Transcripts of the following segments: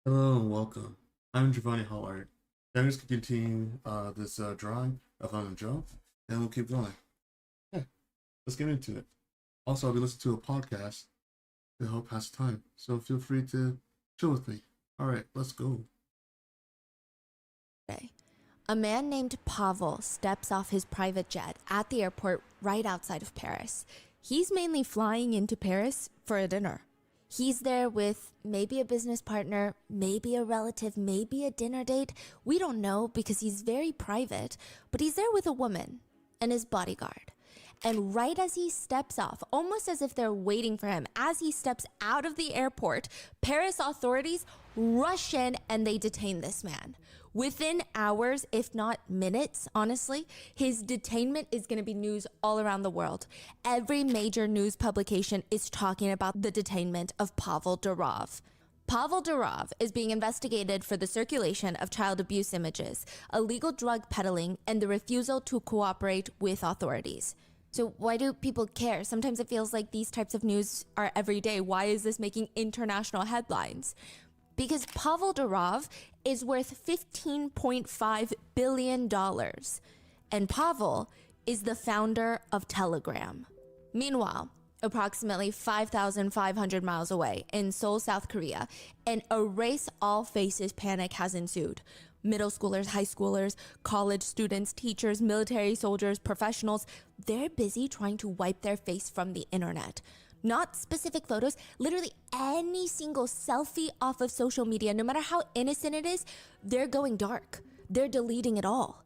Hello and welcome. I'm Giovanni Hallard. I'm just going to continue this drawing of London Joe, and we'll keep going. Yeah, let's get into it. Also, I'll be listening to a podcast to help pass time, so feel free to chill with me. All right, let's go. Day. A man named Pavel steps off his private jet at the airport right outside of Paris. He's mainly flying into Paris for a dinner. He's there with maybe a business partner, maybe a relative, maybe a dinner date. We don't know because he's very private, but he's there with a woman and his bodyguard. And right as he steps off, almost as if they're waiting for him, as he steps out of the airport, Paris authorities rush in and they detain this man. Within hours, if not minutes, honestly, his detainment is going to be news all around the world. Every major news publication is talking about the detainment of Pavel Durov. Pavel Durov is being investigated for the circulation of child abuse images, illegal drug peddling, and the refusal to cooperate with authorities. So why do people care? Sometimes it feels like these types of news are every day. Why is this making international headlines? Because Pavel Durov is worth $15.5 billion. And Pavel is the founder of Telegram. Meanwhile, approximately 5,500 miles away in Seoul, South Korea, an erase all faces panic has ensued. Middle schoolers, high schoolers, college students, teachers, military soldiers, professionals, they're busy trying to wipe their face from the internet. Not specific photos, literally any single selfie off of social media, no matter how innocent it is, they're going dark. They're deleting it all.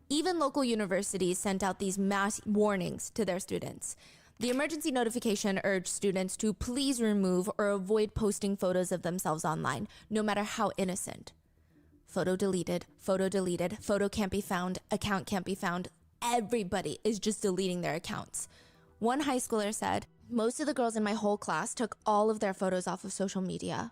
Even local universities sent out these mass warnings to their students. The emergency notification urged students to please remove or avoid posting photos of themselves online, no matter how innocent. Photo deleted, photo can't be found, account can't be found. Everybody is just deleting their accounts. One high schooler said, "Most of the girls in my whole class took all of their photos off of social media."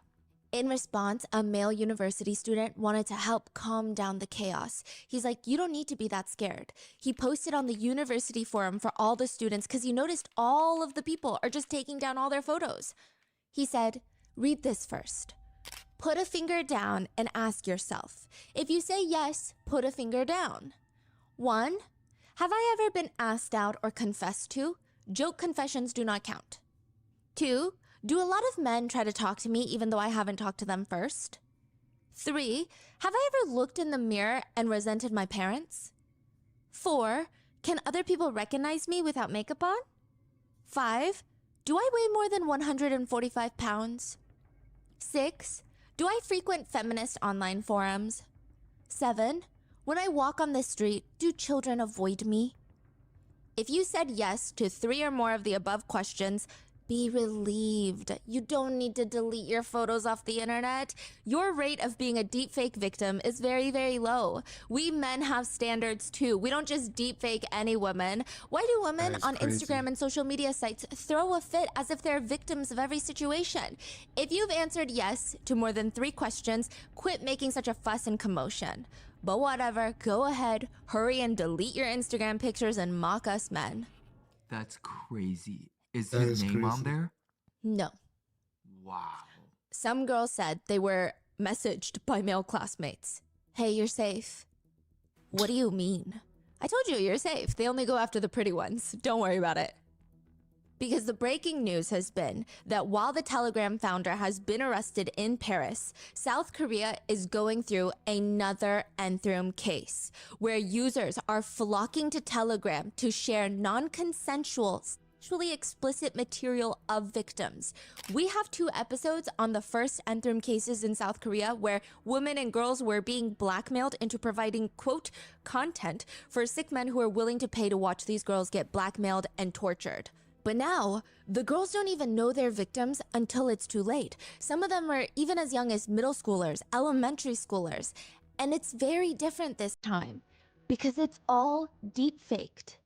In response, a male university student wanted to help calm down the chaos. He's like, "You don't need to be that scared." He posted on the university forum for all the students because he noticed all of the people are just taking down all their photos. He said, "Read this first. Put a finger down and ask yourself. If you say yes, put a finger down. 1. Have I ever been asked out or confessed to? Joke confessions do not count. 2. Do a lot of men try to talk to me even though I haven't talked to them first? 3. Have I ever looked in the mirror and resented my parents? 4. Can other people recognize me without makeup on? 5. Do I weigh more than 145 pounds? 6. Do I frequent feminist online forums? 7. When I walk on the street, do children avoid me?" If you said yes to 3 or more of the above questions, be relieved. You don't need to delete your photos off the internet. Your rate of being a deepfake victim is very, very low. We men have standards too. We don't just deepfake any woman. Why do That women is on crazy. Instagram and social media sites throw a fit as if they're victims of every situation? If you've answered yes to more than 3 questions, quit making such a fuss and commotion. But whatever, go ahead, hurry and delete your Instagram pictures and mock us men. That's crazy. Is That his is name on crazy. there? No. Wow. Some girls said they were messaged by male classmates. "Hey, you're safe." What do you mean? I told you you're safe. They only go after the pretty ones. Don't worry about it. Because the breaking news has been that while the Telegram founder has been arrested in Paris, South Korea is going through another Enthrim case where users are flocking to Telegram to share non-consensual, sexually explicit material of victims. We have 2 episodes on the first Enthrim cases in South Korea where women and girls were being blackmailed into providing, quote, content for sick men who are willing to pay to watch these girls get blackmailed and tortured. But now, the girls don't even know they're victims until it's too late. Some of them are even as young as middle schoolers, elementary schoolers. And it's very different this time because it's all deep faked.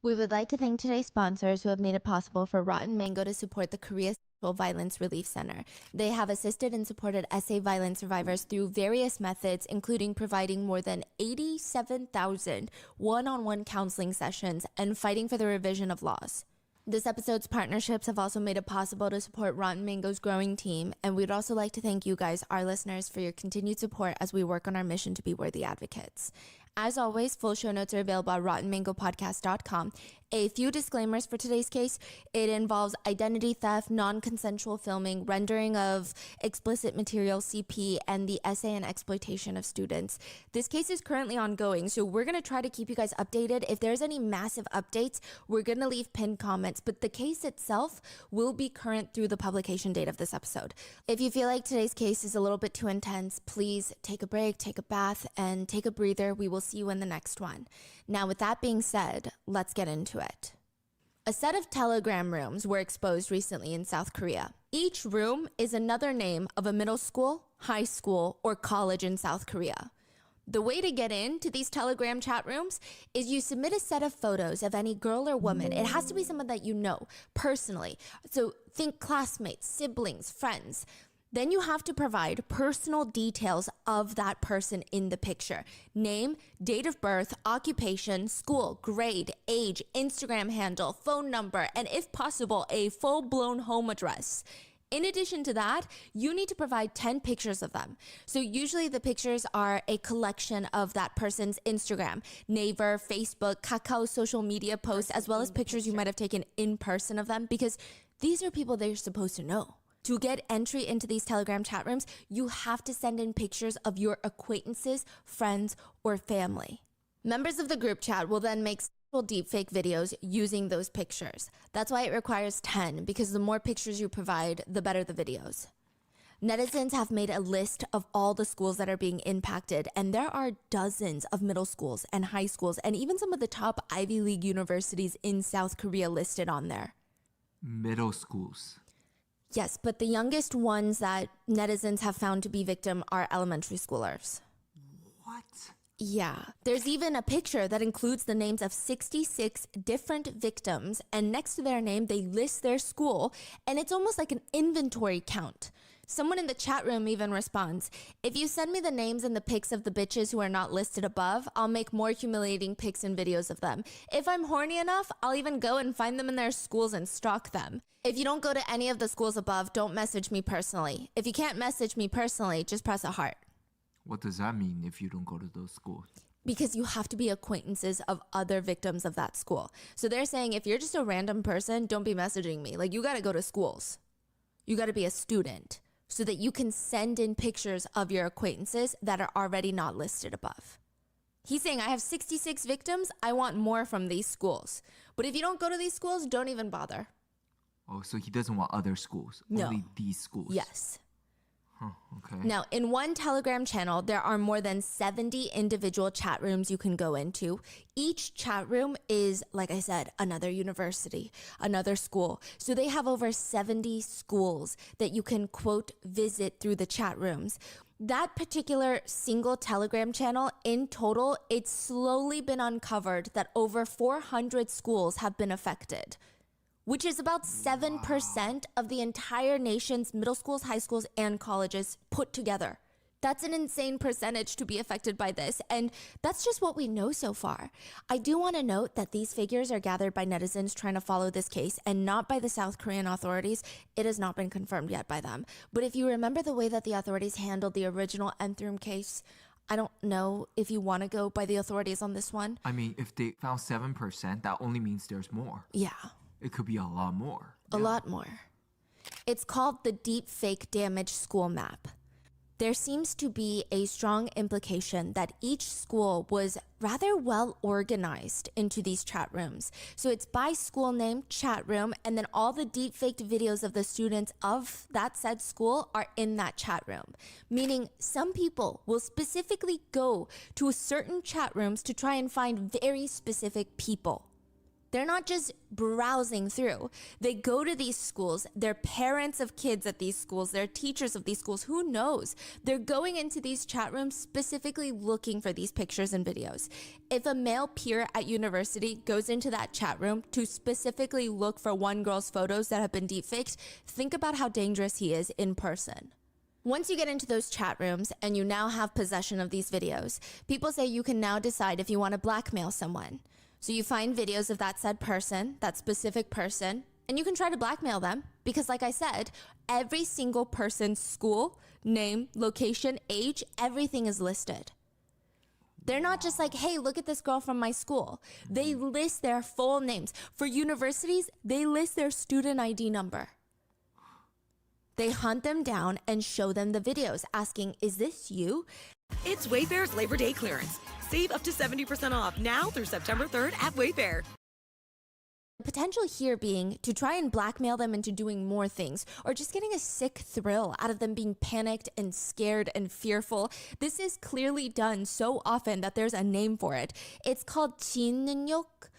We would like to thank today's sponsors who have made it possible for Rotten Mango to support the Korea Sexual Violence Relief Center. They have assisted and supported SA violence survivors through various methods, including providing more than 87,000 one-on-one counseling sessions and fighting for the revision of laws. This episode's partnerships have also made it possible to support Rotten Mango's growing team, and we'd also like to thank you guys, our listeners, for your continued support as we work on our mission to be worthy advocates. As always, full show notes are available at rottenmangopodcast.com. A few disclaimers for today's case. It involves identity theft, non-consensual filming, rendering of explicit material CP, and the essay and exploitation of students. This case is currently ongoing, so we're going to try to keep you guys updated. If there's any massive updates, we're going to leave pinned comments, but the case itself will be current through the publication date of this episode. If you feel like today's case is a little bit too intense, please take a break, take a bath, and take a breather. We will see you in the next one. Now, with that being said, let's get into it. A set of telegram rooms were exposed recently in South Korea. Each room is another name of a middle school, high school, or college in South Korea. The way to get into these telegram chat rooms is you submit a set of photos of any girl or woman. It has to be someone that you know personally. So think classmates, siblings, friends. Then you have to provide personal details of that person in the picture. Name, date of birth, occupation, school, grade, age, Instagram handle, phone number, and if possible, a full-blown home address. In addition to that, you need to provide 10 pictures of them. So usually the pictures are a collection of that person's Instagram, Naver, Facebook, Kakao social media posts, as well as pictures you might have taken in person of them, because these are people they're supposed to know. To get entry into these Telegram chat rooms, you have to send in pictures of your acquaintances, friends, or family. Members of the group chat will then make deepfake videos using those pictures. That's why it requires 10, because the more pictures you provide, the better the videos. Netizens have made a list of all the schools that are being impacted, and there are dozens of middle schools and high schools, and even some of the top Ivy League universities in South Korea listed on there. Middle schools. Yes, but the youngest ones that netizens have found to be victim are elementary schoolers. What? Yeah, there's even a picture that includes the names of 66 different victims, and next to their name, they list their school, and it's almost like an inventory count. Someone in the chat room even responds, if you send me the names and the pics of the bitches who are not listed above, I'll make more humiliating pics and videos of them. If I'm horny enough, I'll even go and find them in their schools and stalk them. If you don't go to any of the schools above, don't message me personally. If you can't message me personally, just press a heart. What does that mean if you don't go to those schools? Because you have to be acquaintances of other victims of that school. So they're saying if you're just a random person, don't be messaging me. Like, you got to go to schools. You got to be a student so that you can send in pictures of your acquaintances that are already not listed above. He's saying, I have 66 victims. I want more from these schools. But if you don't go to these schools, don't even bother. Oh, so he doesn't want other schools, No. only these schools. Yes. Huh, okay. Now, in one Telegram channel, there are more than 70 individual chat rooms you can go into. Each chat room is, like I said, another university, another school. So they have over 70 schools that you can, quote, visit through the chat rooms. That particular single Telegram channel, in total, it's slowly been uncovered that over 400 schools have been affected, which is about 7% of the entire nation's middle schools, high schools, and colleges put together. That's an insane percentage to be affected by this, and that's just what we know so far. I do want to note that these figures are gathered by netizens trying to follow this case and not by the South Korean authorities. It has not been confirmed yet by them. But if you remember the way that the authorities handled the original Nth Room case, I don't know if you want to go by the authorities on this one. I mean, if they found 7%, that only means there's more. Yeah. It could be a lot more. A lot more. It's called the Deep Fake Damage School Map. There seems to be a strong implication that each school was rather well organized into these chat rooms. So it's by school name, chat room, and then all the deep faked videos of the students of that said school are in that chat room. Meaning some people will specifically go to certain chat rooms to try and find very specific people. They're not just browsing through. They go to these schools. They're parents of kids at these schools. They're teachers of these schools. Who knows? They're going into these chat rooms specifically looking for these pictures and videos. If a male peer at university goes into that chat room to specifically look for one girl's photos that have been deepfaked, think about how dangerous he is in person. Once you get into those chat rooms and you now have possession of these videos, people say you can now decide if you want to blackmail someone. So you find videos of that said person, that specific person, and you can try to blackmail them because, like I said, every single person's school, name, location, age, everything is listed. They're not just like, hey, look at this girl from my school. They list their full names. For universities, they list their student ID number. They hunt them down and show them the videos, asking, is this you? It's Wayfair's Labor Day clearance. Save up to 70% off now through September 3rd at Wayfair. The potential here being to try and blackmail them into doing more things or just getting a sick thrill out of them being panicked and scared and fearful. This is clearly done so often that there's a name for it. It's called 지능력.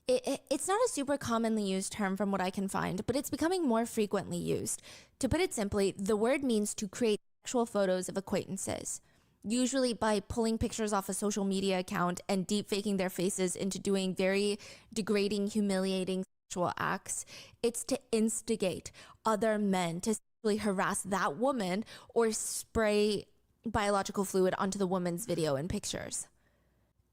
It's not a super commonly used term from what I can find, but it's becoming more frequently used. To put it simply, the word means to create actual photos of acquaintances, usually by pulling pictures off a social media account and deepfaking their faces into doing very degrading, humiliating sexual acts. It's to instigate other men to sexually harass that woman or spray biological fluid onto the woman's video and pictures.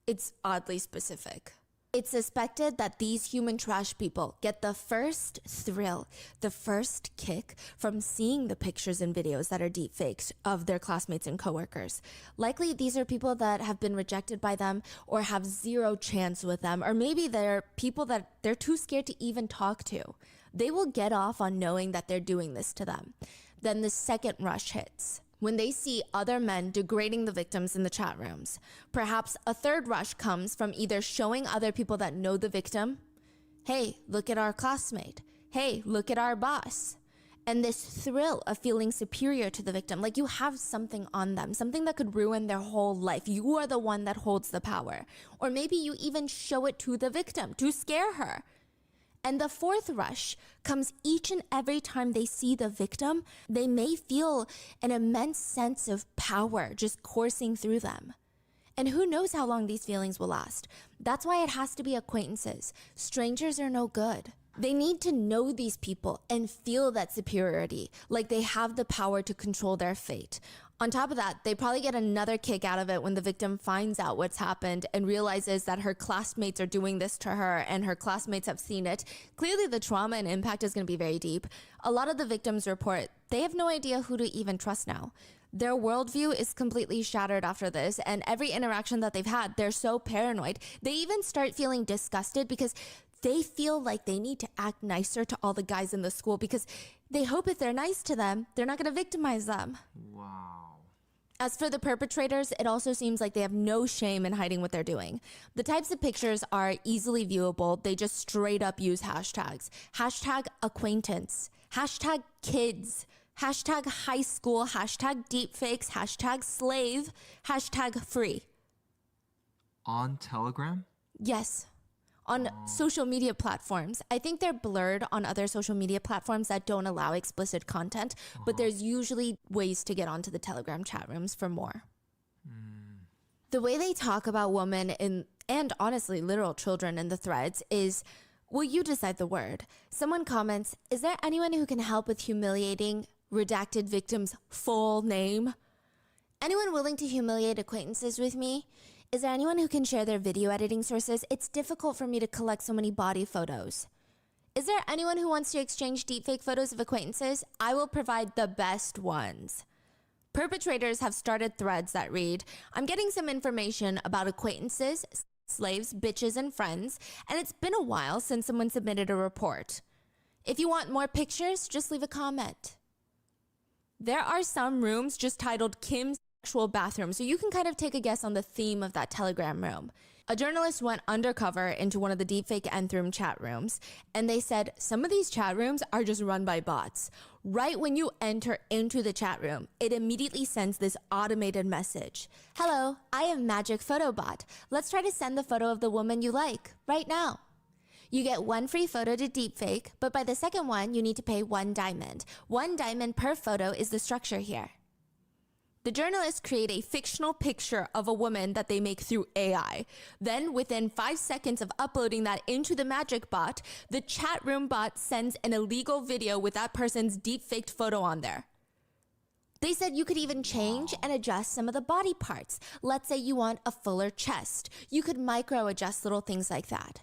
It's oddly specific. It's suspected that these human trash people get the first thrill, the first kick from seeing the pictures and videos that are deepfaked of their classmates and coworkers. Likely, these are people that have been rejected by them or have zero chance with them, or maybe they're people that they're too scared to even talk to. They will get off on knowing that they're doing this to them. Then the second rush hits, when they see other men degrading the victims in the chat rooms. Perhaps a third rush comes from either showing other people that know the victim, hey, look at our classmate. Hey, look at our boss. And this thrill of feeling superior to the victim, like you have something on them, something that could ruin their whole life. You are the one that holds the power. Or maybe you even show it to the victim to scare her. And the fourth rush comes each and every time they see the victim. They may feel an immense sense of power just coursing through them. And who knows how long these feelings will last. That's why it has to be acquaintances. Strangers are no good. They need to know these people and feel that superiority, like they have the power to control their fate. On top of that, they probably get another kick out of it when the victim finds out what's happened and realizes that her classmates are doing this to her and her classmates have seen it. Clearly, the trauma and impact is going to be very deep. A lot of the victims report they have no idea who to even trust now. Their worldview is completely shattered after this, and every interaction that they've had, they're so paranoid. They even start feeling disgusted because they feel like they need to act nicer to all the guys in the school because they hope if they're nice to them, they're not going to victimize them. Wow. As for the perpetrators, it also seems like they have no shame in hiding what they're doing. The types of pictures are easily viewable. They just straight up use hashtags. Hashtag acquaintance, hashtag kids, hashtag high school, hashtag deepfakes, hashtag slave, hashtag free. On Telegram? Yes. On social media platforms. I think they're blurred on other social media platforms that don't allow explicit content, but there's usually ways to get onto the Telegram chat rooms for more. The way they talk about women and honestly literal children in the threads is, well, you decide the word. Someone comments, is there anyone who can help with humiliating redacted victim's full name? Anyone willing to humiliate acquaintances with me? Is there anyone who can share their video editing sources? It's difficult for me to collect so many body photos. Is there anyone who wants to exchange deepfake photos of acquaintances? I will provide the best ones. Perpetrators have started threads that read, I'm getting some information about acquaintances, slaves, bitches, and friends, and it's been a while since someone submitted a report. If you want more pictures, just leave a comment. There are some rooms just titled Kim's Sexual Bathroom, so you can kind of take a guess on the theme of that Telegram room. A journalist went undercover into one of the deepfake nth room chat rooms, and they said some of these chat rooms are just run by bots. Right when you enter into the chat room, it immediately sends this automated message. Hello, I am Magic Photo Bot. Let's try to send the photo of the woman you like right now. You get one free photo to deepfake, but by the second one, you need to pay 1 diamond. 1 diamond per photo is the structure here. The journalists create a fictional picture of a woman that they make through AI. Then, within 5 seconds of uploading that into the magic bot, the chat room bot sends an illegal video with that person's deepfaked photo on there. They said you could even change and adjust some of the body parts. Let's say you want a fuller chest. You could micro adjust little things like that.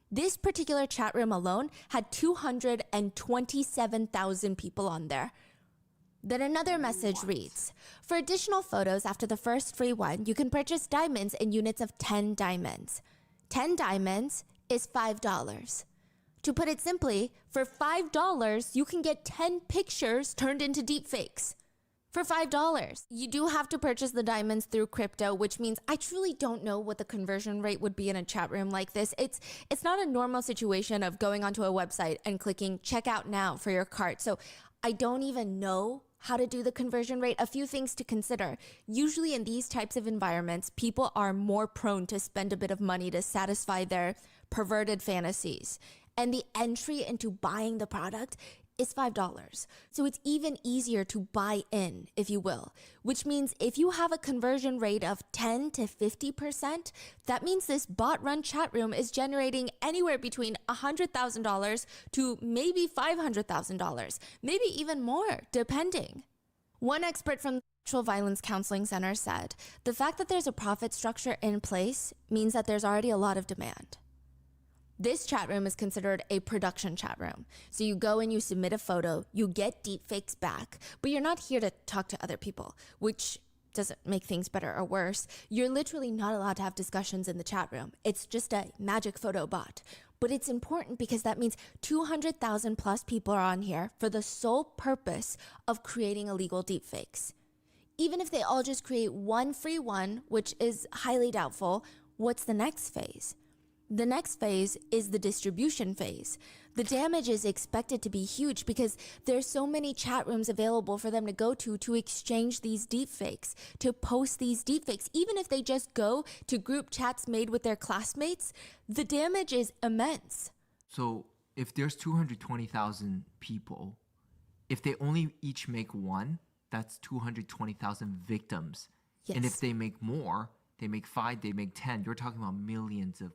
This particular chat room alone had 227,000 people on there. Then another message reads, for additional photos after the first free one, you can purchase diamonds in units of 10 diamonds. 10 diamonds is $5. To put it simply, for $5, you can get 10 pictures turned into deepfakes. For $5. You do have to purchase the diamonds through crypto, which means I truly don't know what the conversion rate would be in a chat room like this. It's not a normal situation of going onto a website and clicking check out now for your cart. So I don't even know how to do the conversion rate. A few things to consider. Usually in these types of environments, people are more prone to spend a bit of money to satisfy their perverted fantasies. And the entry into buying the product is $5. So it's even easier to buy in, if you will, which means if you have a conversion rate of 10 to 50%, that means this bot run chat room is generating anywhere between $100,000 to maybe $500,000, maybe even more, depending. One expert from the Sexual Violence Counseling Center said, the fact that there's a profit structure in place means that there's already a lot of demand. This chat room is considered a production chat room. So you go and you submit a photo, you get deepfakes back, but you're not here to talk to other people, which doesn't make things better or worse. You're literally not allowed to have discussions in the chat room. It's just a magic photo bot. But it's important because that means 200,000 plus people are on here for the sole purpose of creating illegal deepfakes. Even if they all just create one free one, which is highly doubtful, what's the next phase? The next phase is the distribution phase. The damage is expected to be huge because there's so many chat rooms available for them to go to exchange these deepfakes, to post these deepfakes. Even if they just go to group chats made with their classmates, the damage is immense. So if there's 220,000 people, if they only each make one, that's 220,000 victims. Yes. And if they make more, they make 5, they make 10, you're talking about millions of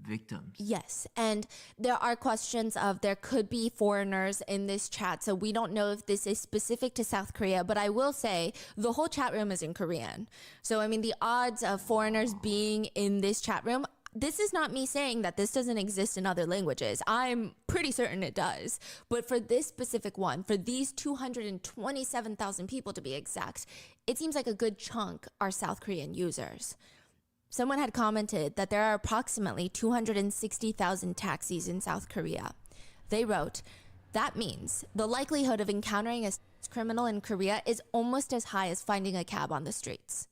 victims. Yes, and there are questions of there could be foreigners in this chat, so we don't know if this is specific to South Korea, but I will say the whole chat room is in Korean. So I mean, the odds of foreigners being in this chat room, this is not me saying that this doesn't exist in other languages. I'm pretty certain it does. But for this specific one, for these 227,000 people to be exact, it seems like a good chunk are South Korean users. Someone had commented that there are approximately 260,000 taxis in South Korea. They wrote, that means the likelihood of encountering a criminal in Korea is almost as high as finding a cab on the streets.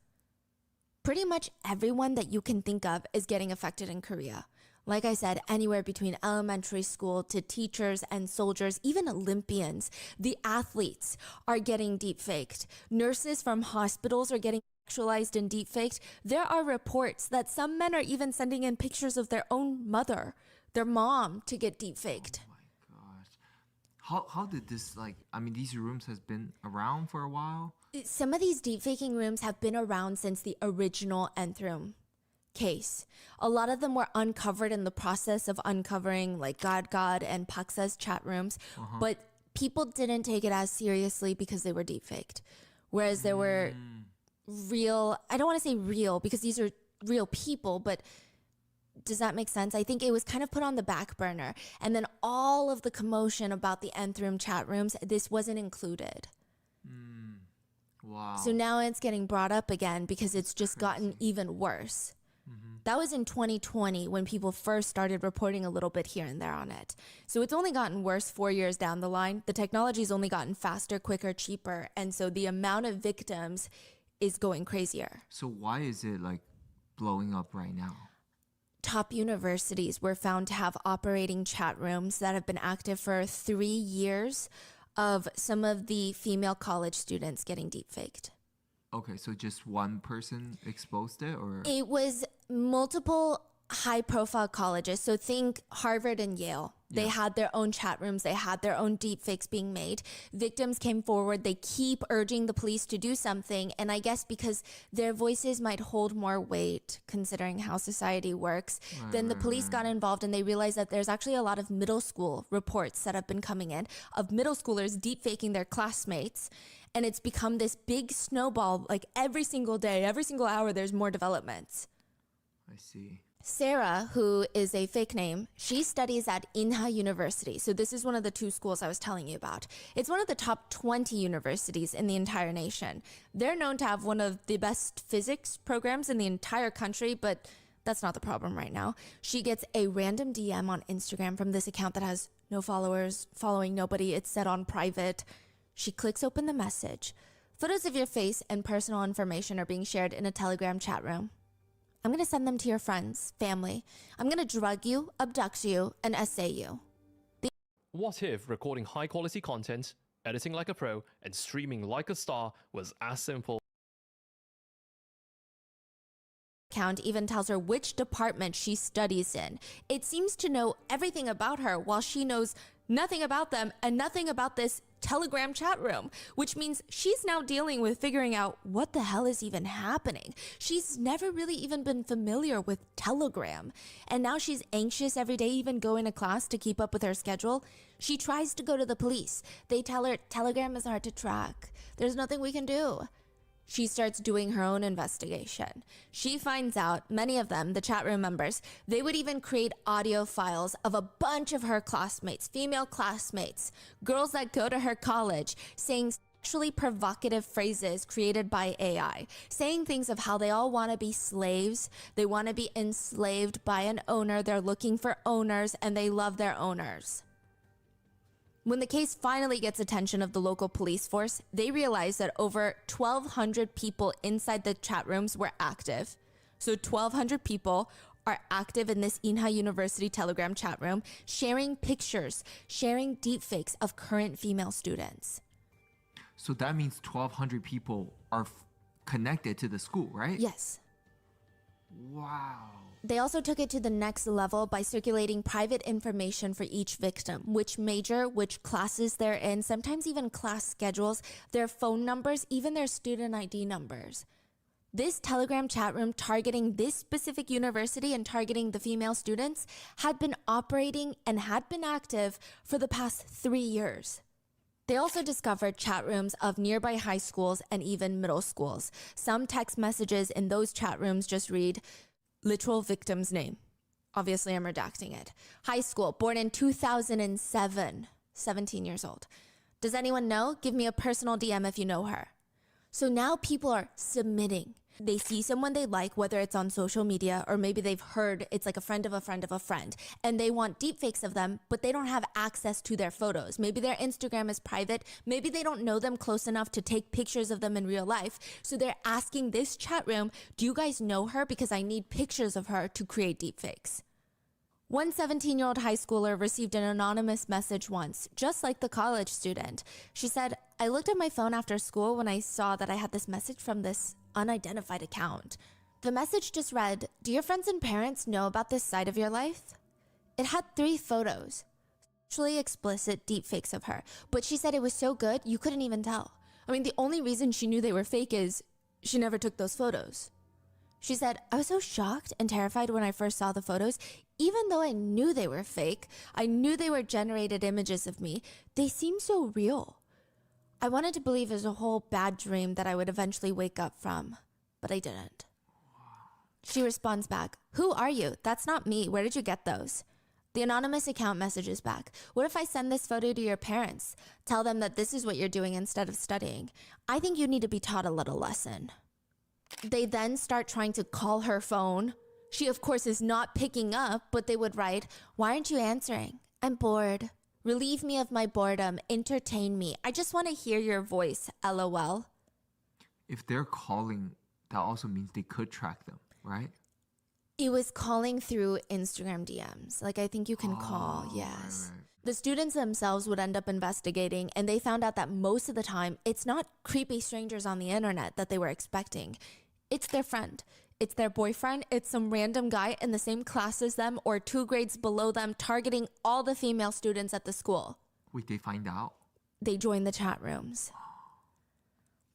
Pretty much everyone that you can think of is getting affected in Korea. Like I said, anywhere between elementary school to teachers and soldiers, even Olympians. The athletes are getting deepfaked. Nurses from hospitals are getting sexualized and deepfaked. There are reports that some men are even sending in pictures of their own mother, their mom, to get deepfaked. Oh my gosh. How did this, these rooms has been around for a while? Some of these deepfaking rooms have been around since the original Nth Room case. A lot of them were uncovered in the process of uncovering like God and Paksa's chat rooms, but people didn't take it as seriously because they were deepfaked. Whereas there were real, I don't want to say real because these are real people, but does that make sense? I think it was kind of put on the back burner. And then all of the commotion about the Nth Room chat rooms, this wasn't included. Wow. So now it's getting brought up again because it's just gotten even worse. That was in 2020 when people first started reporting a little bit here and there on it. So it's only gotten worse 4 years down the line. The technology's only gotten faster, quicker, cheaper. And so the amount of victims is going crazier. So why is it blowing up right now? Top universities were found to have operating chat rooms that have been active for 3 years of some of the female college students getting deepfaked. Okay, so just one person exposed it, or? It was multiple high profile colleges. So think Harvard and Yale. They had their own chat rooms. They had their own deepfakes being made. Victims came forward. They keep urging the police to do something. And I guess because their voices might hold more weight, considering how society works, then the police got involved and they realized that there's actually a lot of middle school reports that have been coming in of middle schoolers deepfaking their classmates. And it's become this big snowball. Like every single day, every single hour, there's more developments. I see. Sarah, who is a fake name, she studies at Inha University. So this is one of the two schools I was telling you about. It's one of the top 20 universities in the entire nation. They're known to have one of the best physics programs in the entire country, but that's not the problem right now. She gets a random DM on Instagram from this account that has no followers, following nobody. It's set on private. She clicks open the message. Photos of your face and personal information are being shared in a Telegram chat room. I'm going to send them to your friends, family. I'm going to drug you, abduct you, and essay you. What if recording high-quality content, editing like a pro, and streaming like a star was as simple? Account even tells her which department she studies in. It seems to know everything about her while she knows nothing about them and nothing about this Telegram chat room, which means she's now dealing with figuring out what the hell is even happening. She's never really even been familiar with Telegram, and now she's anxious every day, even going to class to keep up with her schedule. She tries to go to the police. They tell her Telegram is hard to track. There's nothing we can do. She starts doing her own investigation. She finds out many of them, the chat room members, they would even create audio files of a bunch of her classmates, female classmates, girls that go to her college, saying sexually provocative phrases created by AI, saying things of how they all want to be slaves, they want to be enslaved by an owner, they're looking for owners, and they love their owners. When the case finally gets attention of the local police force, they realize that over 1,200 people inside the chat rooms were active. So 1,200 people are active in this Inha University Telegram chat room, sharing pictures, sharing deepfakes of current female students. So that means 1,200 people are connected to the school, right? Yes. Wow. They also took it to the next level by circulating private information for each victim, which major, which classes they're in, sometimes even class schedules, their phone numbers, even their student ID numbers. This Telegram chat room targeting this specific university and targeting the female students had been operating and had been active for the past 3 years. They also discovered chat rooms of nearby high schools and even middle schools. Some text messages in those chat rooms just read, literal victim's name. Obviously, I'm redacting it. High school, born in 2007, 17 years old. Does anyone know? Give me a personal DM if you know her. So now people are submitting. They see someone they like, whether it's on social media or maybe they've heard it's like a friend of a friend of a friend, and they want deepfakes of them, but they don't have access to their photos. Maybe their Instagram is private. Maybe they don't know them close enough to take pictures of them in real life. So they're asking this chat room, do you guys know her? Because I need pictures of her to create deepfakes. One 17-year-old high schooler received an anonymous message once, just like the college student. She said, I looked at my phone after school when I saw that I had this message from this unidentified account. The message just read, do your friends and parents know about this side of your life? It had 3 photos, sexually explicit deepfakes of her, but she said it was so good you couldn't even tell. I mean, the only reason she knew they were fake is she never took those photos. She said, I was so shocked and terrified when I first saw the photos. Even though I knew they were fake, I knew they were generated images of me, they seemed so real. I wanted to believe it was a whole bad dream that I would eventually wake up from, but I didn't. She responds back, who are you? That's not me. Where did you get those? The anonymous account messages back, what if I send this photo to your parents? Tell them that this is what you're doing instead of studying. I think you need to be taught a little lesson. They then start trying to call her phone. She, of course, is not picking up, but they would write, why aren't you answering? I'm bored. Relieve me of my boredom. Entertain me. I just want to hear your voice. LOL. If they're calling, that also means they could track them, right? It was calling through Instagram DMs. Like, I think you can call, yes. Right. The students themselves would end up investigating, and they found out that most of the time, it's not creepy strangers on the internet that they were expecting. It's their friend. It's their boyfriend. It's some random guy in the same class as them or 2 grades below them, targeting all the female students at the school. Wait, they find out? They join the chat rooms.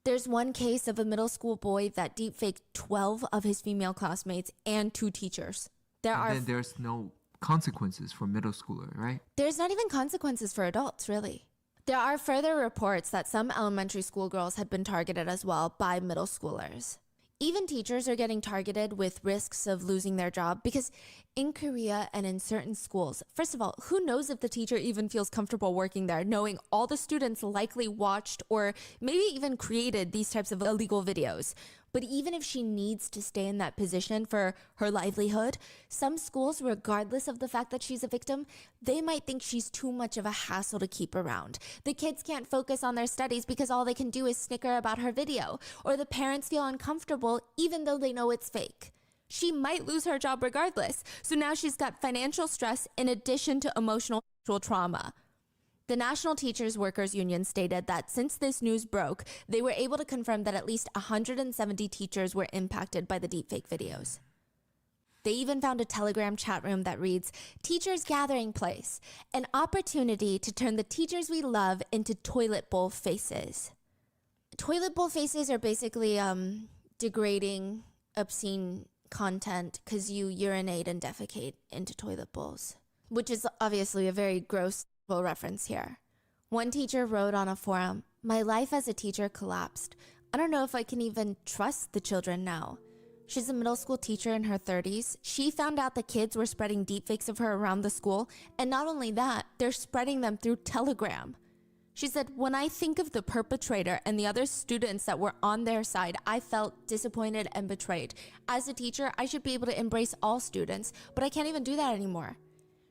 There's one case of a middle school boy that deepfaked 12 of his female classmates and 2 teachers. Then there's no consequences for middle schooler, right? There's not even consequences for adults, really. There are further reports that some elementary school girls had been targeted as well by middle schoolers. Even teachers are getting targeted with risks of losing their job because in Korea and in certain schools, first of all, who knows if the teacher even feels comfortable working there, knowing all the students likely watched or maybe even created these types of illegal videos. But even if she needs to stay in that position for her livelihood, some schools, regardless of the fact that she's a victim, they might think she's too much of a hassle to keep around. The kids can't focus on their studies because all they can do is snicker about her video, or the parents feel uncomfortable even though they know it's fake. She might lose her job regardless, so now she's got financial stress in addition to emotional trauma. The National Teachers Workers Union stated that since this news broke, they were able to confirm that at least 170 teachers were impacted by the deepfake videos. They even found a Telegram chat room that reads, "Teachers Gathering Place, an opportunity to turn the teachers we love into toilet bowl faces." Toilet bowl faces are basically degrading, obscene content because you urinate and defecate into toilet bowls, which is obviously a very gross reference here. One teacher wrote on a forum, "My life as a teacher collapsed. I don't know if I can even trust the children now." She's a middle school teacher in her 30s. She found out the kids were spreading deepfakes of her around the school, and not only that, they're spreading them through Telegram. She said, "When I think of the perpetrator and the other students that were on their side, I felt disappointed and betrayed. As a teacher, I should be able to embrace all students, but I can't even do that anymore."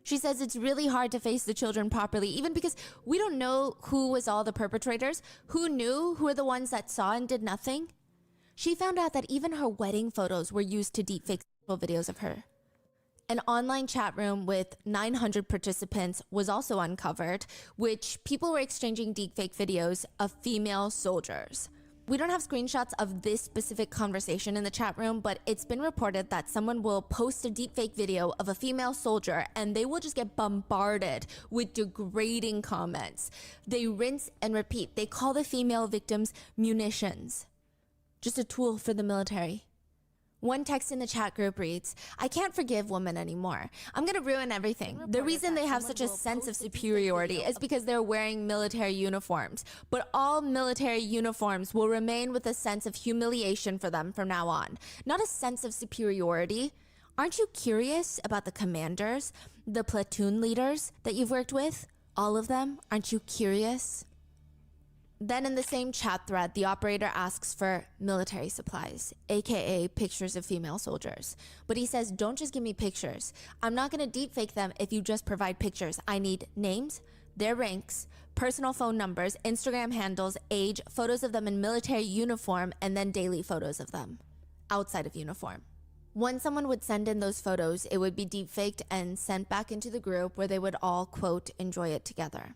She says it's really hard to face the children properly, even because we don't know who was all the perpetrators, who knew, who were the ones that saw and did nothing. She found out that even her wedding photos were used to deepfake videos of her. An online chat room with 900 participants was also uncovered, which people were exchanging deepfake videos of female soldiers. We don't have screenshots of this specific conversation in the chat room, but it's been reported that someone will post a deepfake video of a female soldier and they will just get bombarded with degrading comments. They rinse and repeat. They call the female victims munitions, just a tool for the military. One text in the chat group reads, "I can't forgive women anymore. I'm going to ruin everything." The reason they have such a sense of superiority is because they're wearing military uniforms. But all military uniforms will remain with a sense of humiliation for them from now on, not a sense of superiority. Aren't you curious about the commanders, the platoon leaders that you've worked with? All of them? Aren't you curious? Then in the same chat thread, the operator asks for military supplies, aka pictures of female soldiers. But he says, "Don't just give me pictures. I'm not going to deepfake them if you just provide pictures. I need names, their ranks, personal phone numbers, Instagram handles, age, photos of them in military uniform, and then daily photos of them outside of uniform." When someone would send in those photos, it would be deepfaked and sent back into the group where they would all, quote, enjoy it together.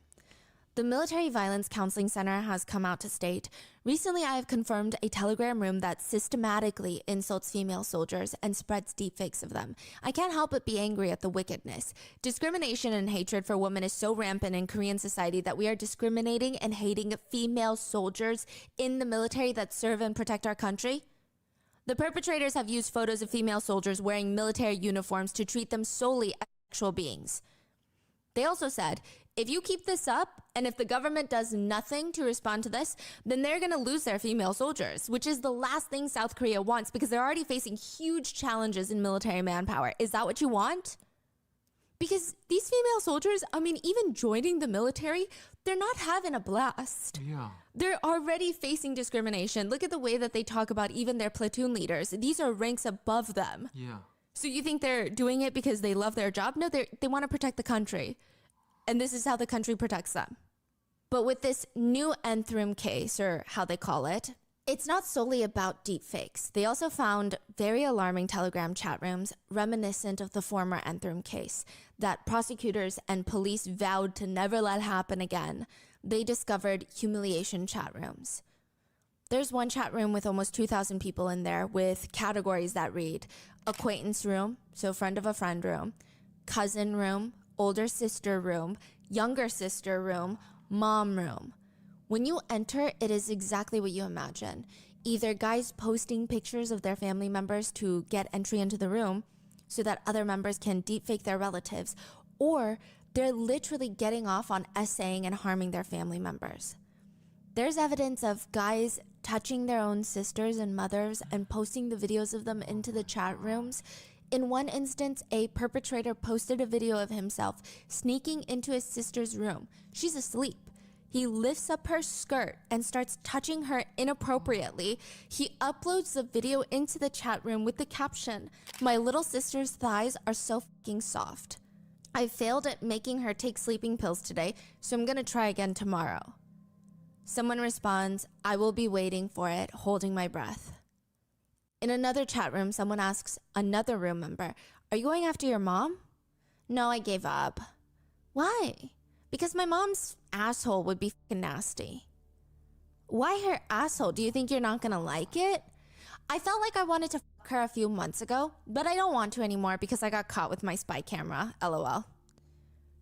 The Military Violence Counseling Center has come out to state, "Recently I have confirmed a Telegram room that systematically insults female soldiers and spreads deepfakes of them. I can't help but be angry at the wickedness. Discrimination and hatred for women is so rampant in Korean society that we are discriminating and hating female soldiers in the military that serve and protect our country. The perpetrators have used photos of female soldiers wearing military uniforms to treat them solely as sexual beings." They also said, "If you keep this up, and if the government does nothing to respond to this, then they're going to lose their female soldiers," which is the last thing South Korea wants because they're already facing huge challenges in military manpower. Is that what you want? Because these female soldiers, even joining the military, they're not having a blast. Yeah. They're already facing discrimination. Look at the way that they talk about even their platoon leaders. These are ranks above them. Yeah. So you think they're doing it because they love their job? No, they want to protect the country. And this is how the country protects them. But with this new nth room case, or how they call it, it's not solely about deepfakes. They also found very alarming Telegram chat rooms reminiscent of the former nth room case that prosecutors and police vowed to never let happen again. They discovered humiliation chat rooms. There's one chat room with almost 2,000 people in there with categories that read acquaintance room, so friend of a friend room, cousin room, older sister room, younger sister room, mom room. When you enter, it is exactly what you imagine. Either guys posting pictures of their family members to get entry into the room so that other members can deepfake their relatives, or they're literally getting off on essaying and harming their family members. There's evidence of guys touching their own sisters and mothers and posting the videos of them into the chat rooms. In one instance, a perpetrator posted a video of himself sneaking into his sister's room. She's asleep. He lifts up her skirt and starts touching her inappropriately. He uploads the video into the chat room with the caption, "My little sister's thighs are so fucking soft. I failed at making her take sleeping pills today, so I'm gonna try again tomorrow." Someone responds, "I will be waiting for it, holding my breath." In another chat room, someone asks another room member, "Are you going after your mom?" "No, I gave up." "Why?" "Because my mom's asshole would be fucking nasty." "Why her asshole? Do you think you're not gonna like it?" "I felt like I wanted to fuck her a few months ago, but I don't want to anymore because I got caught with my spy camera, LOL.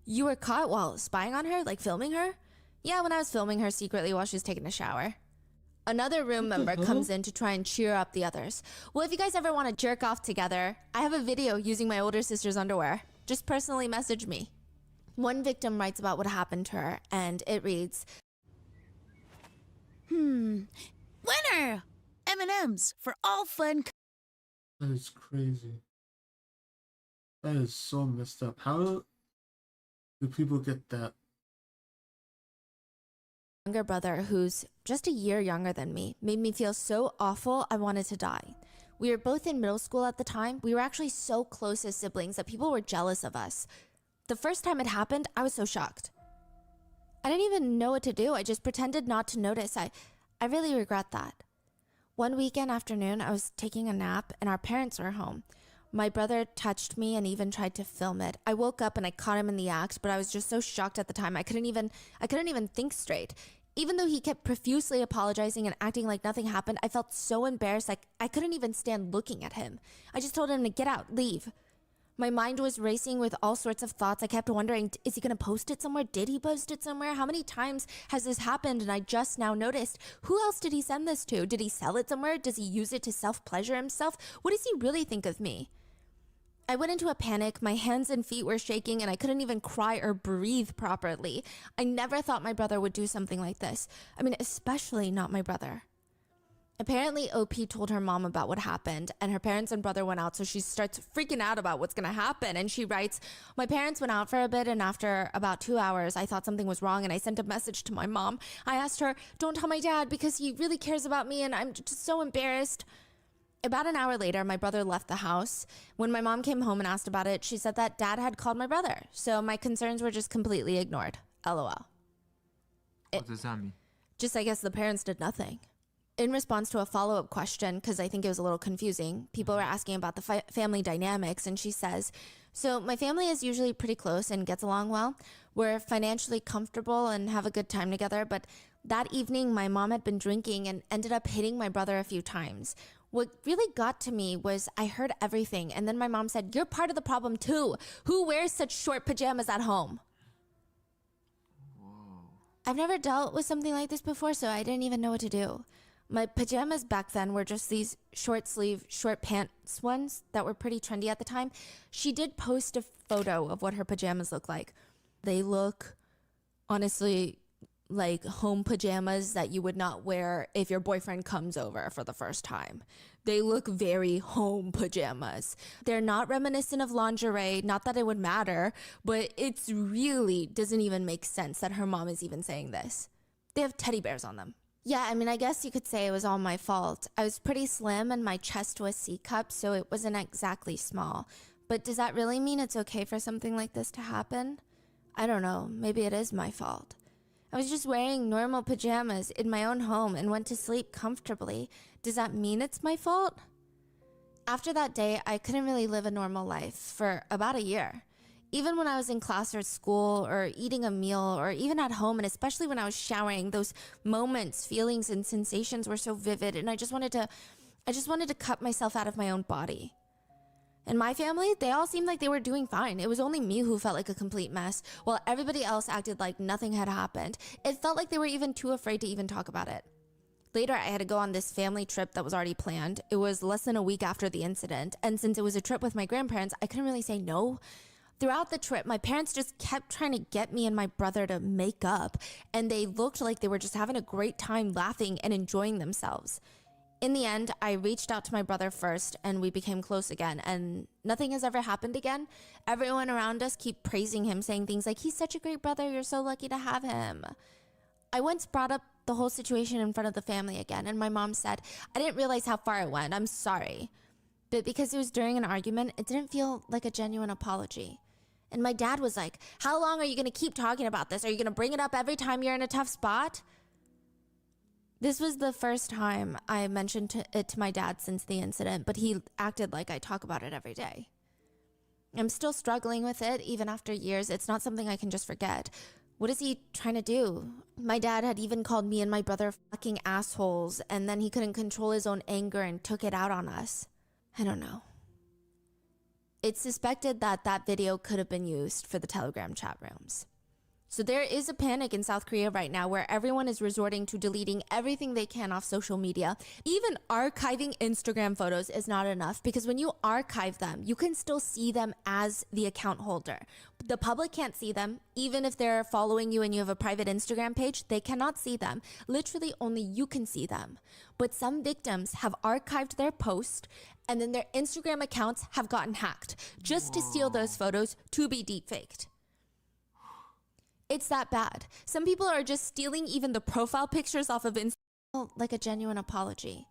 "You were caught while spying on her, like filming her?" "Yeah, when I was filming her secretly while she was taking a shower." Another room member comes in to try and cheer up the others. "Well, if you guys ever want to jerk off together, I have a video using my older sister's underwear. Just personally message me." One victim writes about what happened to her, and it reads, Winner! M&M's for all fun. That is crazy. That is so messed up. How do people get that? Younger brother, who's just a year younger than me, made me feel so awful I wanted to die. We were both in middle school at the time. We were actually so close as siblings that people were jealous of us. The first time it happened, I was so shocked. I didn't even know what to do. I just pretended not to notice. I really regret that. One weekend afternoon, I was taking a nap and our parents were home. My brother touched me and even tried to film it. I woke up and I caught him in the act, but I was just so shocked at the time. I couldn't even think straight. Even though he kept profusely apologizing and acting like nothing happened, I felt so embarrassed I couldn't even stand looking at him. I just told him to get out, leave. My mind was racing with all sorts of thoughts. I kept wondering, is he going to post it somewhere? Did he post it somewhere? How many times has this happened? And I just now noticed, who else did he send this to? Did he sell it somewhere? Does he use it to self-pleasure himself? What does he really think of me? I went into a panic. My hands and feet were shaking and I couldn't even cry or breathe properly. I never thought my brother would do something like this. I mean, especially not my brother. Apparently, OP told her mom about what happened, and her parents and brother went out, so she starts freaking out about what's going to happen. And she writes, "My parents went out for a bit, and after about 2 hours, I thought something was wrong, and I sent a message to my mom. I asked her, 'Don't tell my dad, because he really cares about me, and I'm just so embarrassed.'" About an hour later, my brother left the house. When my mom came home and asked about it, she said that dad had called my brother, so my concerns were just completely ignored. LOL. What does that mean? Just, I guess the parents did nothing. In response to a follow-up question, because I think it was a little confusing, people were asking about the family dynamics, and she says, "So my family is usually pretty close and gets along well. We're financially comfortable and have a good time together, but that evening my mom had been drinking and ended up hitting my brother a few times. What really got to me was I heard everything, and then my mom said, 'You're part of the problem too. Who wears such short pajamas at home?'" Whoa. I've never dealt with something like this before, so I didn't even know what to do. My pajamas back then were just these short sleeve, short pants ones that were pretty trendy at the time. She did post a photo of what her pajamas look like. They look, honestly, like home pajamas that you would not wear if your boyfriend comes over for the first time. They look very home pajamas. They're not reminiscent of lingerie, not that it would matter, but it's really doesn't even make sense that her mom is even saying this. They have teddy bears on them. Yeah, I mean, I guess you could say it was all my fault. I was pretty slim and my chest was C-cup, so it wasn't exactly small. But does that really mean it's okay for something like this to happen? I don't know. Maybe it is my fault. I was just wearing normal pajamas in my own home and went to sleep comfortably. Does that mean it's my fault? After that day, I couldn't really live a normal life for about a year. Even when I was in class or school or eating a meal or even at home, and especially when I was showering, those moments, feelings, and sensations were so vivid, and I just wanted to cut myself out of my own body. In my family, they all seemed like they were doing fine. It was only me who felt like a complete mess, while everybody else acted like nothing had happened. It felt like they were even too afraid to even talk about it. Later, I had to go on this family trip that was already planned. It was less than a week after the incident, and since it was a trip with my grandparents, I couldn't really say no. Throughout the trip, my parents just kept trying to get me and my brother to make up, and they looked like they were just having a great time laughing and enjoying themselves. In the end, I reached out to my brother first, and we became close again, and nothing has ever happened again. Everyone around us keep praising him, saying things like, "He's such a great brother, you're so lucky to have him." I once brought up the whole situation in front of the family again, and my mom said, "I didn't realize how far it went, I'm sorry." But because it was during an argument, it didn't feel like a genuine apology. And my dad was like, "How long are you going to keep talking about this? Are you going to bring it up every time you're in a tough spot?" This was the first time I mentioned it to my dad since the incident, but he acted like I talk about it every day. I'm still struggling with it, even after years. It's not something I can just forget. What is he trying to do? My dad had even called me and my brother fucking assholes, and then he couldn't control his own anger and took it out on us. I don't know. It's suspected that that video could have been used for the Telegram chat rooms. So there is a panic in South Korea right now where everyone is resorting to deleting everything they can off social media. Even archiving Instagram photos is not enough, because when you archive them, you can still see them as the account holder. The public can't see them. Even if they're following you and you have a private Instagram page, they cannot see them. Literally only you can see them. But some victims have archived their post, and then their Instagram accounts have gotten hacked just to steal those photos to be deepfaked. It's that bad. Some people are just stealing even the profile pictures off of Instagram, like a genuine apology.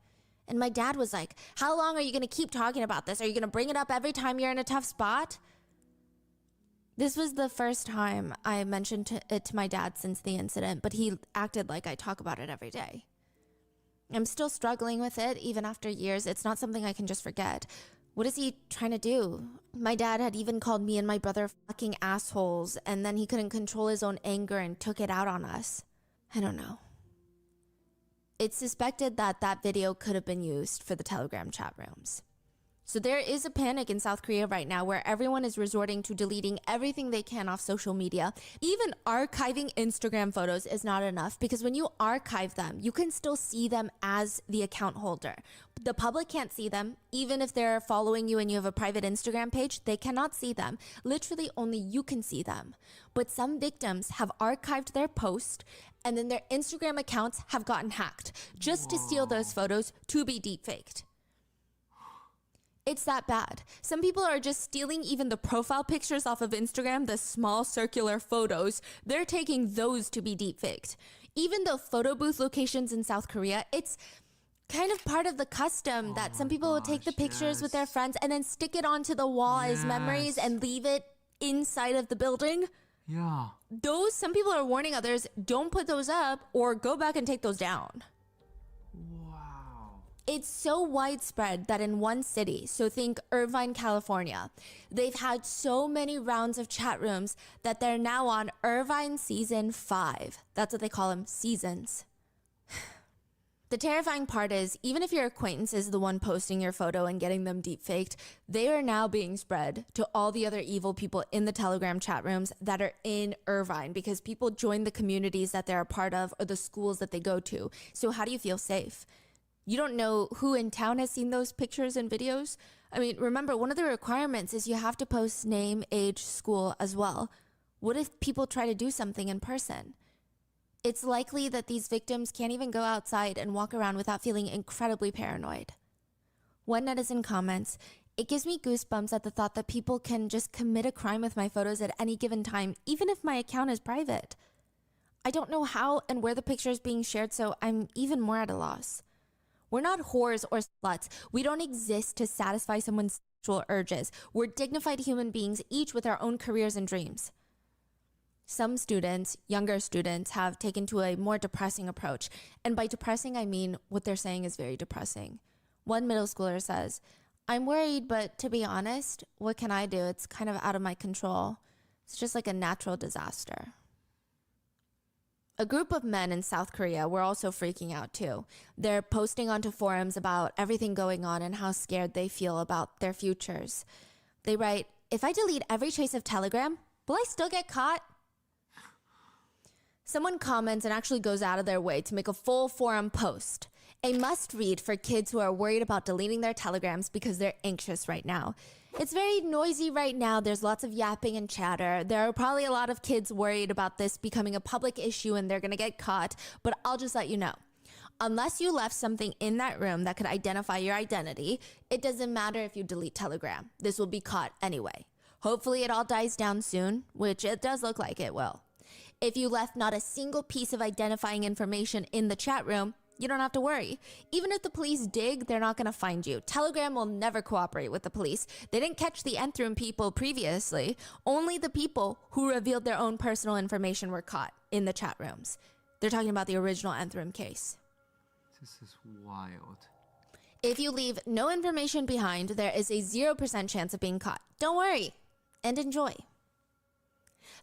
And my dad was like, "How long are you going to keep talking about this? Are you going to bring it up every time you're in a tough spot?" This was the first time I mentioned it to my dad since the incident, but he acted like I talk about it every day. I'm still struggling with it, even after years. It's not something I can just forget. What is he trying to do? My dad had even called me and my brother fucking assholes, and then he couldn't control his own anger and took it out on us. I don't know. It's suspected that that video could have been used for the Telegram chat rooms. So there is a panic in South Korea right now where everyone is resorting to deleting everything they can off social media. Even archiving Instagram photos is not enough, because when you archive them, you can still see them as the account holder. The public can't see them. Even if they're following you and you have a private Instagram page, they cannot see them. Literally only you can see them. But some victims have archived their post, and then their Instagram accounts have gotten hacked just to steal those photos to be deepfaked. It's that bad. Some people are just stealing even the profile pictures off of Instagram, the small circular photos. They're taking those to be deepfaked. Even the photo booth locations in South Korea, it's kind of part of the custom that some people will take the pictures with their friends and then stick it onto the wall as memories and leave it inside of the building. Yeah. Some people are warning others, don't put those up or go back and take those down. It's so widespread that in one city, so think Irvine, California, they've had so many rounds of chat rooms that they're now on Irvine Season 5. That's what they call them, seasons. The terrifying part is, even if your acquaintance is the one posting your photo and getting them deepfaked, they are now being spread to all the other evil people in the Telegram chat rooms that are in Irvine, because people join the communities that they're a part of or the schools that they go to. So how do you feel safe? You don't know who in town has seen those pictures and videos. I mean, remember, one of the requirements is you have to post name, age, school as well. What if people try to do something in person? It's likely that these victims can't even go outside and walk around without feeling incredibly paranoid. One netizen comments, "It gives me goosebumps at the thought that people can just commit a crime with my photos at any given time, even if my account is private. I don't know how and where the picture is being shared, so I'm even more at a loss. We're not whores or sluts. We don't exist to satisfy someone's sexual urges. We're dignified human beings, each with our own careers and dreams." Some students, younger students, have taken to a more depressing approach. And by depressing, I mean what they're saying is very depressing. One middle schooler says, "I'm worried, but to be honest, what can I do? It's kind of out of my control. It's just like a natural disaster. A group of men in South Korea were also freaking out too. They're posting onto forums about everything going on and how scared they feel about their futures. They write, "If I delete every trace of Telegram, will I still get caught?" Someone comments and actually goes out of their way to make a full forum post. A must read for kids who are worried about deleting their telegrams because they're anxious right now. It's very noisy right now. There's lots of yapping and chatter. There are probably a lot of kids worried about this becoming a public issue and they're going to get caught. But I'll just let you know. Unless you left something in that room that could identify your identity, it doesn't matter if you delete Telegram. This will be caught anyway. Hopefully it all dies down soon, which it does look like it will. If you left not a single piece of identifying information in the chat room, you don't have to worry. Even if the police dig, they're not going to find you. Telegram will never cooperate with the police. They didn't catch the nth room people previously. Only the people who revealed their own personal information were caught in the chat rooms. They're talking about the original nth room case. This is wild. If you leave no information behind, there is a 0% chance of being caught. Don't worry and enjoy.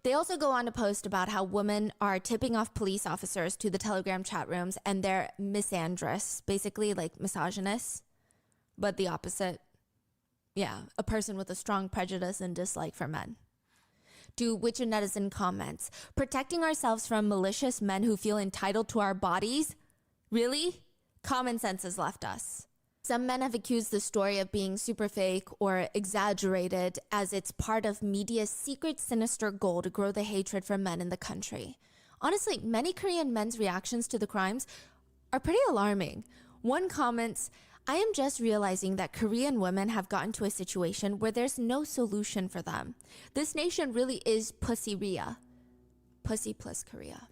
They also go on to post about how women are tipping off police officers to the Telegram chat rooms and they're misandrous, basically like misogynists, but the opposite. Yeah, a person with a strong prejudice and dislike for men. To which a netizen comments, "Protecting ourselves from malicious men who feel entitled to our bodies? Really? Common sense has left us." Some men have accused the story of being super fake or exaggerated as it's part of media's secret sinister goal to grow the hatred for men in the country. Honestly, many Korean men's reactions to the crimes are pretty alarming. One comments, "I am just realizing that Korean women have gotten to a situation where there's no solution for them. This nation really is pussyria. Pussy plus Korea."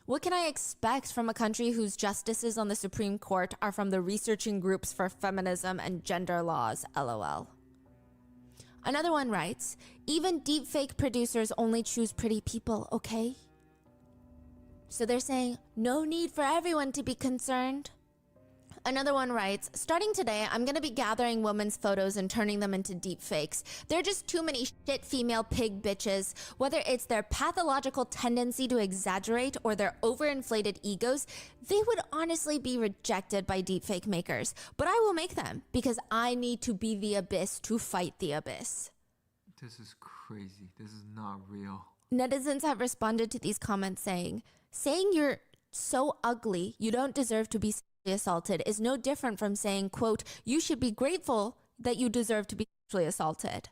What can I expect from a country whose justices on the Supreme Court are from the researching groups for feminism and gender laws, LOL. Another one writes, "Even deepfake producers only choose pretty people, okay?" So they're saying, no need for everyone to be concerned. Another one writes, "Starting today, I'm going to be gathering women's photos and turning them into deep fakes. There are just too many shit female pig bitches. Whether it's their pathological tendency to exaggerate or their overinflated egos, they would honestly be rejected by deepfake makers. But I will make them because I need to be the abyss to fight the abyss." This is crazy. This is not real. Netizens have responded to these comments saying you're so ugly you don't deserve to be assaulted is no different from saying, quote, "You should be grateful that you deserve to be sexually assaulted."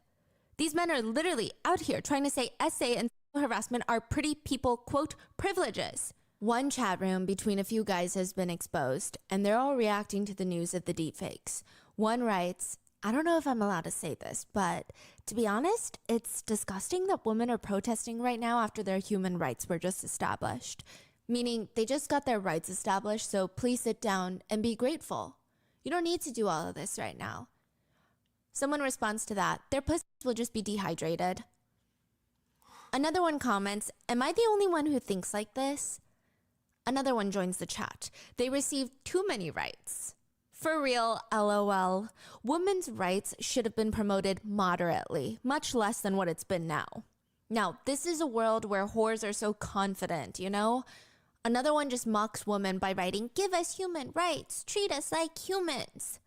These men are literally out here trying to say SA and sexual harassment are pretty people, quote, privileges. One chat room between a few guys has been exposed, and they're all reacting to the news of the deepfakes. One writes, "I don't know if I'm allowed to say this, but to be honest, it's disgusting that women are protesting right now after their human rights were just established." Meaning they just got their rights established, so please sit down and be grateful. You don't need to do all of this right now. Someone responds to that, "Their pussies will just be dehydrated." Another one comments, "Am I the only one who thinks like this?" Another one joins the chat. "They received too many rights." For real, LOL. Women's rights should have been promoted moderately, much less than what it's been now. Now, this is a world where whores are so confident, you know? Another one just mocks women by writing, "Give us human rights, treat us like humans."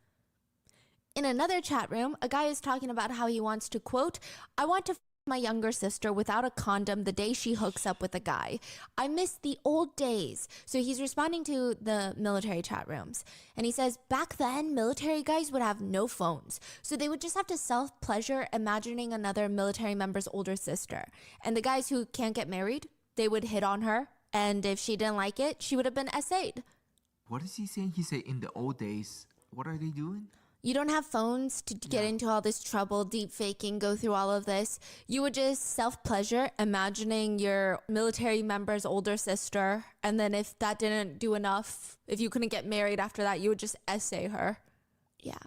In another chat room, a guy is talking about how he wants to, quote, "I want to f my younger sister without a condom the day she hooks up with a guy. I miss the old days." So he's responding to the military chat rooms. And he says, back then, military guys would have no phones. So they would just have to self-pleasure imagining another military member's older sister. And the guys who can't get married, they would hit on her. And if she didn't like it, she would have been SA'd. What is he saying? He said in the old days, what are they doing? You don't have phones to get into all this trouble, deep faking, go through all of this. You would just self-pleasure imagining your military member's older sister. And then if that didn't do enough, if you couldn't get married after that, you would just SA her. Yeah.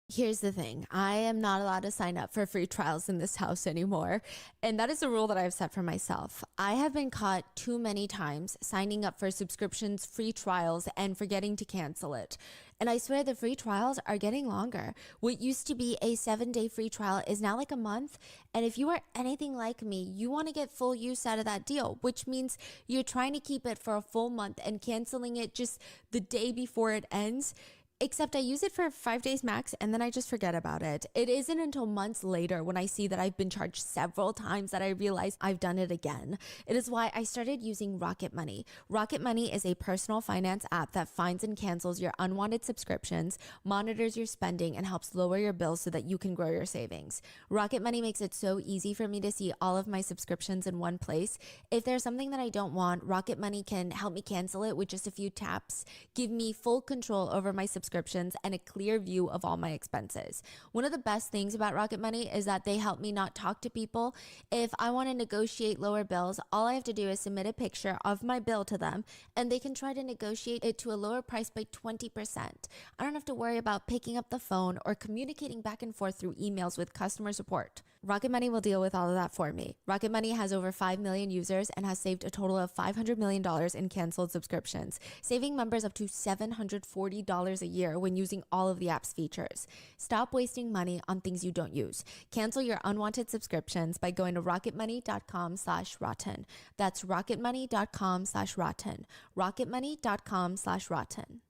Here's the thing. I am not allowed to sign up for free trials in this house anymore. And that is a rule that I've set for myself. I have been caught too many times signing up for subscriptions, free trials, and forgetting to cancel it. And I swear the free trials are getting longer. What used to be a 7-day free trial is now like a month. And if you are anything like me, you want to get full use out of that deal, which means you're trying to keep it for a full month and canceling it just the day before it ends. Except I use it for 5 days max and then I just forget about it. It isn't until months later when I see that I've been charged several times that I realize I've done it again. It is why I started using Rocket Money. Rocket Money is a personal finance app that finds and cancels your unwanted subscriptions, monitors your spending, and helps lower your bills so that you can grow your savings. Rocket Money makes it so easy for me to see all of my subscriptions in one place. If there's something that I don't want, Rocket Money can help me cancel it with just a few taps, give me full control over my subscriptions, and a clear view of all my expenses. One of the best things about Rocket Money is that they help me not talk to people. If I want to negotiate lower bills, all I have to do is submit a picture of my bill to them and they can try to negotiate it to a lower price by 20%. I don't have to worry about picking up the phone or communicating back and forth through emails with customer support. Rocket Money will deal with all of that for me. Rocket Money has over 5 million users and has saved a total of $500 million in canceled subscriptions, saving members up to $740 a year when using all of the app's features. Stop wasting money on things you don't use. Cancel your unwanted subscriptions by going to rocketmoney.com/rotten. That's rocketmoney.com/rotten. rocketmoney.com/rotten.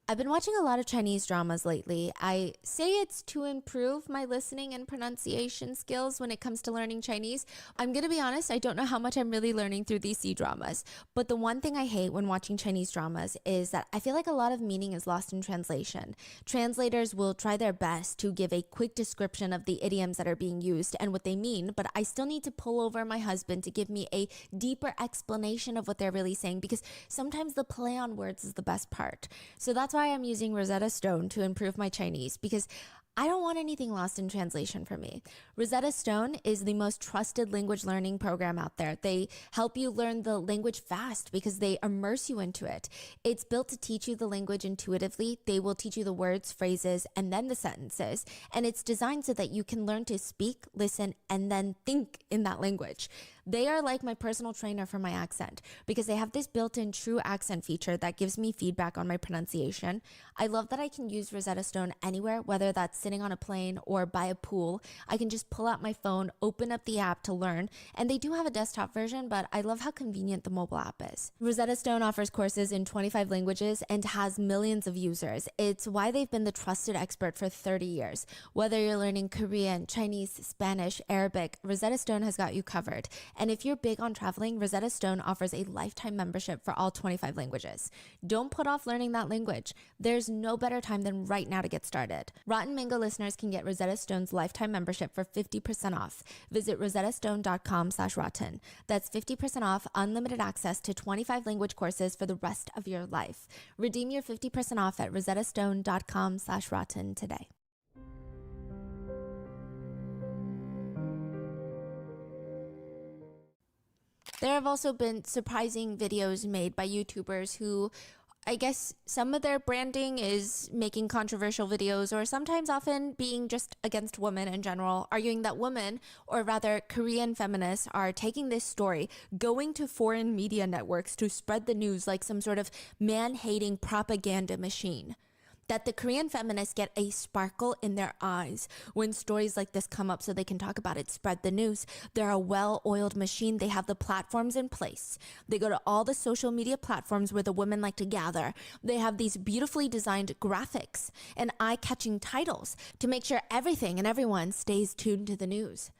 I've been watching a lot of Chinese dramas lately. I say it's to improve my listening and pronunciation skills when it comes to learning Chinese. I'm going to be honest, I don't know how much I'm really learning through these C-dramas. But the one thing I hate when watching Chinese dramas is that I feel like a lot of meaning is lost in translation. Translators will try their best to give a quick description of the idioms that are being used and what they mean, but I still need to pull over my husband to give me a deeper explanation of what they're really saying, because sometimes the play on words is the best part. So that's why I'm using Rosetta Stone to improve my Chinese, because I don't want anything lost in translation for me. Rosetta Stone is the most trusted language learning program out there. They help you learn the language fast because they immerse you into it. It's built to teach you the language intuitively. They will teach you the words, phrases, and then the sentences. And it's designed so that you can learn to speak, listen, and then think in that language. They are like my personal trainer for my accent because they have this built-in true accent feature that gives me feedback on my pronunciation. I love that I can use Rosetta Stone anywhere, whether that's sitting on a plane or by a pool. I can just pull out my phone, open up the app to learn, and they do have a desktop version, but I love how convenient the mobile app is. Rosetta Stone offers courses in 25 languages and has millions of users. It's why they've been the trusted expert for 30 years. Whether you're learning Korean, Chinese, Spanish, Arabic, Rosetta Stone has got you covered. And if you're big on traveling, Rosetta Stone offers a lifetime membership for all 25 languages. Don't put off learning that language. There's no better time than right now to get started. Rotten Mango listeners can get Rosetta Stone's lifetime membership for 50% off. Visit rosettastone.com/rotten. That's 50% off unlimited access to 25 language courses for the rest of your life. Redeem your 50% off at rosettastone.com/rotten today. There have also been surprising videos made by YouTubers who, I guess some of their branding is making controversial videos, or sometimes often being just against women in general, arguing that women, or rather Korean feminists, are taking this story, going to foreign media networks to spread the news like some sort of man-hating propaganda machine. That the Korean feminists get a sparkle in their eyes when stories like this come up so they can talk about it, spread the news. They're a well-oiled machine. They have the platforms in place. They go to all the social media platforms where the women like to gather. They have these beautifully designed graphics and eye-catching titles to make sure everything and everyone stays tuned to the news.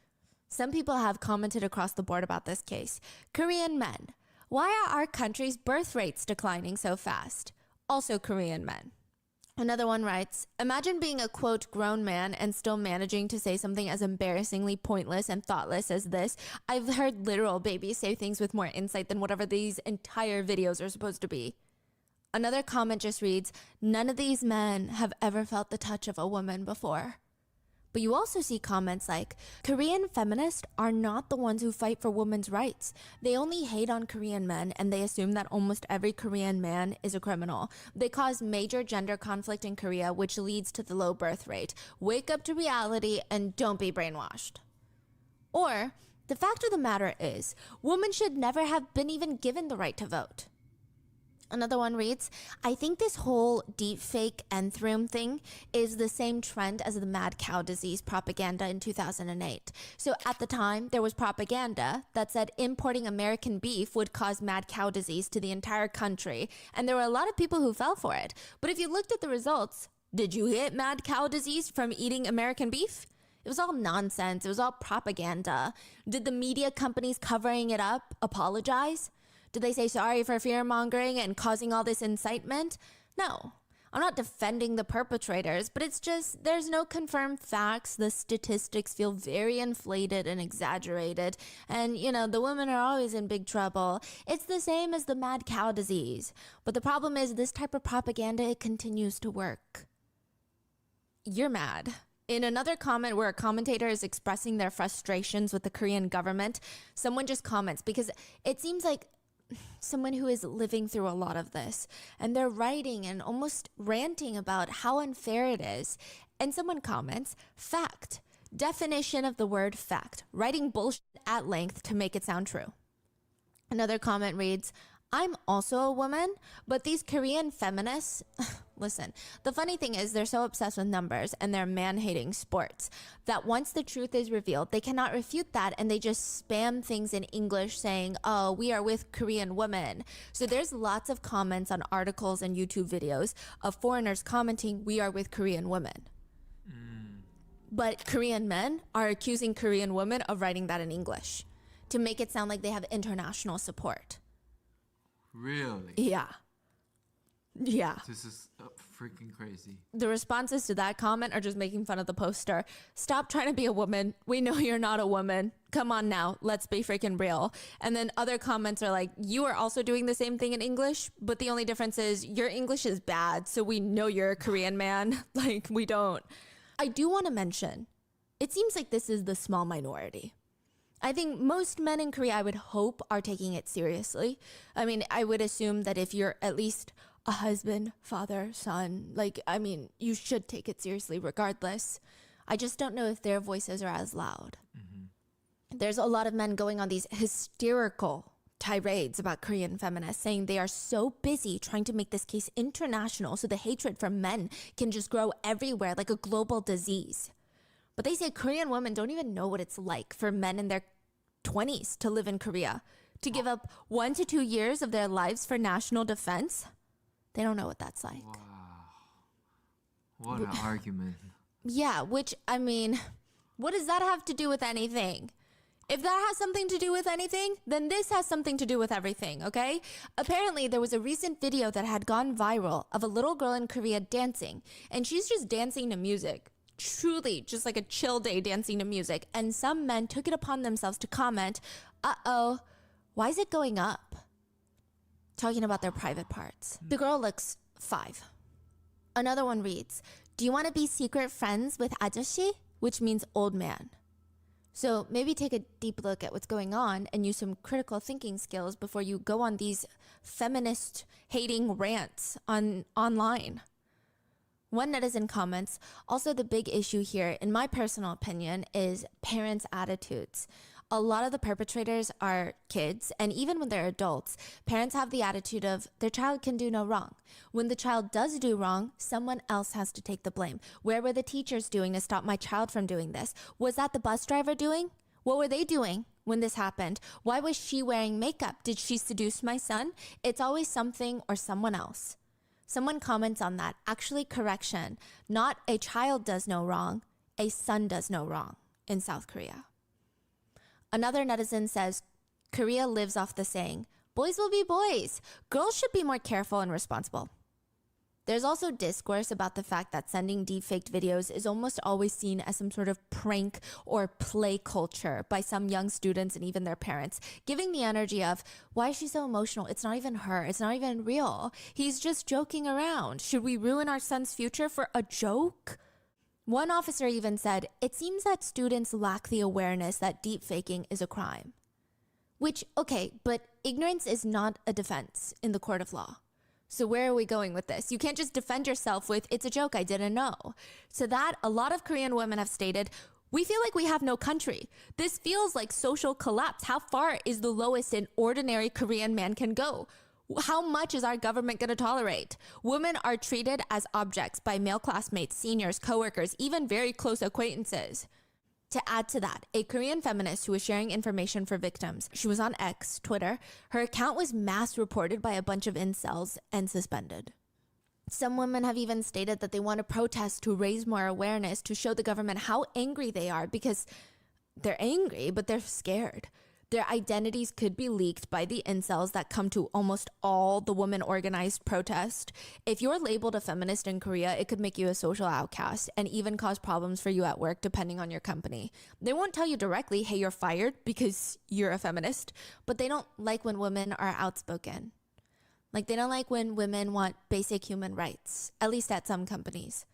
Some people have commented across the board about this case. Korean men. Why are our country's birth rates declining so fast? Also Korean men. Another one writes, imagine being a, quote, grown man and still managing to say something as embarrassingly pointless and thoughtless as this. I've heard literal babies say things with more insight than whatever these entire videos are supposed to be. Another comment just reads, none of these men have ever felt the touch of a woman before. But you also see comments like, Korean feminists are not the ones who fight for women's rights. They only hate on Korean men and they assume that almost every Korean man is a criminal. They cause major gender conflict in Korea, which leads to the low birth rate. Wake up to reality and don't be brainwashed. Or The fact of the matter is, women should never have been even given the right to vote. Another one reads, I think this whole deepfake nthroom thing is the same trend as the mad cow disease propaganda in 2008. So at the time, there was propaganda that said importing American beef would cause mad cow disease to the entire country, and there were a lot of people who fell for it. But if you looked at the results, did you get mad cow disease from eating American beef? It was all nonsense. It was all propaganda. Did the media companies covering it up apologize? Did they say sorry for fear-mongering and causing all this incitement? No. I'm not defending the perpetrators, but it's just there's no confirmed facts. The statistics feel very inflated and exaggerated. And, the women are always in big trouble. It's the same as the mad cow disease. But the problem is this type of propaganda, it continues to work. You're mad. In another comment where a commentator is expressing their frustrations with the Korean government, someone just comments because it seems like someone who is living through a lot of this, and they're writing and almost ranting about how unfair it is. And someone comments, fact, definition of the word fact, writing bullshit at length to make it sound true. Another comment reads, I'm also a woman, but these Korean feminists, listen, the funny thing is they're so obsessed with numbers and their man-hating sports that once the truth is revealed, they cannot refute that and they just spam things in English saying, oh, we are with Korean women. So there's lots of comments on articles and YouTube videos of foreigners commenting, we are with Korean women. But Korean men are accusing Korean women of writing that in English to make it sound like they have international support. Really? Yeah. This is freaking crazy. The responses to that comment are just making fun of the poster. Stop trying to be a woman. We know you're not a woman. Come on now. Let's be freaking real. And then other comments are like, you are also doing the same thing in English, but the only difference is your English is bad, so we know you're a Korean man. Like, we don't. I do want to mention, it seems like this is the small minority. I think most men in Korea, I would hope, are taking it seriously. I mean, I would assume that if you're at least a husband, father, son, you should take it seriously regardless. I just don't know if their voices are as loud. Mm-hmm. There's a lot of men going on these hysterical tirades about Korean feminists, saying they are so busy trying to make this case international so the hatred for men can just grow everywhere like a global disease. But they say Korean women don't even know what it's like for men in their 20s to live in Korea, to give up 1 to 2 years of their lives for national defense. They don't know what that's like. Wow. What an argument. Yeah, what does that have to do with anything? If that has something to do with anything, then this has something to do with everything, okay? Apparently, there was a recent video that had gone viral of a little girl in Korea dancing, and she's just dancing to music. Truly just like a chill day dancing to music. And some men took it upon themselves to comment, uh-oh, why is it going up? Talking about their private parts. The girl looks 5. Another one reads, do you want to be secret friends with 아저씨? Which means old man. So maybe take a deep look at what's going on and use some critical thinking skills before you go on these feminist hating rants online. One netizen comments, also the big issue here, in my personal opinion, is parents' attitudes. A lot of the perpetrators are kids, and even when they're adults, parents have the attitude of their child can do no wrong. When the child does do wrong, someone else has to take the blame. Where were the teachers doing to stop my child from doing this? Was that the bus driver doing? What were they doing when this happened? Why was she wearing makeup? Did she seduce my son? It's always something or someone else. Someone comments on that. Actually, correction. Not a child does no wrong. A son does no wrong in South Korea. Another netizen says, Korea lives off the saying, boys will be boys. Girls should be more careful and responsible. There's also discourse about the fact that sending deepfaked videos is almost always seen as some sort of prank or play culture by some young students and even their parents, giving the energy of, why is she so emotional? It's not even her. It's not even real. He's just joking around. Should we ruin our son's future for a joke? One officer even said, it seems that students lack the awareness that deepfaking is a crime. Which, okay, but ignorance is not a defense in the court of law. So where are we going with this? You can't just defend yourself with, it's a joke, I didn't know. So that, a lot of Korean women have stated, We feel like we have no country. This feels like social collapse. How far is the lowest an ordinary Korean man can go? How much is our government going to tolerate? Women are treated as objects by male classmates, seniors, coworkers, even very close acquaintances. To add to that, a Korean feminist who was sharing information for victims, she was on X, Twitter, her account was mass reported by a bunch of incels and suspended. Some women have even stated that they want to protest to raise more awareness, to show the government how angry they are, because they're angry, but they're scared. Their identities could be leaked by the incels that come to almost all the women organized protest. If you're labeled a feminist in Korea, it could make you a social outcast and even cause problems for you at work, depending on your company. They won't tell you directly, hey, you're fired because you're a feminist, but they don't like when women are outspoken. Like, they don't like when women want basic human rights, at least at some companies.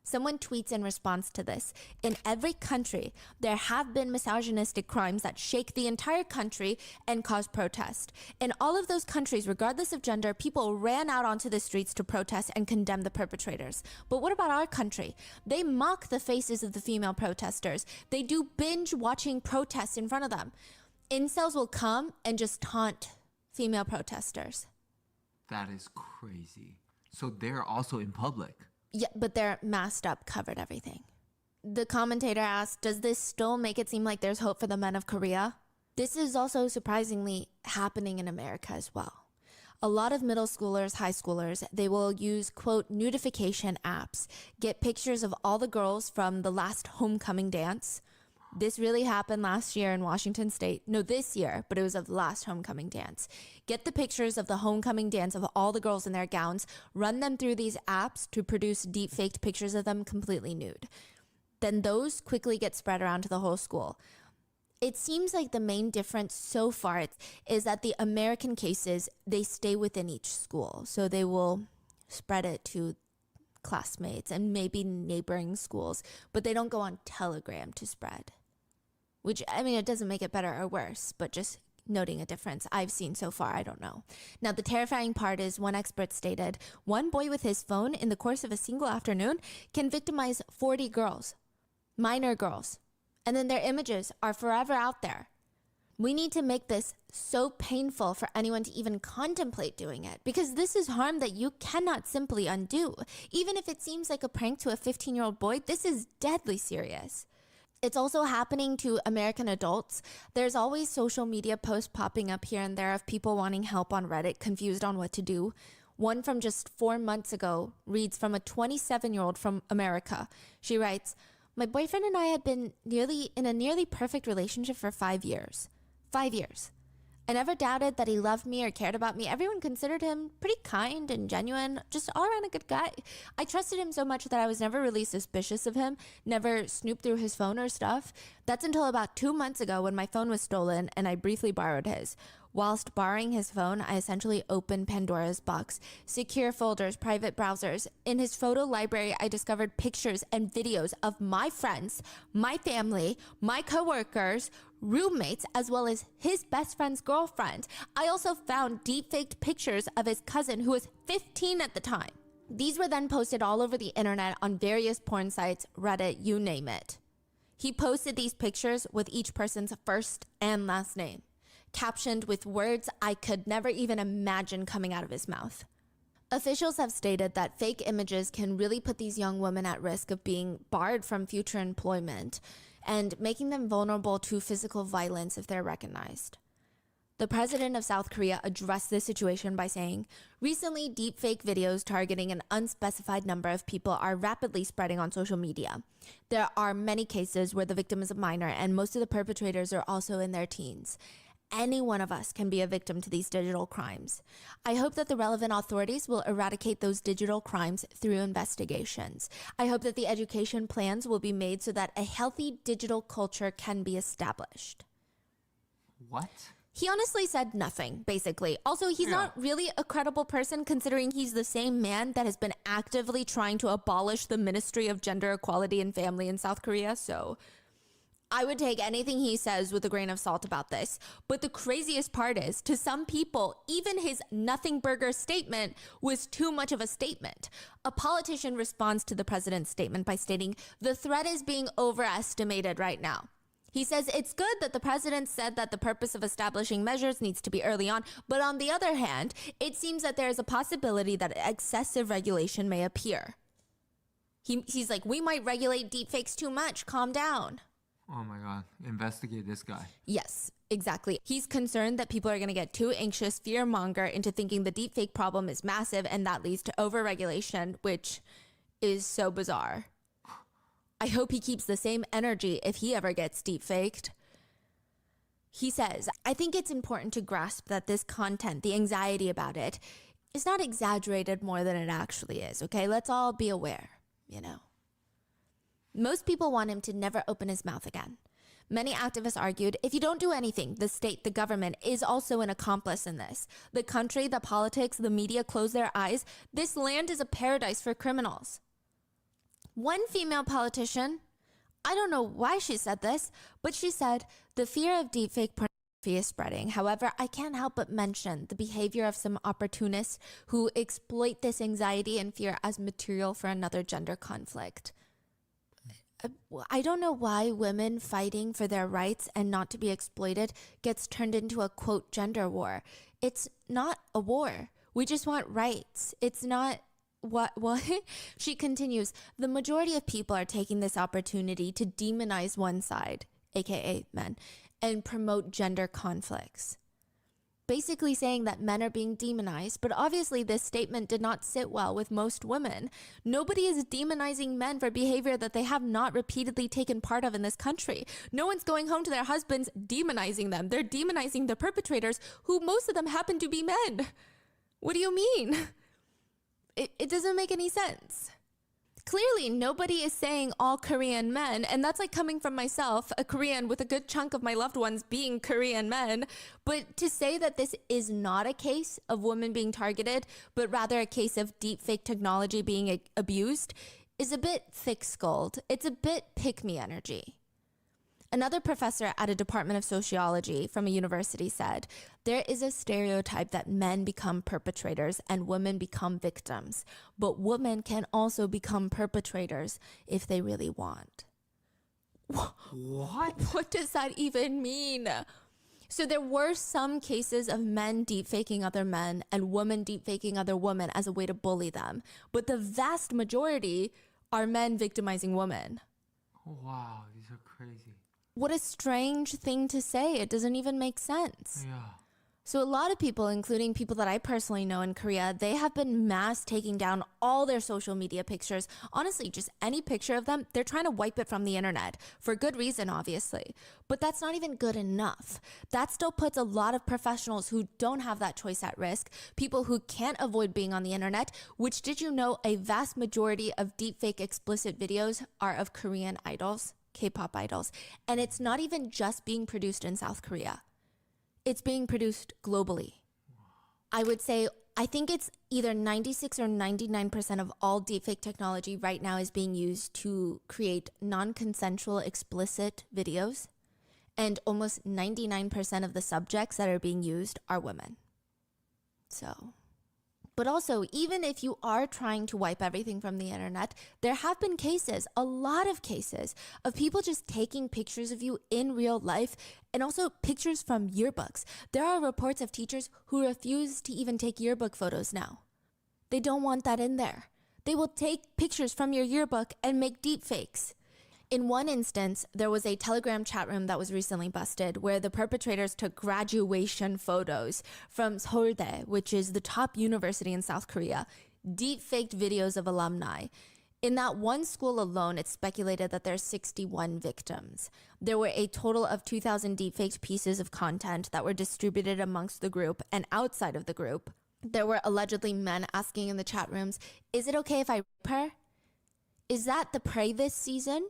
Someone tweets in response to this, in every country, there have been misogynistic crimes that shake the entire country and cause protest. In all of those countries, regardless of gender, people ran out onto the streets to protest and condemn the perpetrators. But what about our country? They mock the faces of the female protesters. They do binge watching protests in front of them. Incels will come and just taunt female protesters. That is crazy. So they're also in public. Yeah, but they're masked up, covered everything. The commentator asked, does this still make it seem like there's hope for the men of Korea? This is also surprisingly happening in America as well. A lot of middle schoolers, high schoolers, they will use, quote, nudification apps, get pictures of all the girls from the last homecoming dance. This really happened last year in Washington State. No, this year, but it was of the last homecoming dance. Get the pictures of the homecoming dance of all the girls in their gowns, run them through these apps to produce deep-faked pictures of them completely nude. Then those quickly get spread around to the whole school. It seems like the main difference so far is that the American cases, they stay within each school. So they will spread it to classmates and maybe neighboring schools, but they don't go on Telegram to spread. Which, I mean, it doesn't make it better or worse, but just noting a difference I've seen so far, I don't know. Now, the terrifying part is one expert stated, one boy with his phone in the course of a single afternoon can victimize 40 girls, minor girls, and then their images are forever out there. We need to make this so painful for anyone to even contemplate doing it, because this is harm that you cannot simply undo. Even if it seems like a prank to a 15-year-old boy, this is deadly serious. It's also happening to American adults. There's always social media posts popping up here and there of people wanting help on Reddit, confused on what to do. One from just 4 months ago reads from a 27-year-old from America. She writes, my boyfriend and I had been in a nearly perfect relationship for 5 years. 5 years. I never doubted that he loved me or cared about me. Everyone considered him pretty kind and genuine, just all around a good guy. I trusted him so much that I was never really suspicious of him, never snooped through his phone or stuff. That's until about 2 months ago when my phone was stolen and I briefly borrowed his. Whilst borrowing his phone, I essentially opened Pandora's box, secure folders, private browsers. In his photo library, I discovered pictures and videos of my friends, my family, my coworkers, roommates, as well as his best friend's girlfriend. I also found deep-faked pictures of his cousin who was 15 at the time. These were then posted all over the internet on various porn sites, Reddit, you name it. He posted these pictures with each person's first and last name, captioned with words I could never even imagine coming out of his mouth. Officials have stated that fake images can really put these young women at risk of being barred from future employment and making them vulnerable to physical violence if they're recognized. The president of South Korea addressed this situation by saying, recently, deepfake videos targeting an unspecified number of people are rapidly spreading on social media. There are many cases where the victim is a minor and most of the perpetrators are also in their teens. Any one of us can be a victim to these digital crimes. I hope that the relevant authorities will eradicate those digital crimes through investigations. I hope that the education plans will be made so that a healthy digital culture can be established. What? He honestly said nothing, basically. Also, he's not really a credible person considering he's the same man that has been actively trying to abolish the Ministry of Gender Equality and Family in South Korea, so I would take anything he says with a grain of salt about this. But the craziest part is, to some people, even his nothing burger statement was too much of a statement. A politician responds to the president's statement by stating, "The threat is being overestimated right now." He says it's good that the president said that the purpose of establishing measures needs to be early on, but on the other hand, it seems that there is a possibility that excessive regulation may appear. He's like, we might regulate deepfakes too much, calm down. Oh my God, investigate this guy. Yes, exactly. He's concerned that people are going to get too anxious, fear-monger into thinking the deepfake problem is massive, and that leads to overregulation, which is so bizarre. I hope he keeps the same energy if he ever gets deepfaked. He says, I think it's important to grasp that this content, the anxiety about it, is not exaggerated more than it actually is, okay? Let's all be aware, you know. Most people want him to never open his mouth again. Many activists argued, if you don't do anything, the state, the government, is also an accomplice in this. The country, the politics, the media close their eyes. This land is a paradise for criminals. One female politician, I don't know why she said this, but she said, the fear of deepfake pornography is spreading. However, I can't help but mention the behavior of some opportunists who exploit this anxiety and fear as material for another gender conflict. I don't know why women fighting for their rights and not to be exploited gets turned into a, quote, gender war. It's not a war. We just want rights. It's not what? She continues, the majority of people are taking this opportunity to demonize one side, aka men, and promote gender conflicts. Basically saying that men are being demonized, but obviously this statement did not sit well with most women. Nobody is demonizing men for behavior that they have not repeatedly taken part of in this country. No one's going home to their husbands demonizing them. They're demonizing the perpetrators, who most of them happen to be men. What do you mean? It doesn't make any sense. Clearly, nobody is saying all Korean men, and that's like coming from myself, a Korean with a good chunk of my loved ones being Korean men. But to say that this is not a case of women being targeted, but rather a case of deepfake technology being abused, is a bit thick-skulled. It's a bit pick-me energy. Another professor at a department of sociology from a university said, there is a stereotype that men become perpetrators and women become victims, but women can also become perpetrators if they really want. What? What does that even mean? So there were some cases of men deepfaking other men and women deepfaking other women as a way to bully them, but the vast majority are men victimizing women. Oh, wow, these are crazy. What a strange thing to say. It doesn't even make sense. Yeah. So a lot of people, including people that I personally know in Korea, they have been mass taking down all their social media pictures. Honestly, just any picture of them, they're trying to wipe it from the internet. For good reason, obviously. But that's not even good enough. That still puts a lot of professionals who don't have that choice at risk. People who can't avoid being on the internet, which, did you know, a vast majority of deepfake explicit videos are of Korean idols? K-pop idols. And it's not even just being produced in South Korea. It's being produced globally. I would say, I think it's either 96 or 99% of all deepfake technology right now is being used to create non-consensual explicit videos. And almost 99% of the subjects that are being used are women. So... But also, even if you are trying to wipe everything from the internet, there have been cases, a lot of cases, of people just taking pictures of you in real life, and also pictures from yearbooks. There are reports of teachers who refuse to even take yearbook photos now. They don't want that in there. They will take pictures from your yearbook and make deep fakes. In one instance, there was a Telegram chat room that was recently busted where the perpetrators took graduation photos from Seouldae, which is the top university in South Korea, deep-faked videos of alumni. In that one school alone, it's speculated that there's 61 victims. There were a total of 2,000 deep-faked pieces of content that were distributed amongst the group and outside of the group. There were allegedly men asking in the chat rooms, is it okay if I rape her? Is that the prey this season?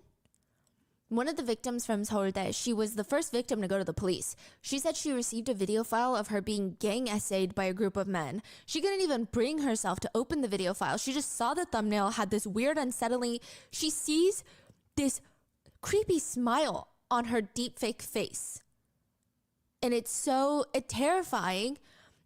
One of the victims from Seouldae, she was the first victim to go to the police. She said she received a video file of her being gang essayed by a group of men. She couldn't even bring herself to open the video file. She just saw the thumbnail, had this weird unsettling... She sees this creepy smile on her deepfake face. And it's terrifying.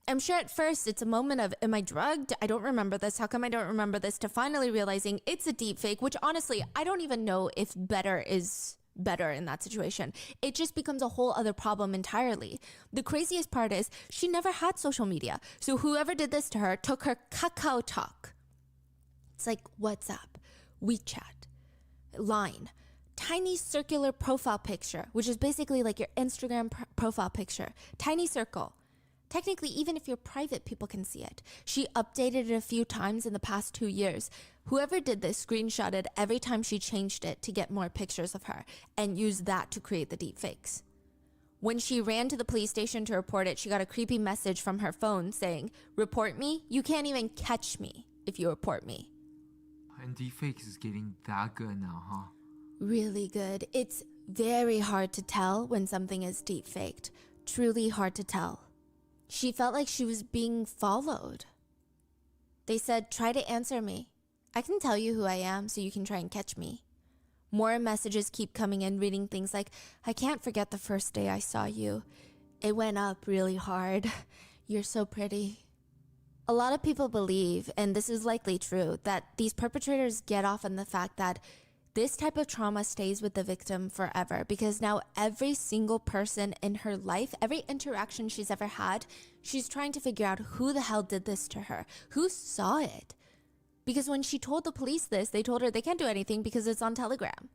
I'm sure at first it's a moment of, am I drugged? I don't remember this. How come I don't remember this? To finally realizing it's a deepfake, which honestly, I don't even know if better is better in that situation. It just becomes a whole other problem entirely. The craziest part is she never had social media. So whoever did this to her took her Kakao Talk. It's like WhatsApp, WeChat, Line, tiny circular profile picture, which is basically like your Instagram profile picture, tiny circle. Technically, even if you're private, people can see it. She updated it a few times in the past 2 years. Whoever did this screenshotted every time she changed it to get more pictures of her and used that to create the deepfakes. When she ran to the police station to report it, she got a creepy message from her phone saying, "Report me? You can't even catch me if you report me." And deepfakes is getting that good now, huh? Really good. It's very hard to tell when something is deepfaked. Truly hard to tell. She felt like she was being followed. They said, "Try to answer me. I can tell you who I am so you can try and catch me." More messages keep coming in, reading things like, "I can't forget the first day I saw you. It went up really hard. You're so pretty." A lot of people believe, and this is likely true, that these perpetrators get off on the fact that this type of trauma stays with the victim forever, because now every single person in her life, every interaction she's ever had, she's trying to figure out who the hell did this to her, who saw it. Because when she told the police this, they told her they can't do anything because it's on Telegram.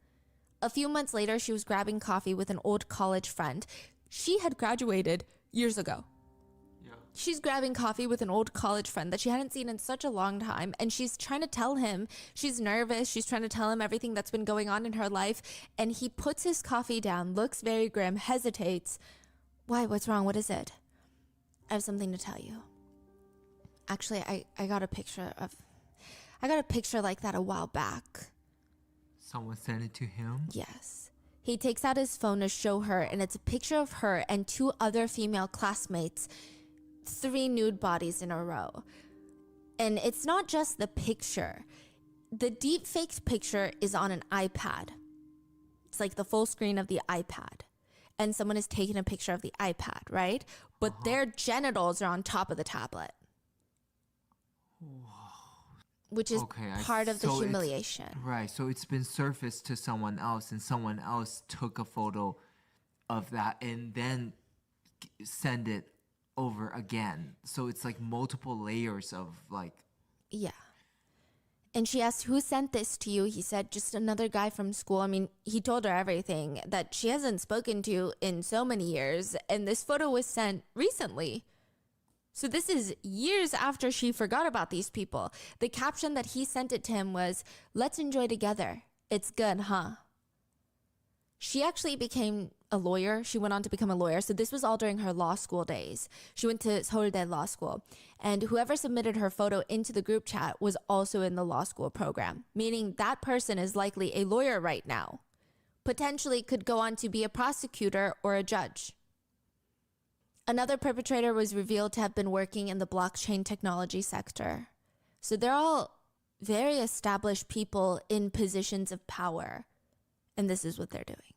A few months later, she was grabbing coffee with an old college friend. She had graduated years ago. She's grabbing coffee with an old college friend that she hadn't seen in such a long time, and she's trying to tell him, she's nervous, she's trying to tell him everything that's been going on in her life, and he puts his coffee down, looks very grim, hesitates. "Why, what's wrong? What is it?" "I have something to tell you. Actually, I got a picture like that a while back." Someone sent it to him? Yes. He takes out his phone to show her, and it's a picture of her and 2 other female classmates, 3 nude bodies in a row. And it's not just the picture. The deepfake picture is on an iPad. It's like the full screen of the iPad. And someone is taking a picture of the iPad, right? But their genitals are on top of the tablet. Which is part of the humiliation. Right, so it's been surfaced to someone else, and someone else took a photo of that and then send it over again. So it's like multiple layers of like... Yeah. And she asked, "Who sent this to you?" He said, "Just another guy from school." I mean, he told her everything that she hasn't spoken to in so many years. And this photo was sent recently. So this is years after she forgot about these people. The caption that he sent it to him was, "Let's enjoy together. It's good, huh?" She actually became a lawyer. She went on to become a lawyer. So this was all during her law school days. She went to Seouldae Law School. And whoever submitted her photo into the group chat was also in the law school program, meaning that person is likely a lawyer right now. Potentially could go on to be a prosecutor or a judge. Another perpetrator was revealed to have been working in the blockchain technology sector. So they're all very established people in positions of power. And this is what they're doing.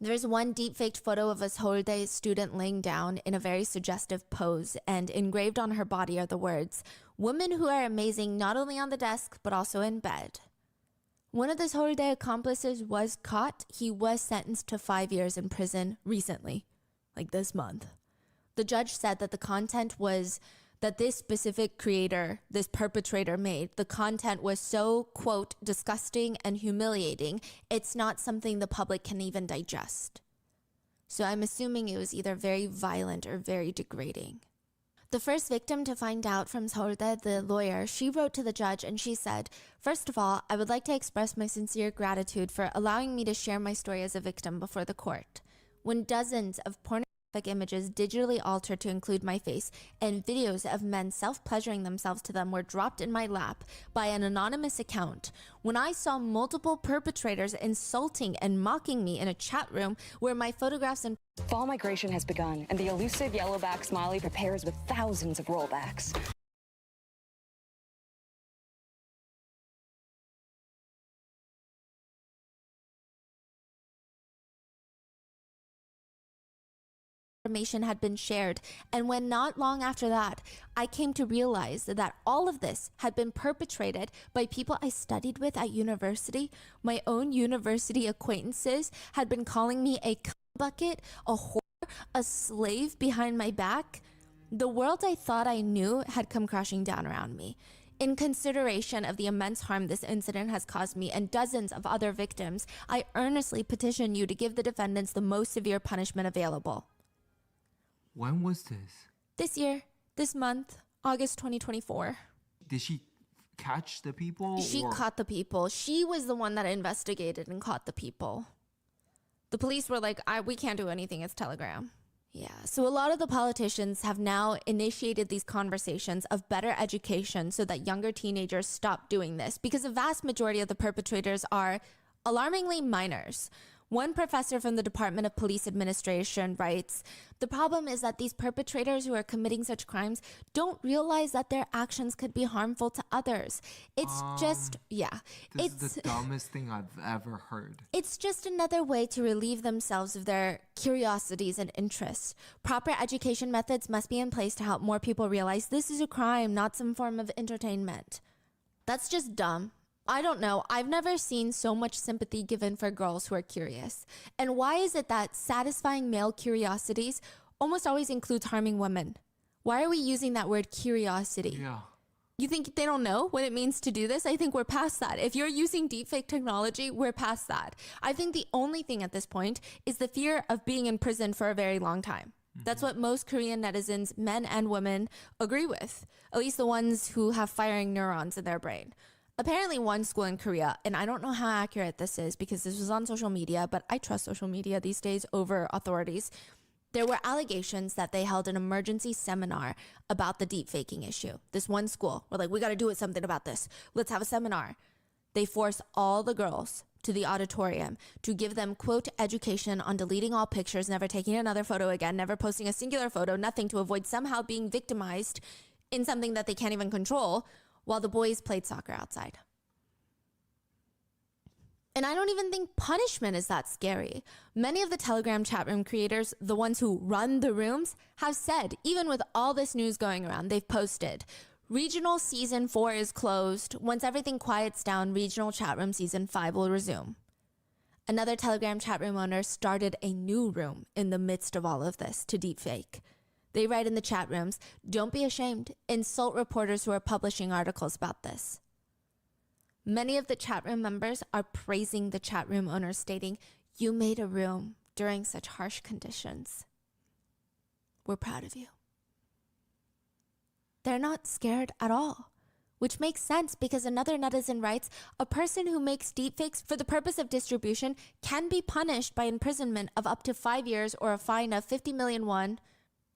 There's one deepfaked photo of a Seouldae student laying down in a very suggestive pose, and engraved on her body are the words, "Women who are amazing not only on the desk, but also in bed." One of the Seouldae accomplices was caught. He was sentenced to 5 years in prison recently, like this month. The judge said that the content was that this specific creator, this perpetrator made, the content was so, quote, disgusting and humiliating, it's not something the public can even digest. So I'm assuming it was either very violent or very degrading. The first victim to find out from Seouldae, the lawyer, she wrote to the judge and she said, "First of all, I would like to express my sincere gratitude for allowing me to share my story as a victim before the court. When dozens of pornographic images digitally altered to include my face and videos of men self-pleasuring themselves to them were dropped in my lap by an anonymous account, when I saw multiple perpetrators insulting and mocking me in a chat room where my photographs and..." Fall migration has begun, and the elusive yellowback smiley prepares with thousands of rollbacks. information had been shared, and when not long after that, I came to realize that all of this had been perpetrated by people I studied with at university. My own university acquaintances had been calling me a bucket, a whore, a slave behind my back. The world I thought I knew had come crashing down around me. In consideration of the immense harm this incident has caused me and dozens of other victims, I earnestly petition you to give the defendants the most severe punishment available. When was this? This year, this month, August 2024. Did she catch the people? She or- caught the people. She was the one that investigated and caught the people. The police were like, we can't do anything, it's Telegram. Yeah, so a lot of the politicians have now initiated these conversations of better education so that younger teenagers stop doing this, because the vast majority of the perpetrators are alarmingly minors. One professor from the Department of Police Administration writes, the problem is that these perpetrators who are committing such crimes don't realize that their actions could be harmful to others. It's just, yeah. This is the dumbest thing I've ever heard. It's just another way to relieve themselves of their curiosities and interests. Proper education methods must be in place to help more people realize this is a crime, not some form of entertainment. That's just dumb. I don't know. I've never seen so much sympathy given for girls who are curious. And why is it that satisfying male curiosities almost always includes harming women? Why are we using that word curiosity? Yeah. You think they don't know what it means to do this? I think we're past that. If you're using deepfake technology, we're past that. I think the only thing at this point is the fear of being in prison for a very long time. That's what most Korean netizens, men and women, agree with. At least the ones who have firing neurons in their brain. Apparently one school in Korea, and I don't know how accurate this is because this was on social media, but I trust social media these days over authorities. There were allegations that they held an emergency seminar about the deepfaking issue. This one school were like, we got to do something about this. Let's have a seminar. They forced all the girls to the auditorium to give them, quote, education on deleting all pictures, never taking another photo again, never posting a singular photo, nothing, to avoid somehow being victimized in something that they can't even control, while the boys played soccer outside. And I don't even think punishment is that scary. Many of the Telegram chat room creators, the ones who run the rooms, have said, even with all this news going around, they've posted, Regional Season 4 is closed. Once everything quiets down, Regional Chat Room Season 5 will resume. Another Telegram chat room owner started a new room in the midst of all of this to deepfake. They write in the chat rooms, don't be ashamed. Insult reporters who are publishing articles about this. Many of the chat room members are praising the chat room owner, stating, you made a room during such harsh conditions. We're proud of you. They're not scared at all, which makes sense because another netizen writes, a person who makes deepfakes for the purpose of distribution can be punished by imprisonment of up to 5 years or a fine of 50 million won,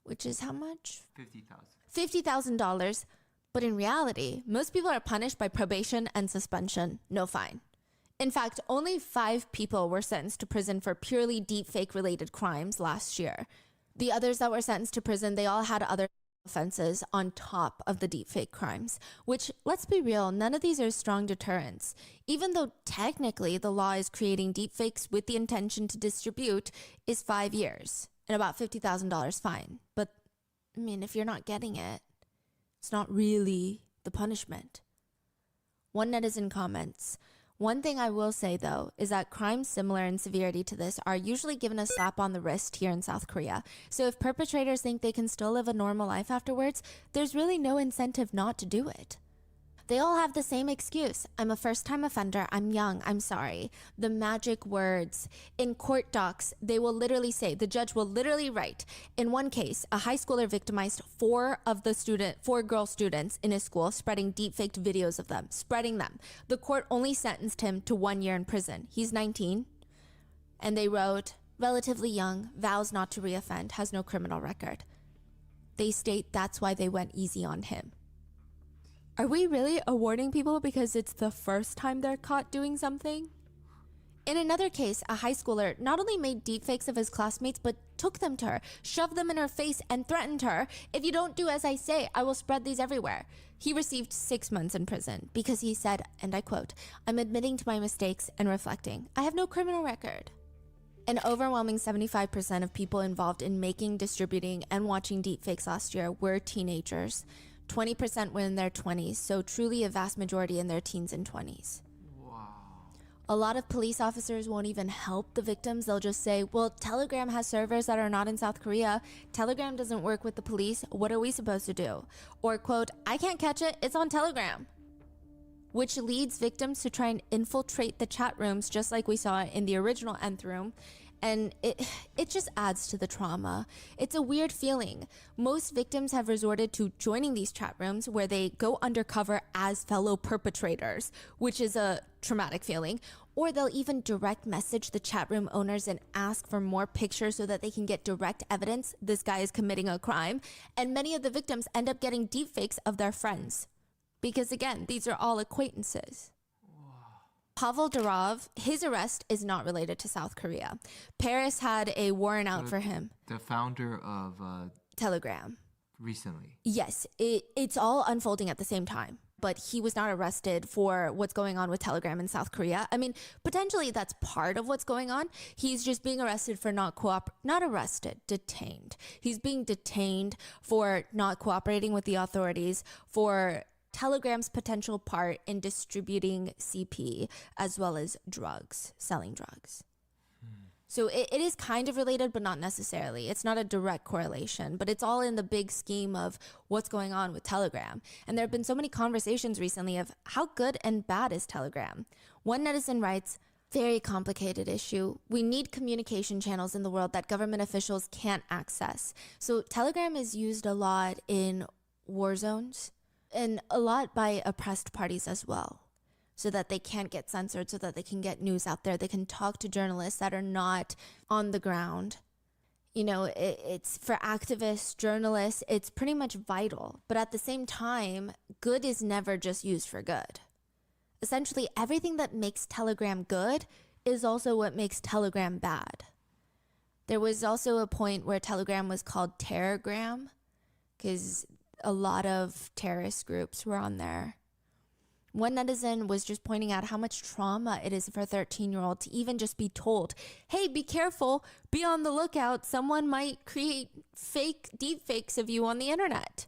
which is how much? $50,000. But in reality, most people are punished by probation and suspension, no fine. In fact, only 5 people were sentenced to prison for purely deepfake related crimes last year. The others that were sentenced to prison, they all had other offenses on top of the deepfake crimes, which, let's be real, none of these are strong deterrents. Even though technically the law is creating deepfakes with the intention to distribute is 5 years. And about $50,000 fine. But, I mean, if you're not getting it, it's not really the punishment. One netizen comments, one thing I will say, though, is that crimes similar in severity to this are usually given a slap on the wrist here in South Korea. So if perpetrators think they can still live a normal life afterwards, there's really no incentive not to do it. They all have the same excuse. I'm a first-time offender. I'm young. I'm sorry. The magic words. In court docs, they will literally say, the judge will literally write, in one case, a high schooler victimized 4 girl students in his school, spreading deepfaked videos of them, spreading them. The court only sentenced him to 1 year in prison. He's 19. And they wrote, relatively young, vows not to reoffend, has no criminal record. They state that's why they went easy on him. Are we really awarding people because it's the first time they're caught doing something? In another case, a high schooler not only made deepfakes of his classmates, but took them to her, shoved them in her face, and threatened her, if you don't do as I say, I will spread these everywhere. He received 6 months in prison because he said, and I quote, I'm admitting to my mistakes and reflecting. I have no criminal record. An overwhelming 75% of people involved in making, distributing, and watching deepfakes last year were teenagers. 20% were in their 20s, so truly a vast majority in their teens and 20s. A lot of police officers won't even help the victims. They'll just say, well, Telegram has servers that are not in South Korea. Telegram doesn't work with the police. What are we supposed to do? Or, quote, I can't catch it. It's on Telegram. Which leads victims to try and infiltrate the chat rooms, just like we saw in the original Nth Room. And it just adds to the trauma. It's a weird feeling. Most victims have resorted to joining these chat rooms where they go undercover as fellow perpetrators, which is a traumatic feeling. Or they'll even direct message the chat room owners and ask for more pictures so that they can get direct evidence this guy is committing a crime. And many of the victims end up getting deepfakes of their friends. Because again, these are all acquaintances. Pavel Durov, his arrest is not related to South Korea. Paris had a warrant out for him. The founder of Telegram. Recently. Yes, it's all unfolding at the same time. But he was not arrested for what's going on with Telegram in South Korea. I mean, potentially that's part of what's going on. He's just being arrested for detained. He's being detained for not cooperating with the authorities, for Telegram's potential part in distributing CP as well as drugs, selling drugs. So it is kind of related, but not necessarily. It's not a direct correlation, but it's all in the big scheme of what's going on with Telegram. And there have been so many conversations recently of how good and bad is Telegram. One netizen writes, very complicated issue. We need communication channels in the world that government officials can't access. So Telegram is used a lot in war zones, and a lot by oppressed parties as well, so that they can't get censored, so that they can get news out there. They can talk to journalists that are not on the ground. You know, it's for activists, journalists, it's pretty much vital. But at the same time, good is never just used for good. Essentially, everything that makes Telegram good is also what makes Telegram bad. There was also a point where Telegram was called Terrorgram, because a lot of terrorist groups were on there. One netizen was just pointing out how much trauma it is for a 13-year-old to even just be told, hey, be careful, be on the lookout, someone might create fake deepfakes of you on the internet.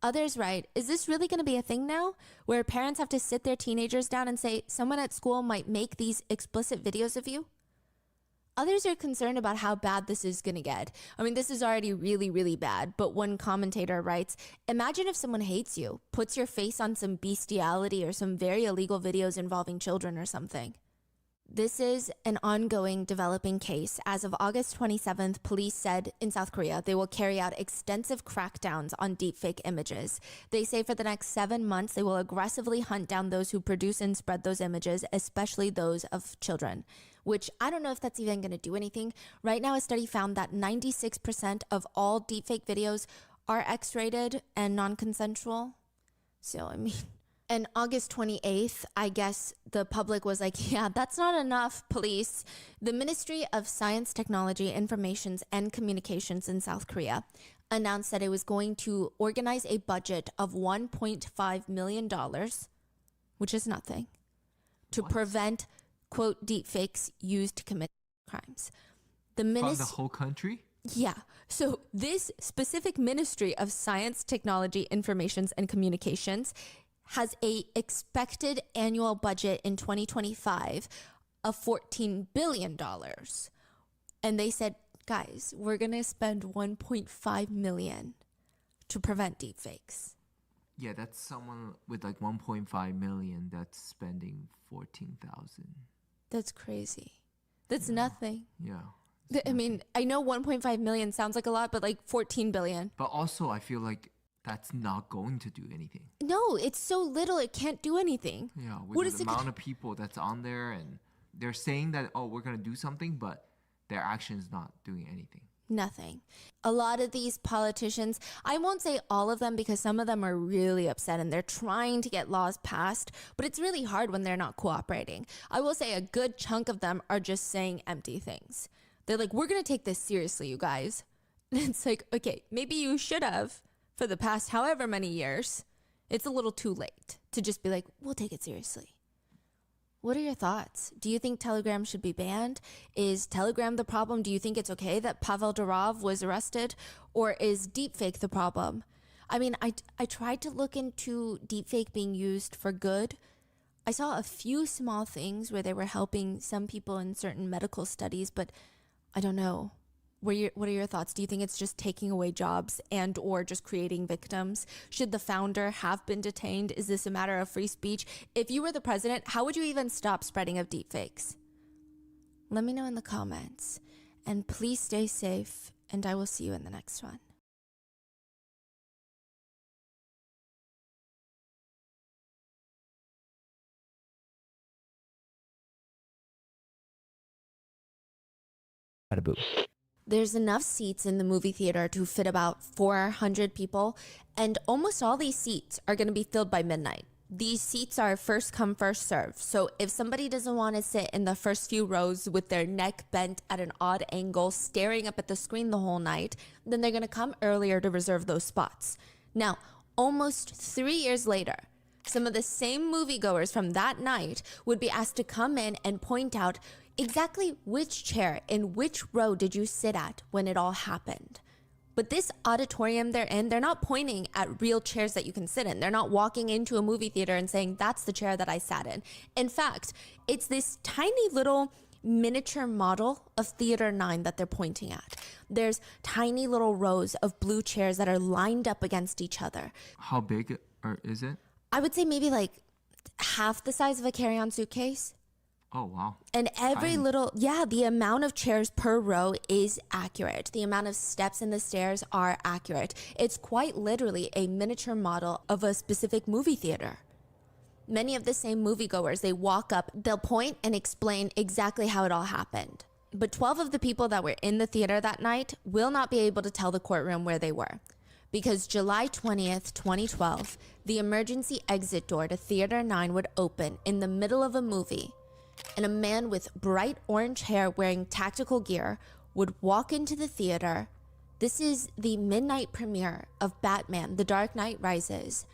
Others write, is this really going to be a thing now, where parents have to sit their teenagers down and say, someone at school might make these explicit videos of you? Others are concerned about how bad this is going to get. I mean, this is already really, really bad. But one commentator writes, imagine if someone hates you, puts your face on some bestiality or some very illegal videos involving children or something. This is an ongoing developing case. As of August 27th, police said in South Korea they will carry out extensive crackdowns on deepfake images. They say for the next 7 months, they will aggressively hunt down those who produce and spread those images, especially those of children, which I don't know if that's even going to do anything. Right now, a study found that 96% of all deepfake videos are X-rated and non-consensual. So, I mean... And August 28th, I guess the public was like, yeah, that's not enough, police. The Ministry of Science, Technology, Informations, and Communications in South Korea announced that it was going to organize a budget of $1.5 million, which is nothing, to prevent, quote, deepfakes used to commit crimes. From the whole country? Yeah. So this specific Ministry of Science, Technology, Informations, and Communications has a expected annual budget in 2025 of $14 billion. And they said, guys, we're going to spend $1.5 million to prevent deepfakes. Yeah, that's someone with like 1.5 million that's spending 14,000. That's crazy. That's nothing. Yeah. I mean, I know 1.5 million sounds like a lot, but like 14 billion. But also, I feel like that's not going to do anything. No, it's so little, it can't do anything. Yeah, with the amount of people that's on there, and they're saying that, oh, we're going to do something, but their action is not doing anything. Nothing. A lot of these politicians, I won't say all of them because some of them are really upset and they're trying to get laws passed, but it's really hard when they're not cooperating. I will say a good chunk of them are just saying empty things. They're like, we're going to take this seriously, you guys. And it's like, okay, maybe you should have for the past however many years. It's a little too late to just be like, we'll take it seriously. What are your thoughts? Do you think Telegram should be banned? Is Telegram the problem? Do you think it's okay that Pavel Durov was arrested? Or is deepfake the problem? I mean, I tried to look into deepfake being used for good. I saw a few small things where they were helping some people in certain medical studies, but I don't know. What are your thoughts? Do you think it's just taking away jobs and or just creating victims? Should the founder have been detained? Is this a matter of free speech? If you were the president, how would you even stop spreading of deepfakes? Let me know in the comments. And please stay safe, and I will see you in the next one. There's enough seats in the movie theater to fit about 400 people, and almost all these seats are going to be filled by midnight. These seats are first come, first serve. So if somebody doesn't want to sit in the first few rows with their neck bent at an odd angle, staring up at the screen the whole night, then they're going to come earlier to reserve those spots. Now, almost 3 years later, some of the same moviegoers from that night would be asked to come in and point out exactly which chair in which row did you sit at when it all happened. But this auditorium they're in, they're not pointing at real chairs that you can sit in. They're not walking into a movie theater and saying, that's the chair that I sat in. In fact, it's this tiny little miniature model of Theater 9 that they're pointing at. There's tiny little rows of blue chairs that are lined up against each other. How big is it? I would say maybe like half the size of a carry-on suitcase. Oh, wow. And every Tiny. little, the amount of chairs per row is accurate. The amount of steps in the stairs are accurate. It's quite literally a miniature model of a specific movie theater. Many of the same moviegoers, they walk up, they'll point and explain exactly how it all happened. But 12 of the people that were in the theater that night will not be able to tell the courtroom where they were. Because July 20th, 2012, the emergency exit door to Theater 9 would open in the middle of a movie, and a man with bright orange hair wearing tactical gear would walk into the theater. This is the midnight premiere of Batman: The Dark Knight Rises,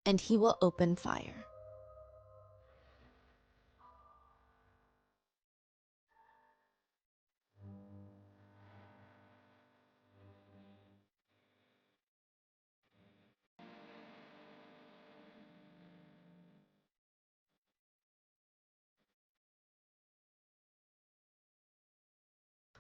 and he will open fire.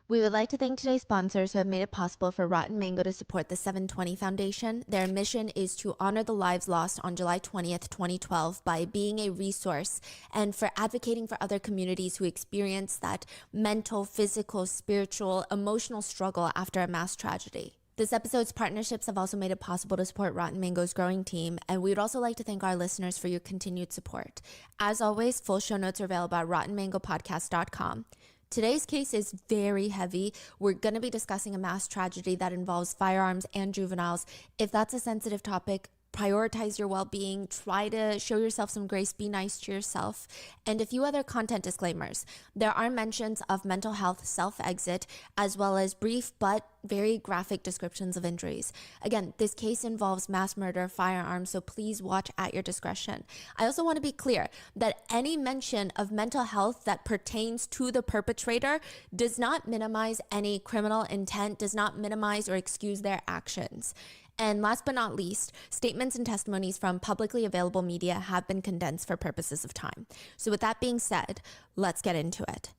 We would like to thank today's sponsors who have made it possible for Rotten Mango to support the 720 Foundation. Their mission is to honor the lives lost on July 20th, 2012 by being a resource and for advocating for other communities who experience that mental, physical, spiritual, emotional struggle after a mass tragedy. This episode's partnerships have also made it possible to support Rotten Mango's growing team, and we would also like to thank our listeners for your continued support. As always, full show notes are available at rottenmangopodcast.com. Today's case is very heavy. We're going to be discussing a mass tragedy that involves firearms and juveniles. If that's a sensitive topic, prioritize your well-being, try to show yourself some grace, be nice to yourself, and a few other content disclaimers. There are mentions of mental health self-exit, as well as brief but very graphic descriptions of injuries. Again, this case involves mass murder, firearms, so please watch at your discretion. I also want to be clear that any mention of mental health that pertains to the perpetrator does not minimize any criminal intent, does not minimize or excuse their actions. And last but not least, statements and testimonies from publicly available media have been condensed for purposes of time. So with that being said, let's get into it.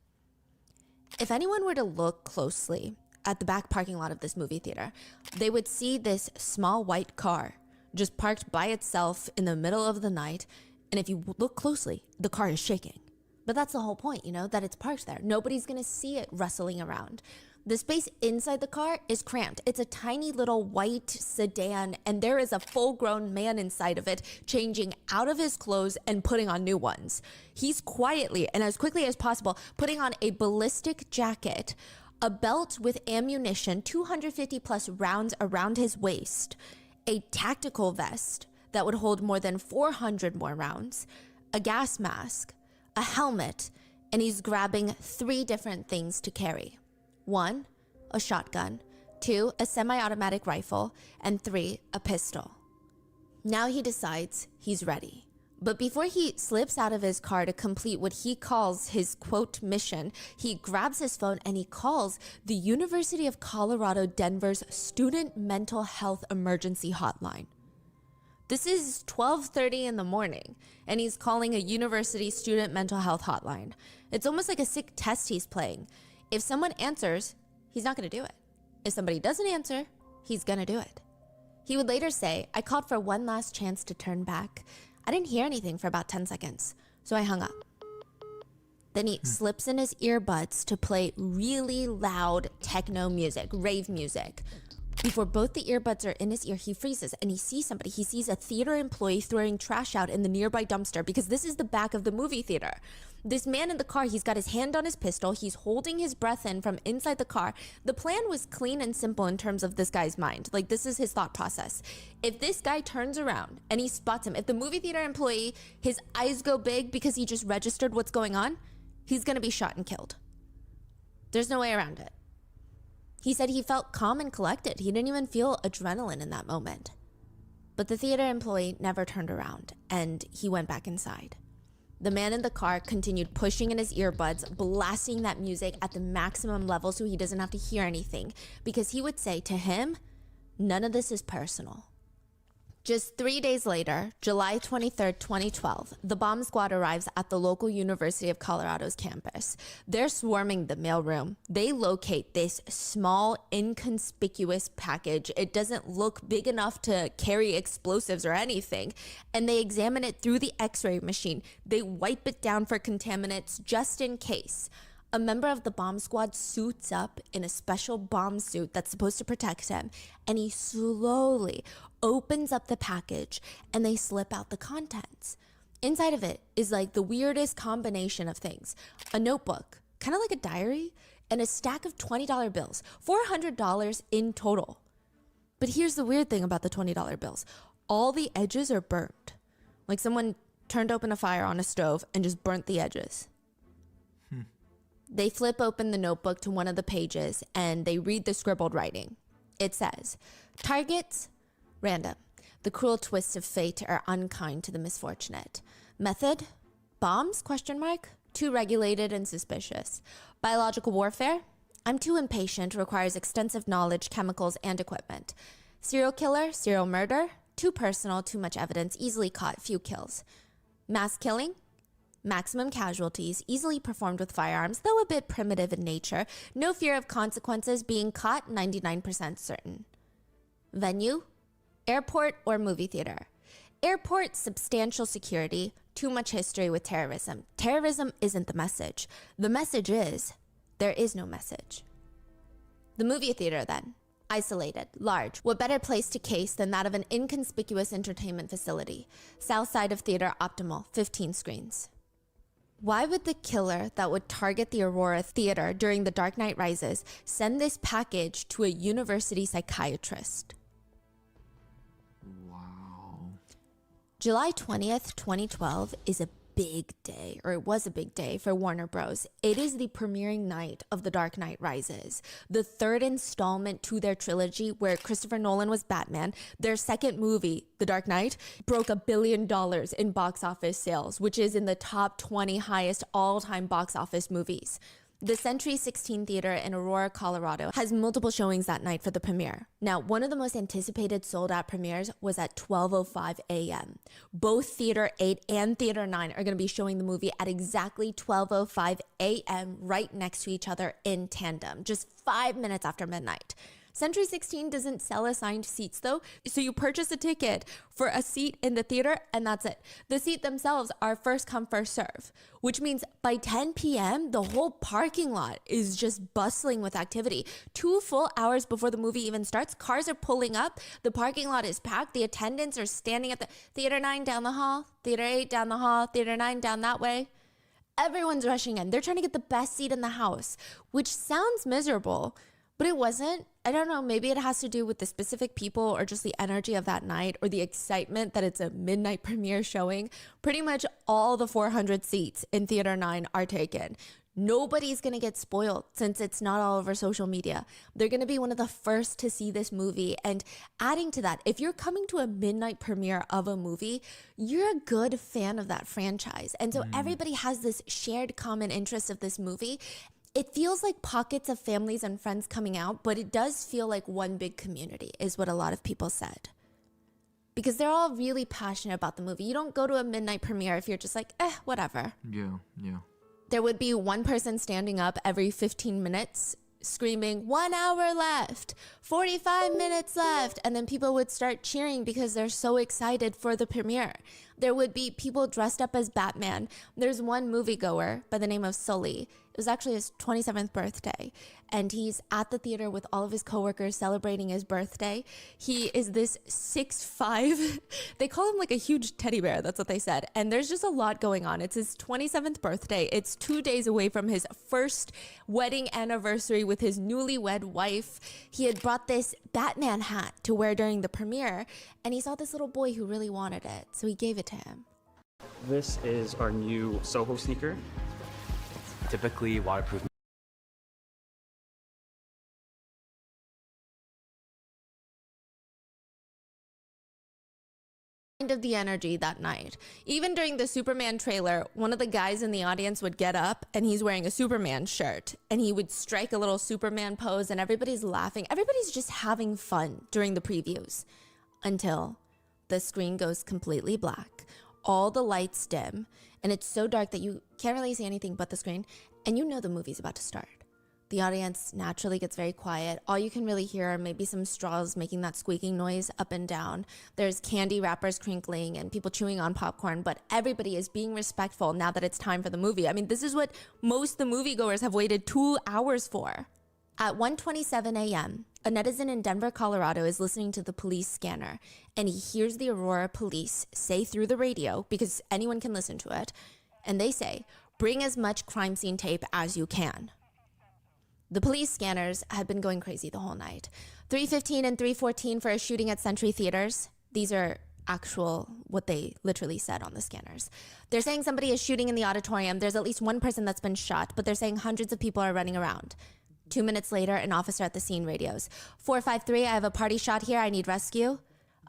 If anyone were to look closely at the back parking lot of this movie theater, they would see this small white car just parked by itself in the middle of the night. And if you look closely, the car is shaking. But that's the whole point, that it's parked there. Nobody's going to see it rustling around. The space inside the car is cramped. It's a tiny little white sedan, and there is a full-grown man inside of it, changing out of his clothes and putting on new ones. He's quietly and as quickly as possible putting on a ballistic jacket, a belt with ammunition, 250 plus rounds around his waist, a tactical vest that would hold more than 400 more rounds, a gas mask, a helmet, and he's grabbing 3 different things to carry. 1, a shotgun, 2, a semi-automatic rifle, and 3, a pistol. Now he decides he's ready. But before he slips out of his car to complete what he calls his quote mission, he grabs his phone and he calls the University of Colorado Denver's Student Mental Health Emergency Hotline. This is 12:30 in the morning, and he's calling a university student mental health hotline. It's almost like a sick test he's playing. If someone answers, he's not going to do it. If somebody doesn't answer, he's going to do it. He would later say, I called for one last chance to turn back. I didn't hear anything for about 10 seconds, so I hung up. Then he slips in his earbuds to play really loud techno music, rave music. Before both the earbuds are in his ear, he freezes and he sees somebody. He sees a theater employee throwing trash out in the nearby dumpster because this is the back of the movie theater. This man in the car, he's got his hand on his pistol. He's holding his breath in from inside the car. The plan was clean and simple in terms of this guy's mind. Like, this is his thought process. If this guy turns around and he spots him, if the movie theater employee, his eyes go big because he just registered what's going on, he's going to be shot and killed. There's no way around it. He said he felt calm and collected. He didn't even feel adrenaline in that moment. But the theater employee never turned around, and he went back inside. The man in the car continued pushing in his earbuds, blasting that music at the maximum level so he doesn't have to hear anything, because he would say to him, none of this is personal. Just 3 days later, July 23rd, 2012, the bomb squad arrives at the local University of Colorado's campus. They're swarming the mailroom. They locate this small, inconspicuous package. It doesn't look big enough to carry explosives or anything. And they examine it through the X-ray machine. They wipe it down for contaminants just in case. A member of the bomb squad suits up in a special bomb suit that's supposed to protect him, and he slowly opens up the package and they slip out the contents. Inside of it is like the weirdest combination of things. A notebook, kind of like a diary, and a stack of $20 bills, $400 in total. But here's the weird thing about the $20 bills. All the edges are burnt. Like someone turned open a fire on a stove and just burnt the edges. They flip open the notebook to one of the pages and they read the scribbled writing. It says, targets, random. The cruel twists of fate are unkind to the misfortunate. Method, bombs, ? Too regulated and suspicious. Biological warfare, I'm too impatient, requires extensive knowledge, chemicals, and equipment. Serial killer, serial murder, too personal, too much evidence, easily caught, few kills. Mass killing, maximum casualties, easily performed with firearms, though a bit primitive in nature. No fear of consequences, being caught 99% certain. Venue, airport or movie theater. Airport, substantial security, too much history with terrorism. Terrorism isn't the message. The message is, there is no message. The movie theater then. Isolated, large. What better place to case than that of an inconspicuous entertainment facility? South side of theater optimal, 15 screens. Why would the killer that would target the Aurora Theater during The Dark Knight Rises send this package to a university psychiatrist? Wow. July 20th, 2012 is a big day, or it was a big day for Warner Bros. It is the premiering night of The Dark Knight Rises, the third installment to their trilogy where Christopher Nolan was Batman. Their second movie, The Dark Knight, broke $1 billion in box office sales, which is in the top 20 highest all-time box office movies. The Century 16 Theater in Aurora, Colorado has multiple showings that night for the premiere. Now, one of the most anticipated sold-out premieres was at 12:05 a.m. Both Theater 8 and Theater 9 are going to be showing the movie at exactly 12:05 a.m. right next to each other in tandem, just 5 minutes after midnight. Century 16 doesn't sell assigned seats though, so you purchase a ticket for a seat in the theater and that's it. The seats themselves are first come, first serve, which means by 10 p.m., the whole parking lot is just bustling with activity. 2 full hours before the movie even starts, cars are pulling up, the parking lot is packed, the attendants are standing at the Theater 9 down the hall, Theater 8 down the hall, Theater 9 down that way. Everyone's rushing in. They're trying to get the best seat in the house, which sounds miserable, but it wasn't. I don't know, maybe it has to do with the specific people or just the energy of that night or the excitement that it's a midnight premiere showing. Pretty much all the 400 seats in Theater 9 are taken. Nobody's going to get spoiled since it's not all over social media. They're going to be one of the first to see this movie. And adding to that, if you're coming to a midnight premiere of a movie, you're a good fan of that franchise. And so everybody has this shared common interest of this movie. It feels like pockets of families and friends coming out, but it does feel like one big community, is what a lot of people said. Because they're all really passionate about the movie. You don't go to a midnight premiere if you're just like, whatever. Yeah. There would be one person standing up every 15 minutes screaming, 1 hour left, 45 minutes left. And then people would start cheering because they're so excited for the premiere. There would be people dressed up as Batman. There's one moviegoer by the name of Sully. It was actually his 27th birthday. And he's at the theater with all of his coworkers celebrating his birthday. He is this 6'5". They call him like a huge teddy bear. That's what they said. And there's just a lot going on. It's his 27th birthday. It's 2 days away from his first wedding anniversary with his newlywed wife. He had brought this Batman hat to wear during the premiere. And he saw this little boy who really wanted it. So he gave it to him. This is our new Soho sneaker. Typically waterproof. Of the energy that night. Even during the Superman trailer, one of the guys in the audience would get up and he's wearing a Superman shirt and he would strike a little Superman pose and everybody's laughing. Everybody's just having fun during the previews until the screen goes completely black. All the lights dim and it's so dark that you can't really see anything but the screen and you know the movie's about to start. The audience naturally gets very quiet. All you can really hear are maybe some straws making that squeaking noise up and down. There's candy wrappers crinkling and people chewing on popcorn, but everybody is being respectful now that it's time for the movie. I mean, this is what most the moviegoers have waited 2 hours for. At 1:27 a.m., a netizen in Denver, Colorado is listening to the police scanner, and he hears the Aurora police say through the radio, because anyone can listen to it, and they say, "Bring as much crime scene tape as you can." The police scanners had been going crazy the whole night. 3:15 and 3:14 for a shooting at Century Theaters. These are actual, what they literally said on the scanners. They're saying somebody is shooting in the auditorium. There's at least one person that's been shot, but they're saying hundreds of people are running around. 2 minutes later, an officer at the scene radios. 453, I have a party shot here. I need rescue.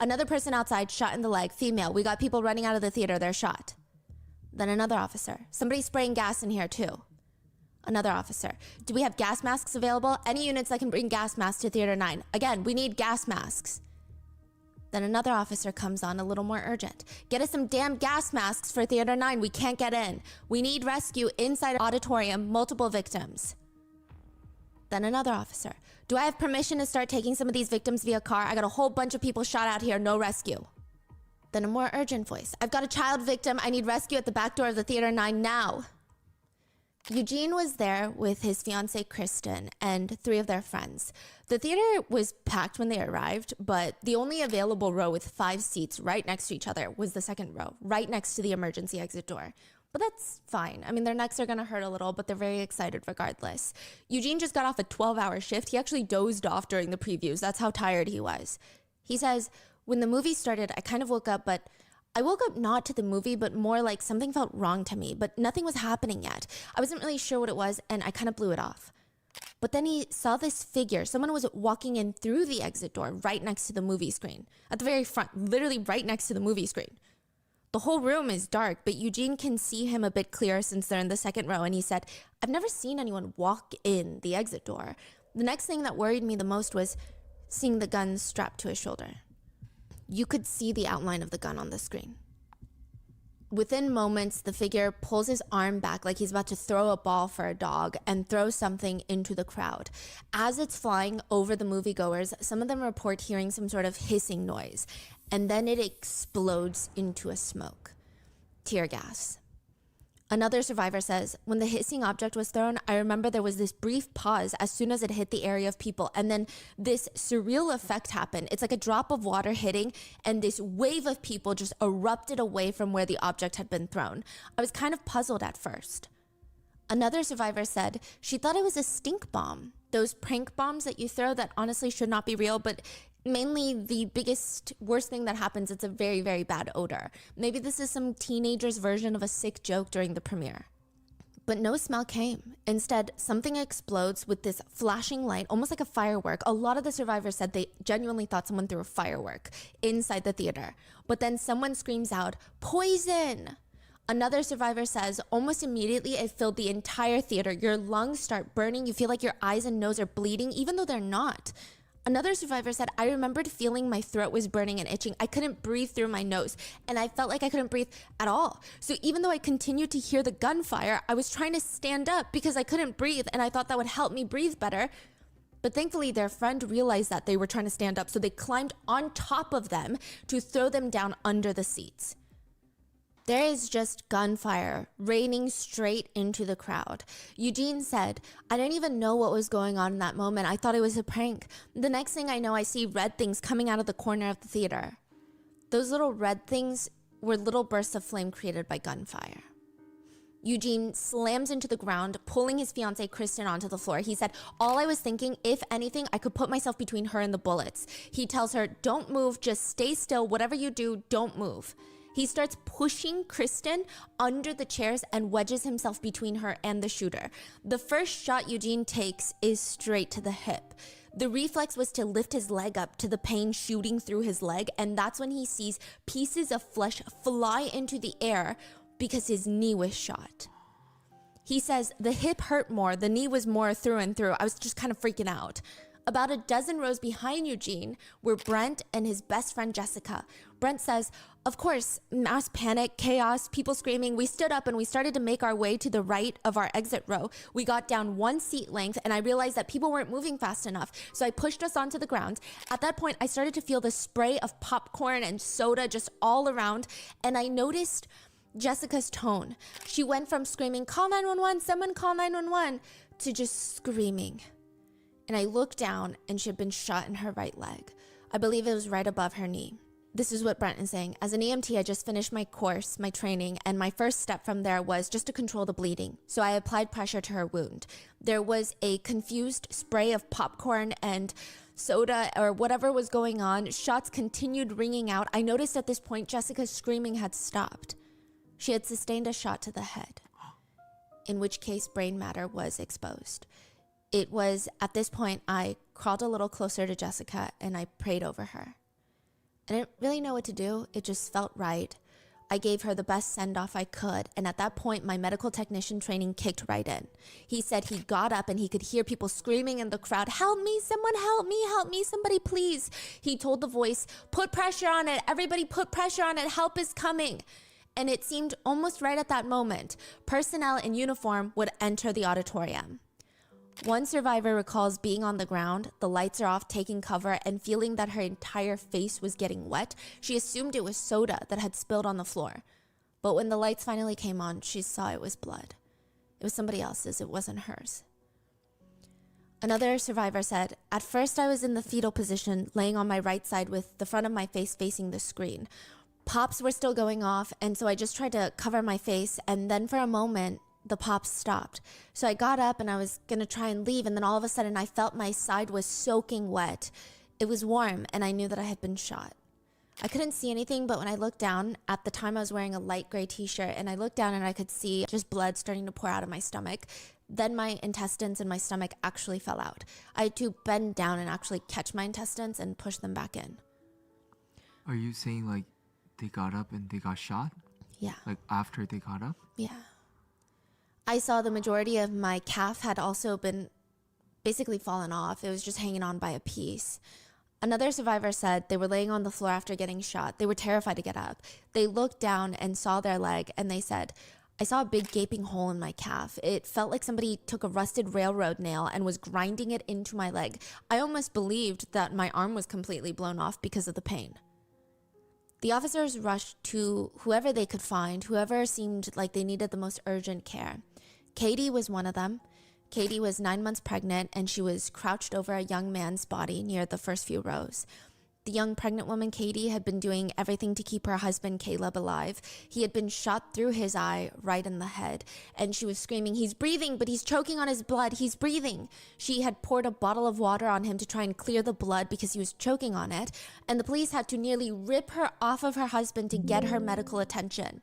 Another person outside shot in the leg, female. We got people running out of the theater. They're shot. Then another officer. Somebody's spraying gas in here too. Another officer. Do we have gas masks available? Any units that can bring gas masks to Theater 9. Again, we need gas masks. Then another officer comes on a little more urgent. Get us some damn gas masks for Theater 9. We can't get in. We need rescue inside auditorium, multiple victims. Then another officer. Do I have permission to start taking some of these victims via car? I got a whole bunch of people shot out here, no rescue. Then a more urgent voice. I've got a child victim. I need rescue at the back door of the Theater 9 now. Eugene was there with his fiancée Kristen and 3 of their friends. The theater was packed when they arrived, but the only available row with 5 seats right next to each other was the second row, right next to the emergency exit door. But that's fine. I mean, their necks are gonna hurt a little, but they're very excited regardless. Eugene just got off a 12-hour shift. He actually dozed off during the previews. That's how tired he was. He says, when the movie started, I kind of woke up, but I woke up not to the movie, but more like something felt wrong to me, but nothing was happening yet. I wasn't really sure what it was, and I kind of blew it off. But then he saw this figure. Someone was walking in through the exit door right next to the movie screen, at the very front, literally right next to the movie screen. The whole room is dark, but Eugene can see him a bit clearer since they're in the second row, and he said, I've never seen anyone walk in the exit door. The next thing that worried me the most was seeing the gun strapped to his shoulder. You could see the outline of the gun on the screen. Within moments, the figure pulls his arm back like he's about to throw a ball for a dog and throws something into the crowd. As it's flying over the moviegoers, some of them report hearing some sort of hissing noise, and then it explodes into a smoke. Tear gas. Another survivor says, when the hissing object was thrown, I remember there was this brief pause as soon as it hit the area of people, and then this surreal effect happened. It's like a drop of water hitting, and this wave of people just erupted away from where the object had been thrown. I was kind of puzzled at first. Another survivor said she thought it was a stink bomb, those prank bombs that you throw that honestly should not be real, but mainly the worst thing that happens, it's a very, very bad odor. Maybe this is some teenager's version of a sick joke during the premiere. But no smell came. Instead, something explodes with this flashing light, almost like a firework. A lot of the survivors said they genuinely thought someone threw a firework inside the theater. But then someone screams out, "Poison!" Another survivor says, almost immediately it filled the entire theater. Your lungs start burning. You feel like your eyes and nose are bleeding, even though they're not. Another survivor said, I remembered feeling my throat was burning and itching. I couldn't breathe through my nose, and I felt like I couldn't breathe at all. So even though I continued to hear the gunfire, I was trying to stand up because I couldn't breathe, and I thought that would help me breathe better. But thankfully, their friend realized that they were trying to stand up, so they climbed on top of them to throw them down under the seats. There is just gunfire raining straight into the crowd. Eugene said, I didn't even know what was going on in that moment. I thought it was a prank. The next thing I know, I see red things coming out of the corner of the theater. Those little red things were little bursts of flame created by gunfire. Eugene slams into the ground, pulling his fiancée Kristen onto the floor. He said, all I was thinking, if anything, I could put myself between her and the bullets. He tells her, don't move, just stay still. Whatever you do, don't move. He starts pushing Kristen under the chairs and wedges himself between her and the shooter. The first shot Eugene takes is straight to the hip. The reflex was to lift his leg up to the pain shooting through his leg, and that's when he sees pieces of flesh fly into the air because his knee was shot. He says, the hip hurt more, the knee was more through and through. I was just kind of freaking out. About a dozen rows behind Eugene were Brent and his best friend Jessica. Brent says, of course, mass panic, chaos, people screaming. We stood up and we started to make our way to the right of our exit row. We got down one seat length and I realized that people weren't moving fast enough. So I pushed us onto the ground. At that point, I started to feel the spray of popcorn and soda just all around. And I noticed Jessica's tone. She went from screaming, call 911, someone call 911, to just screaming. And I looked down and she had been shot in her right leg. I believe it was right above her knee. This is what Brent is saying. As an EMT, I just finished my course, my training, and my first step from there was just to control the bleeding. So I applied pressure to her wound. There was a confused spray of popcorn and soda or whatever was going on. Shots continued ringing out. I noticed at this point, Jessica's screaming had stopped. She had sustained a shot to the head, in which case brain matter was exposed. It was at this point I crawled a little closer to Jessica and I prayed over her. I didn't really know what to do. It just felt right. I gave her the best send-off I could, and at that point, my medical technician training kicked right in. He said he got up and he could hear people screaming in the crowd, help me, someone help me, somebody please. He told the voice, put pressure on it, everybody put pressure on it, help is coming. And it seemed almost right at that moment, personnel in uniform would enter the auditorium. One survivor recalls being on the ground, the lights are off, taking cover, and feeling that her entire face was getting wet. She assumed it was soda that had spilled on the floor. But when the lights finally came on, she saw it was blood. It was somebody else's, it wasn't hers. Another survivor said, at first I was in the fetal position, laying on my right side with the front of my face facing the screen. Pops were still going off, and so I just tried to cover my face, and then for a moment, the pops stopped. So I got up and I was gonna try and leave, and then all of a sudden I felt my side was soaking wet. It was warm and I knew that I had been shot. I couldn't see anything, but when I looked down, at the time I was wearing a light gray t-shirt, and I looked down and I could see just blood starting to pour out of my stomach. Then my intestines and my stomach actually fell out. I had to bend down and actually catch my intestines and push them back in. Are you saying like they got up and they got shot? Yeah. Like after they got up? Yeah. I saw the majority of my calf had also been basically fallen off. It was just hanging on by a piece. Another survivor said they were laying on the floor after getting shot. They were terrified to get up. They looked down and saw their leg, and they said, I saw a big gaping hole in my calf. It felt like somebody took a rusted railroad nail and was grinding it into my leg. I almost believed that my arm was completely blown off because of the pain. The officers rushed to whoever they could find, whoever seemed like they needed the most urgent care. Katie was one of them. Katie was 9 months pregnant, and she was crouched over a young man's body near the first few rows. The young pregnant woman, Katie, had been doing everything to keep her husband, Caleb, alive. He had been shot through his eye, right in the head, and she was screaming, he's breathing, but he's choking on his blood, he's breathing. She had poured a bottle of water on him to try and clear the blood because he was choking on it, and the police had to nearly rip her off of her husband to get her medical attention.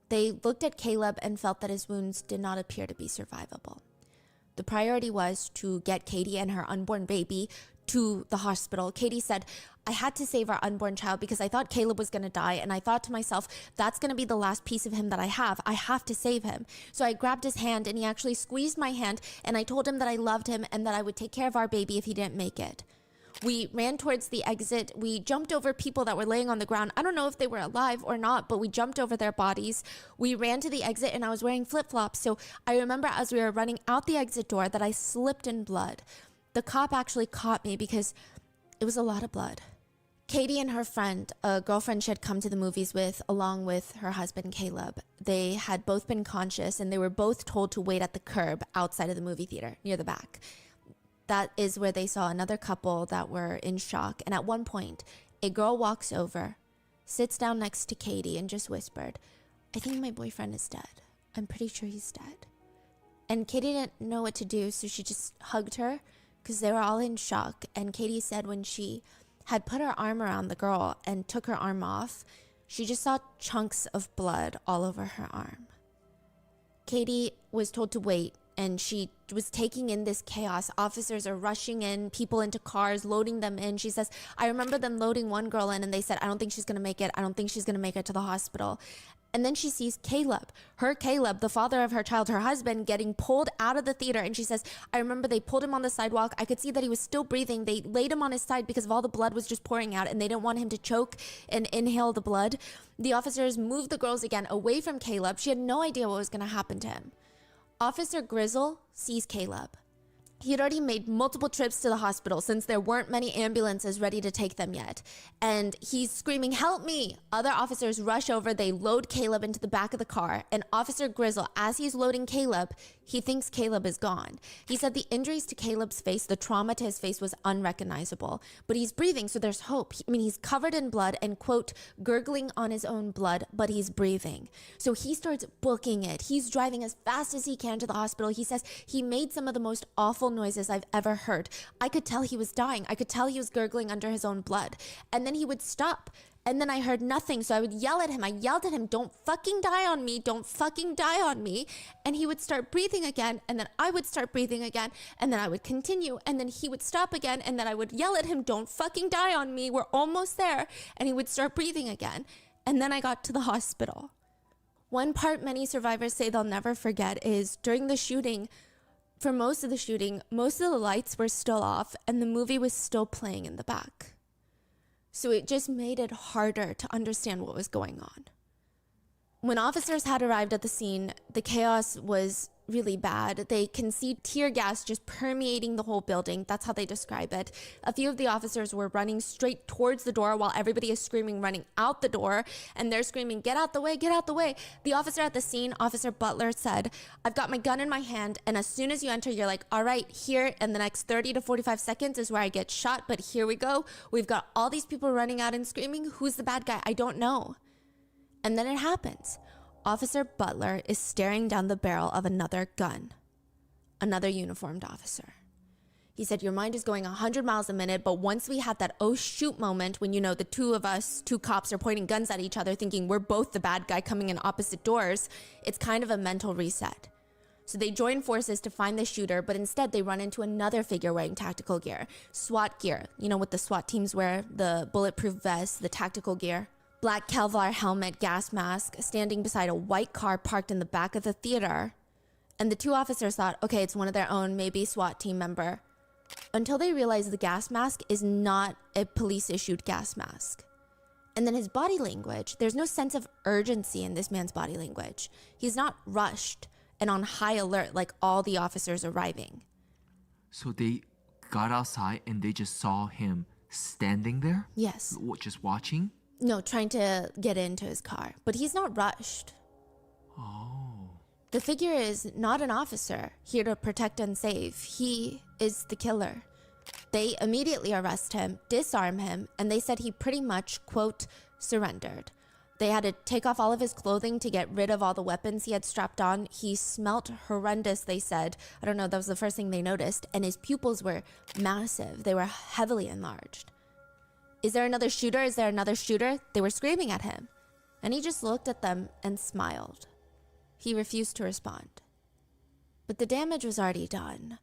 They looked at Caleb and felt that his wounds did not appear to be survivable. The priority was to get Katie and her unborn baby to the hospital. Katie said, I had to save our unborn child because I thought Caleb was going to die. And I thought to myself, that's going to be the last piece of him that I have. I have to save him. So I grabbed his hand and he actually squeezed my hand. And I told him that I loved him and that I would take care of our baby if he didn't make it. We ran towards the exit. We jumped over people that were laying on the ground. I don't know if they were alive or not, but we jumped over their bodies. We ran to the exit and I was wearing flip-flops. So I remember as we were running out the exit door that I slipped in blood. The cop actually caught me because it was a lot of blood. Katie and her friend, a girlfriend she had come to the movies with, along with her husband, Caleb, they had both been conscious and they were both told to wait at the curb outside of the movie theater near the back. That is where they saw another couple that were in shock. And at one point, a girl walks over, sits down next to Katie and just whispered, I think my boyfriend is dead. I'm pretty sure he's dead. And Katie didn't know what to do, so she just hugged her because they were all in shock. And Katie said when she had put her arm around the girl and took her arm off, she just saw chunks of blood all over her arm. Katie was told to wait, and she was taking in this chaos. Officers are rushing in, people into cars, loading them in. She says, I remember them loading one girl in and they said, I don't think she's going to make it. I don't think she's going to make it to the hospital. And then she sees Caleb, the father of her child, her husband, getting pulled out of the theater. And she says, I remember they pulled him on the sidewalk. I could see that he was still breathing. They laid him on his side because of all the blood was just pouring out and they didn't want him to choke and inhale the blood. The officers moved the girls again away from Caleb. She had no idea what was going to happen to him. Officer Grizzle sees Caleb. He had already made multiple trips to the hospital since there weren't many ambulances ready to take them yet. And he's screaming, help me! Other officers rush over, they load Caleb into the back of the car. And Officer Grizzle, as he's loading Caleb, he thinks Caleb is gone. He said the injuries to Caleb's face, the trauma to his face was unrecognizable. But he's breathing, so there's hope. He's covered in blood and, quote, gurgling on his own blood, but he's breathing. So he starts booking it. He's driving as fast as he can to the hospital. He says he made some of the most awful noises I've ever heard. I could tell he was dying. I could tell he was gurgling under his own blood. And then he would stop. And then I heard nothing. So I would yell at him. I yelled at him, don't fucking die on me. Don't fucking die on me. And he would start breathing again. And then I would start breathing again. And then I would continue. And then he would stop again. And then I would yell at him, don't fucking die on me. We're almost there. And he would start breathing again. And then I got to the hospital. One part many survivors say they'll never forget is during the shooting, for most of the shooting, most of the lights were still off and the movie was still playing in the back. So it just made it harder to understand what was going on. When officers had arrived at the scene, the chaos was really bad. They can see tear gas just permeating the whole building. That's how they describe it. A few of the officers were running straight towards the door while everybody is screaming, running out the door. And they're screaming, get out the way, get out the way. The officer at the scene, Officer Butler, said, I've got my gun in my hand. And as soon as you enter, you're like, all right, here in the next 30 to 45 seconds is where I get shot. But here we go. We've got all these people running out and screaming. Who's the bad guy? I don't know. And then it happens. Officer Butler is staring down the barrel of another gun. Another uniformed officer. He said, your mind is going 100 miles a minute, but once we had that oh shoot moment when, the two of us, two cops are pointing guns at each other thinking we're both the bad guy coming in opposite doors, it's kind of a mental reset. So they join forces to find the shooter, but instead they run into another figure wearing tactical gear. SWAT gear, what the SWAT teams wear, the bulletproof vest, the tactical gear. Black Kevlar helmet, gas mask, standing beside a white car parked in the back of the theater. And the two officers thought, okay, it's one of their own, maybe SWAT team member. Until they realized the gas mask is not a police-issued gas mask. And then his body language, there's no sense of urgency in this man's body language. He's not rushed and on high alert like all the officers arriving. So they got outside and they just saw him standing there? Yes. Just watching? No, trying to get into his car. But he's not rushed. Oh. The figure is not an officer here to protect and save. He is the killer. They immediately arrest him, disarm him, and they said he pretty much, quote, surrendered. They had to take off all of his clothing to get rid of all the weapons he had strapped on. He smelt horrendous, they said. I don't know, that was the first thing they noticed. And his pupils were massive. They were heavily enlarged. Is there another shooter? Is there another shooter? They were screaming at him. And he just looked at them and smiled. He refused to respond. But the damage was already done.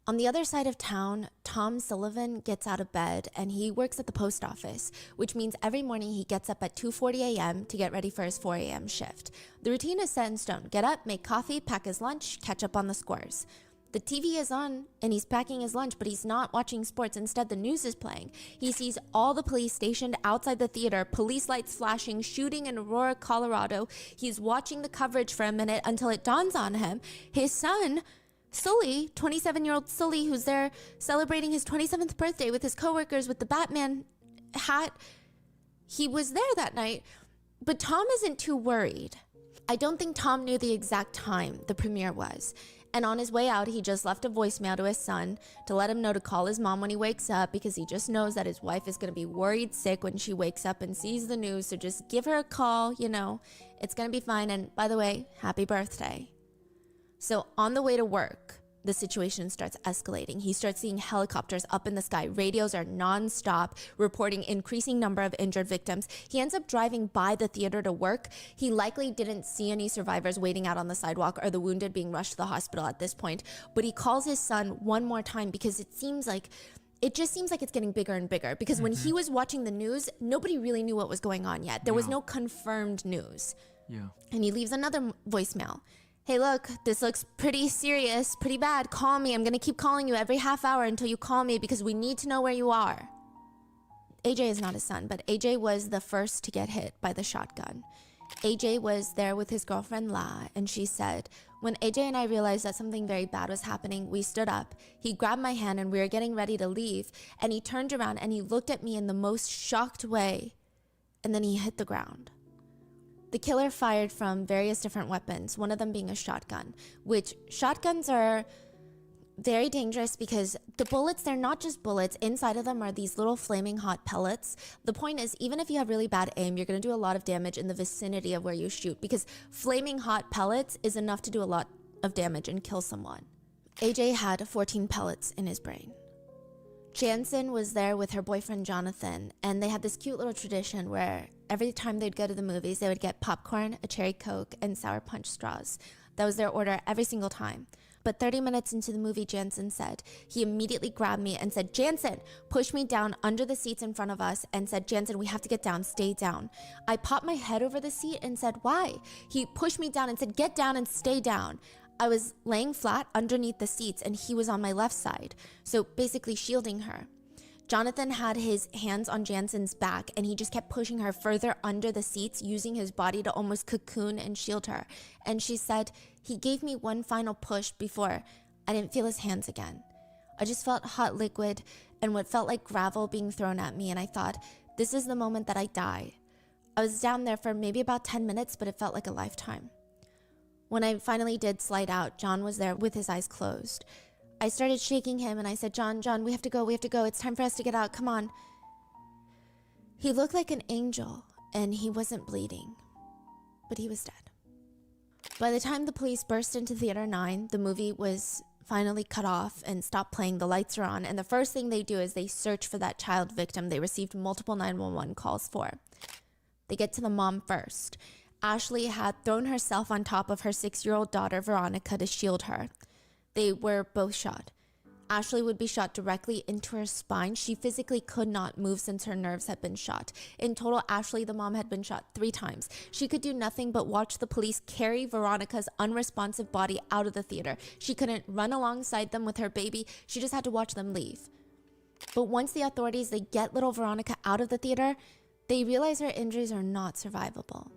On the other side of town, Tom Sullivan gets out of bed and he works at the post office, which means every morning he gets up at 2:40 a.m. to get ready for his 4 a.m. shift. The routine is set in stone. Get up, make coffee, pack his lunch, catch up on the scores. The TV is on and he's packing his lunch, but he's not watching sports. Instead, the news is playing. He sees all the police stationed outside the theater, police lights flashing, shooting in Aurora, Colorado. He's watching the coverage for a minute until it dawns on him. His son, Sully, 27-year-old Sully, who's there celebrating his 27th birthday with his coworkers with the Batman hat, he was there that night. But Tom isn't too worried. I don't think Tom knew the exact time the premiere was. And on his way out, he just left a voicemail to his son to let him know to call his mom when he wakes up, because he just knows that his wife is going to be worried sick when she wakes up and sees the news. So just give her a call, it's going to be fine. And by the way, happy birthday. So on the way to work, the situation starts escalating. He starts seeing helicopters up in the sky. Radios are nonstop, reporting increasing number of injured victims. He ends up driving by the theater to work. He likely didn't see any survivors waiting out on the sidewalk or the wounded being rushed to the hospital at this point. But he calls his son one more time because it just seems like it's getting bigger and bigger. Because when he was watching the news, nobody really knew what was going on yet. There was no confirmed news. Yeah. And he leaves another voicemail. Hey, look, this looks pretty serious, pretty bad. Call me. I'm going to keep calling you every half hour until you call me because we need to know where you are. AJ is not his son, but AJ was the first to get hit by the shotgun. AJ was there with his girlfriend, La, and she said, when AJ and I realized that something very bad was happening, we stood up. He grabbed my hand and we were getting ready to leave, and he turned around and he looked at me in the most shocked way, and then he hit the ground. The killer fired from various different weapons, one of them being a shotgun, which shotguns are very dangerous because the bullets, they're not just bullets. Inside of them are these little flaming hot pellets. The point is, even if you have really bad aim, you're going to do a lot of damage in the vicinity of where you shoot, because flaming hot pellets is enough to do a lot of damage and kill someone. AJ had 14 pellets in his brain. Jansen was there with her boyfriend Jonathan, and they had this cute little tradition where every time they'd go to the movies, they would get popcorn, a cherry Coke, and Sour Punch straws. That was their order every single time. But 30 minutes into the movie, Jansen said, he immediately grabbed me and said, Jansen, pushed me down under the seats in front of us and said, Jansen, we have to get down, stay down. I popped my head over the seat and said, why? He pushed me down and said, get down and stay down. I was laying flat underneath the seats and he was on my left side, so basically shielding her. Jonathan had his hands on Jansen's back and he just kept pushing her further under the seats, using his body to almost cocoon and shield her. And she said, he gave me one final push before I didn't feel his hands again. I just felt hot liquid and what felt like gravel being thrown at me, and I thought, this is the moment that I die. I was down there for maybe about 10 minutes, but it felt like a lifetime. When I finally did slide out, John was there with his eyes closed. I started shaking him and I said, John, we have to go. It's time for us to get out. Come on. He looked like an angel and he wasn't bleeding, but he was dead. By the time the police burst into Theater 9, the movie was finally cut off and stopped playing. The lights are on. And the first thing they do is they search for that child victim they received multiple 911 calls for. They get to the mom first. Ashley had thrown herself on top of her 6-year-old daughter, Veronica, to shield her. They were both shot. Ashley would be shot directly into her spine. She physically could not move since her nerves had been shot. In total, Ashley, the mom, had been shot 3 times. She could do nothing but watch the police carry Veronica's unresponsive body out of the theater. She couldn't run alongside them with her baby. She just had to watch them leave. But once the authorities, they get little Veronica out of the theater, they realize her injuries are not survivable.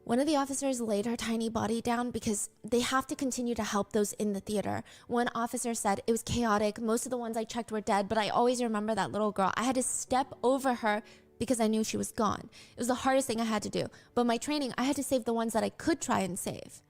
One of the officers laid her tiny body down because they have to continue to help those in the theater. One officer said, it was chaotic. Most of the ones I checked were dead, but I always remember that little girl. I had to step over her because I knew she was gone. It was the hardest thing I had to do. But my training, I had to save the ones that I could try and save.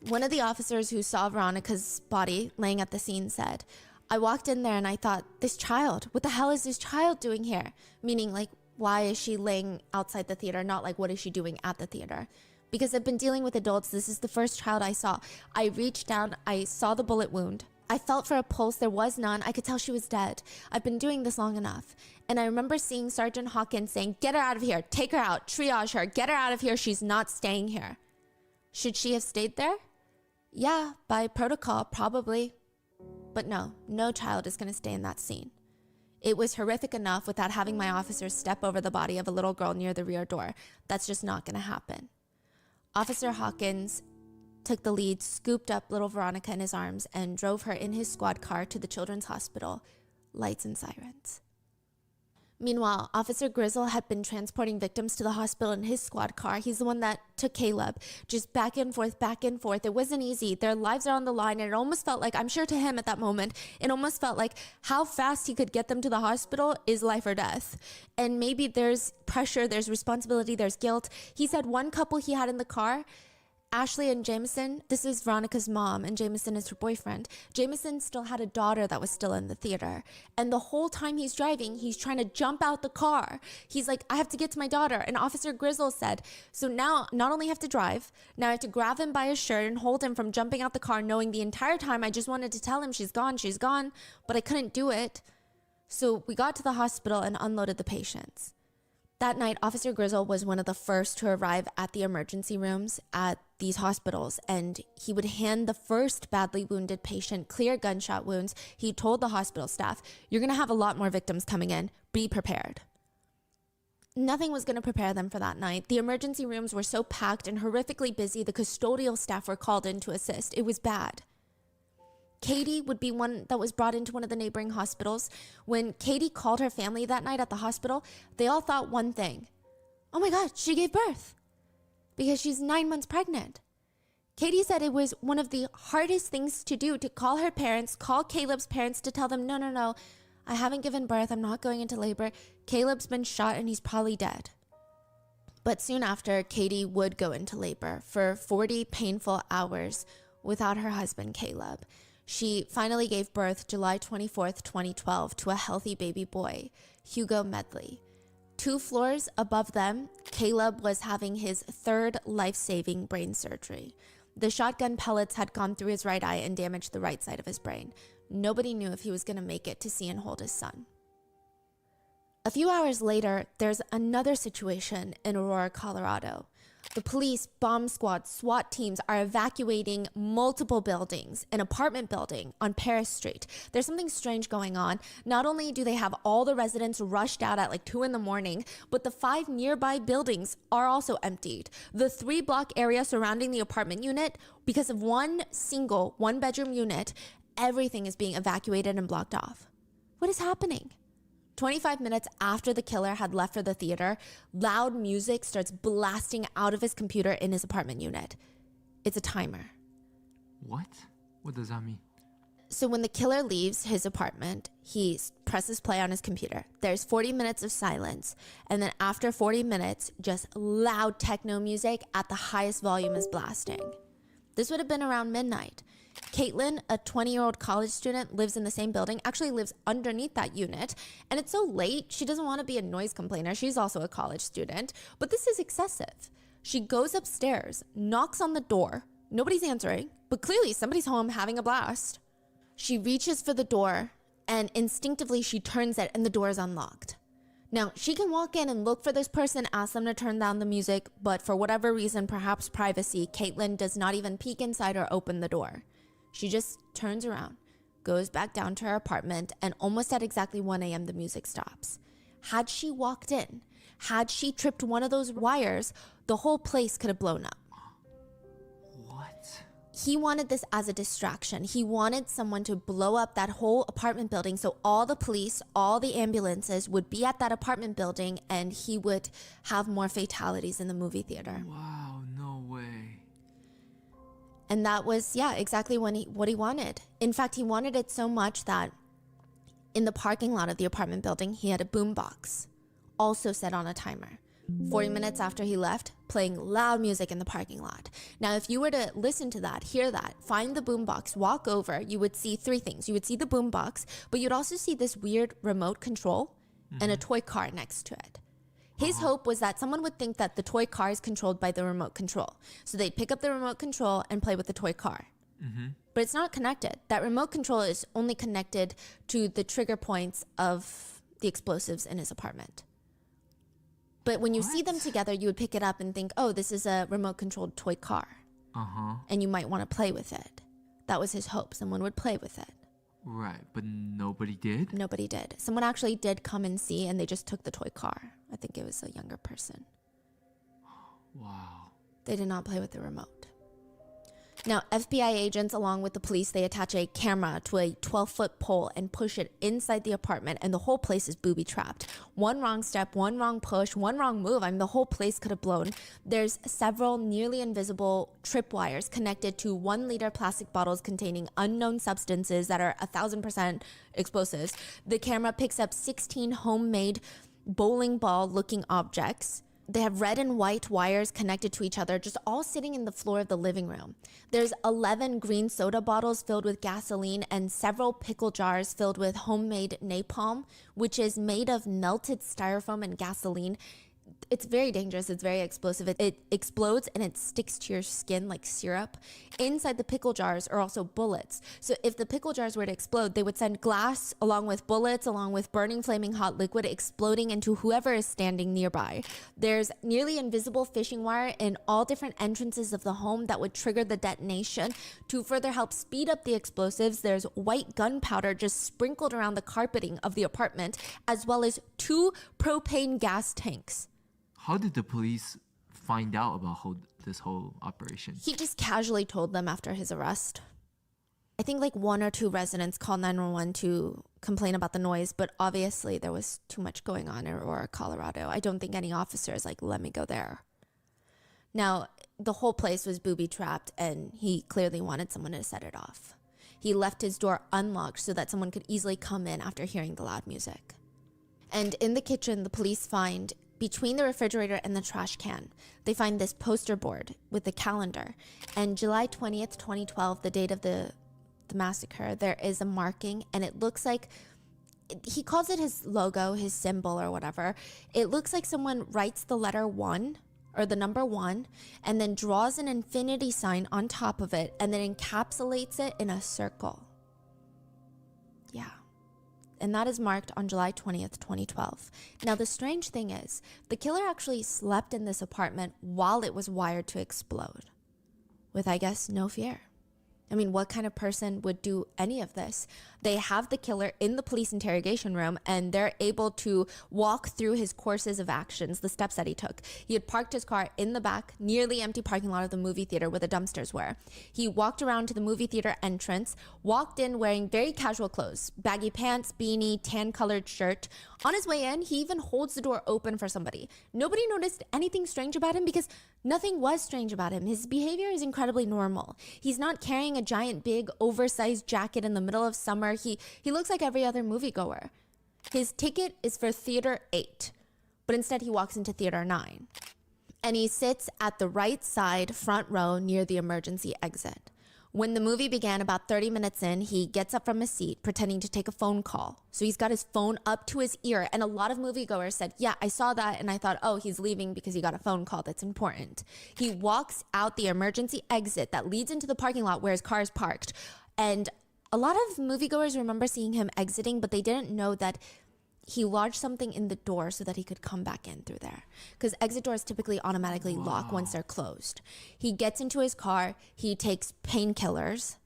One of the officers who saw Veronica's body laying at the scene said, I walked in there and I thought, this child, what the hell is this child doing here? Meaning, like, why is she laying outside the theater? Not like, what is she doing at the theater? Because I've been dealing with adults. This is the first child I saw. I reached down, I saw the bullet wound. I felt for a pulse. There was none. I could tell she was dead. I've been doing this long enough. And I remember seeing Sergeant Hawkins saying, "Get her out of here. Take her out. Triage her. Get her out of here. She's not staying here." Should she have stayed there? Yeah, by protocol, probably. But no child is going to stay in that scene. It was horrific enough without having my officers step over the body of a little girl near the rear door. That's just not going to happen. Officer Hawkins took the lead, scooped up little Veronica in his arms, and drove her in his squad car to the children's hospital, lights and sirens. Meanwhile, Officer Grizzle had been transporting victims to the hospital in his squad car. He's the one that took Caleb, just back and forth, back and forth. It wasn't easy. Their lives are on the line, and it almost felt like, I'm sure to him at that moment, it almost felt like how fast he could get them to the hospital is life or death. And maybe there's pressure, there's responsibility, there's guilt. He said one couple he had in the car, Ashley and Jameson, this is Veronica's mom, and Jameson is her boyfriend. Jameson still had a daughter that was still in the theater. And the whole time he's driving, he's trying to jump out the car. He's like, I have to get to my daughter. And Officer Grizzle said, so now not only have to drive, now I have to grab him by his shirt and hold him from jumping out the car, knowing the entire time I just wanted to tell him she's gone, but I couldn't do it. So we got to the hospital and unloaded the patients. That night, Officer Grizzle was one of the first to arrive at the emergency rooms at these hospitals, and he would hand the first badly wounded patient clear gunshot wounds. He told the hospital staff, "You're going to have a lot more victims coming in. Be prepared." Nothing was going to prepare them for that night. The emergency rooms were so packed and horrifically busy, the custodial staff were called in to assist. It was bad. Katie would be one that was brought into one of the neighboring hospitals. When Katie called her family that night at the hospital, they all thought one thing. Oh my God, she gave birth because she's 9 months pregnant. Katie said it was one of the hardest things to do to call her parents, call Caleb's parents to tell them, no, I haven't given birth. I'm not going into labor. Caleb's been shot and he's probably dead. But soon after, Katie would go into labor for 40 painful hours without her husband, Caleb. She finally gave birth July 24th, 2012 to a healthy baby boy, Hugo Medley. 2 floors above them, Caleb was having his 3rd life-saving brain surgery. The shotgun pellets had gone through his right eye and damaged the right side of his brain. Nobody knew if he was going to make it to see and hold his son. A few hours later, there's another situation in Aurora, Colorado. The police, bomb squad, SWAT teams are evacuating multiple buildings, an apartment building on Paris Street. There's something strange going on. Not only do they have all the residents rushed out at like 2 a.m, but the 5 nearby buildings are also emptied. The 3-block area surrounding the apartment unit, because of one single 1-bedroom unit, everything is being evacuated and blocked off. What is happening? 25 minutes after the killer had left for the theater, loud music starts blasting out of his computer in his apartment unit. It's a timer. What? What does that mean? So when the killer leaves his apartment, he presses play on his computer. There's 40 minutes of silence. And then after 40 minutes, just loud techno music at the highest volume is blasting. This would have been around midnight. Caitlin, a 20-year-old college student, lives in the same building, actually lives underneath that unit. And it's so late, she doesn't want to be a noise complainer. She's also a college student. But this is excessive. She goes upstairs, knocks on the door. Nobody's answering, but clearly somebody's home having a blast. She reaches for the door, and instinctively she turns it, and the door is unlocked. Now, she can walk in and look for this person, ask them to turn down the music, but for whatever reason, perhaps privacy, Caitlin does not even peek inside or open the door. She just turns around, goes back down to her apartment, and almost at exactly 1 a.m. the music stops. Had she walked in, had she tripped one of those wires, the whole place could have blown up. What? He wanted this as a distraction. He wanted someone to blow up that whole apartment building so all the police, all the ambulances would be at that apartment building and he would have more fatalities in the movie theater. Wow, no way. And that was, exactly what he wanted. In fact, he wanted it so much that in the parking lot of the apartment building, he had a boombox, also set on a timer. 40 minutes after he left, playing loud music in the parking lot. Now, if you were to listen to that, hear that, find the boombox, walk over, you would see 3 things. You would see the boombox, but you'd also see this weird remote control and a toy car next to it. His hope was that someone would think that the toy car is controlled by the remote control. So they'd pick up the remote control and play with the toy car. But it's not connected. That remote control is only connected to the trigger points of the explosives in his apartment. But when you see them together, you would pick it up and think, oh, this is a remote controlled toy car. And you might want to play with it. That was his hope. Someone would play with it. Right, but nobody did? Nobody did. Someone actually did come and see, and they just took the toy car. I think it was a younger person. Wow. They did not play with the remote. Now, FBI agents, along with the police, they attach a camera to a 12-foot pole and push it inside the apartment, and the whole place is booby-trapped. One wrong step, one wrong push, one wrong move. I mean, the whole place could have blown. There's several nearly invisible tripwires connected to 1-liter plastic bottles containing unknown substances that are 1,000% explosives. The camera picks up 16 homemade bowling ball-looking objects. They have red and white wires connected to each other, just all sitting in the floor of the living room. There's 11 green soda bottles filled with gasoline and several pickle jars filled with homemade napalm, which is made of melted styrofoam and gasoline. It's very dangerous. It's very explosive. It explodes and it sticks to your skin like syrup. Inside the pickle jars are also bullets. So if the pickle jars were to explode, they would send glass along with bullets, along with burning flaming hot liquid exploding into whoever is standing nearby. There's nearly invisible fishing wire in all different entrances of the home that would trigger the detonation. To further help speed up the explosives, there's white gunpowder just sprinkled around the carpeting of the apartment, as well as 2 propane gas tanks. How did the police find out about this whole operation? He just casually told them after his arrest. I think like 1 or 2 residents called 911 to complain about the noise, but obviously there was too much going on in Aurora, Colorado. I don't think any officer is like, let me go there. Now, the whole place was booby-trapped, and he clearly wanted someone to set it off. He left his door unlocked so that someone could easily come in after hearing the loud music. And in the kitchen, the police find, between the refrigerator and the trash can, they find this poster board with the calendar. And July 20th, 2012, the date of the massacre, there is a marking, and it looks like, he calls it his logo, his symbol or whatever. It looks like someone writes the letter 1 or the number 1 and then draws an infinity sign on top of it and then encapsulates it in a circle. Yeah. And that is marked on July 20th, 2012. Now, the strange thing is, the killer actually slept in this apartment while it was wired to explode, with, I guess, no fear. I mean, what kind of person would do any of this? They have the killer in the police interrogation room, and they're able to walk through his courses of actions, the steps that he took. He had parked his car in the back, nearly empty parking lot of the movie theater where the dumpsters were. He walked around to the movie theater entrance, walked in wearing very casual clothes, baggy pants, beanie, tan-colored shirt. On his way in, he even holds the door open for somebody. Nobody noticed anything strange about him because nothing was strange about him. His behavior is incredibly normal. He's not carrying a giant, big, oversized jacket in the middle of summer. He looks like every other moviegoer. His ticket is for Theater 8, but instead he walks into Theater 9. And he sits at the right side, front row, near the emergency exit. When the movie began, about 30 minutes in, he gets up from his seat, pretending to take a phone call. So he's got his phone up to his ear, and a lot of moviegoers said, yeah, I saw that, and I thought, oh, he's leaving because he got a phone call that's important. He walks out the emergency exit that leads into the parking lot where his car is parked. And a lot of moviegoers remember seeing him exiting, but they didn't know that he lodged something in the door so that he could come back in through there, because exit doors typically automatically lock once they're closed. He gets into his car. He takes painkillers.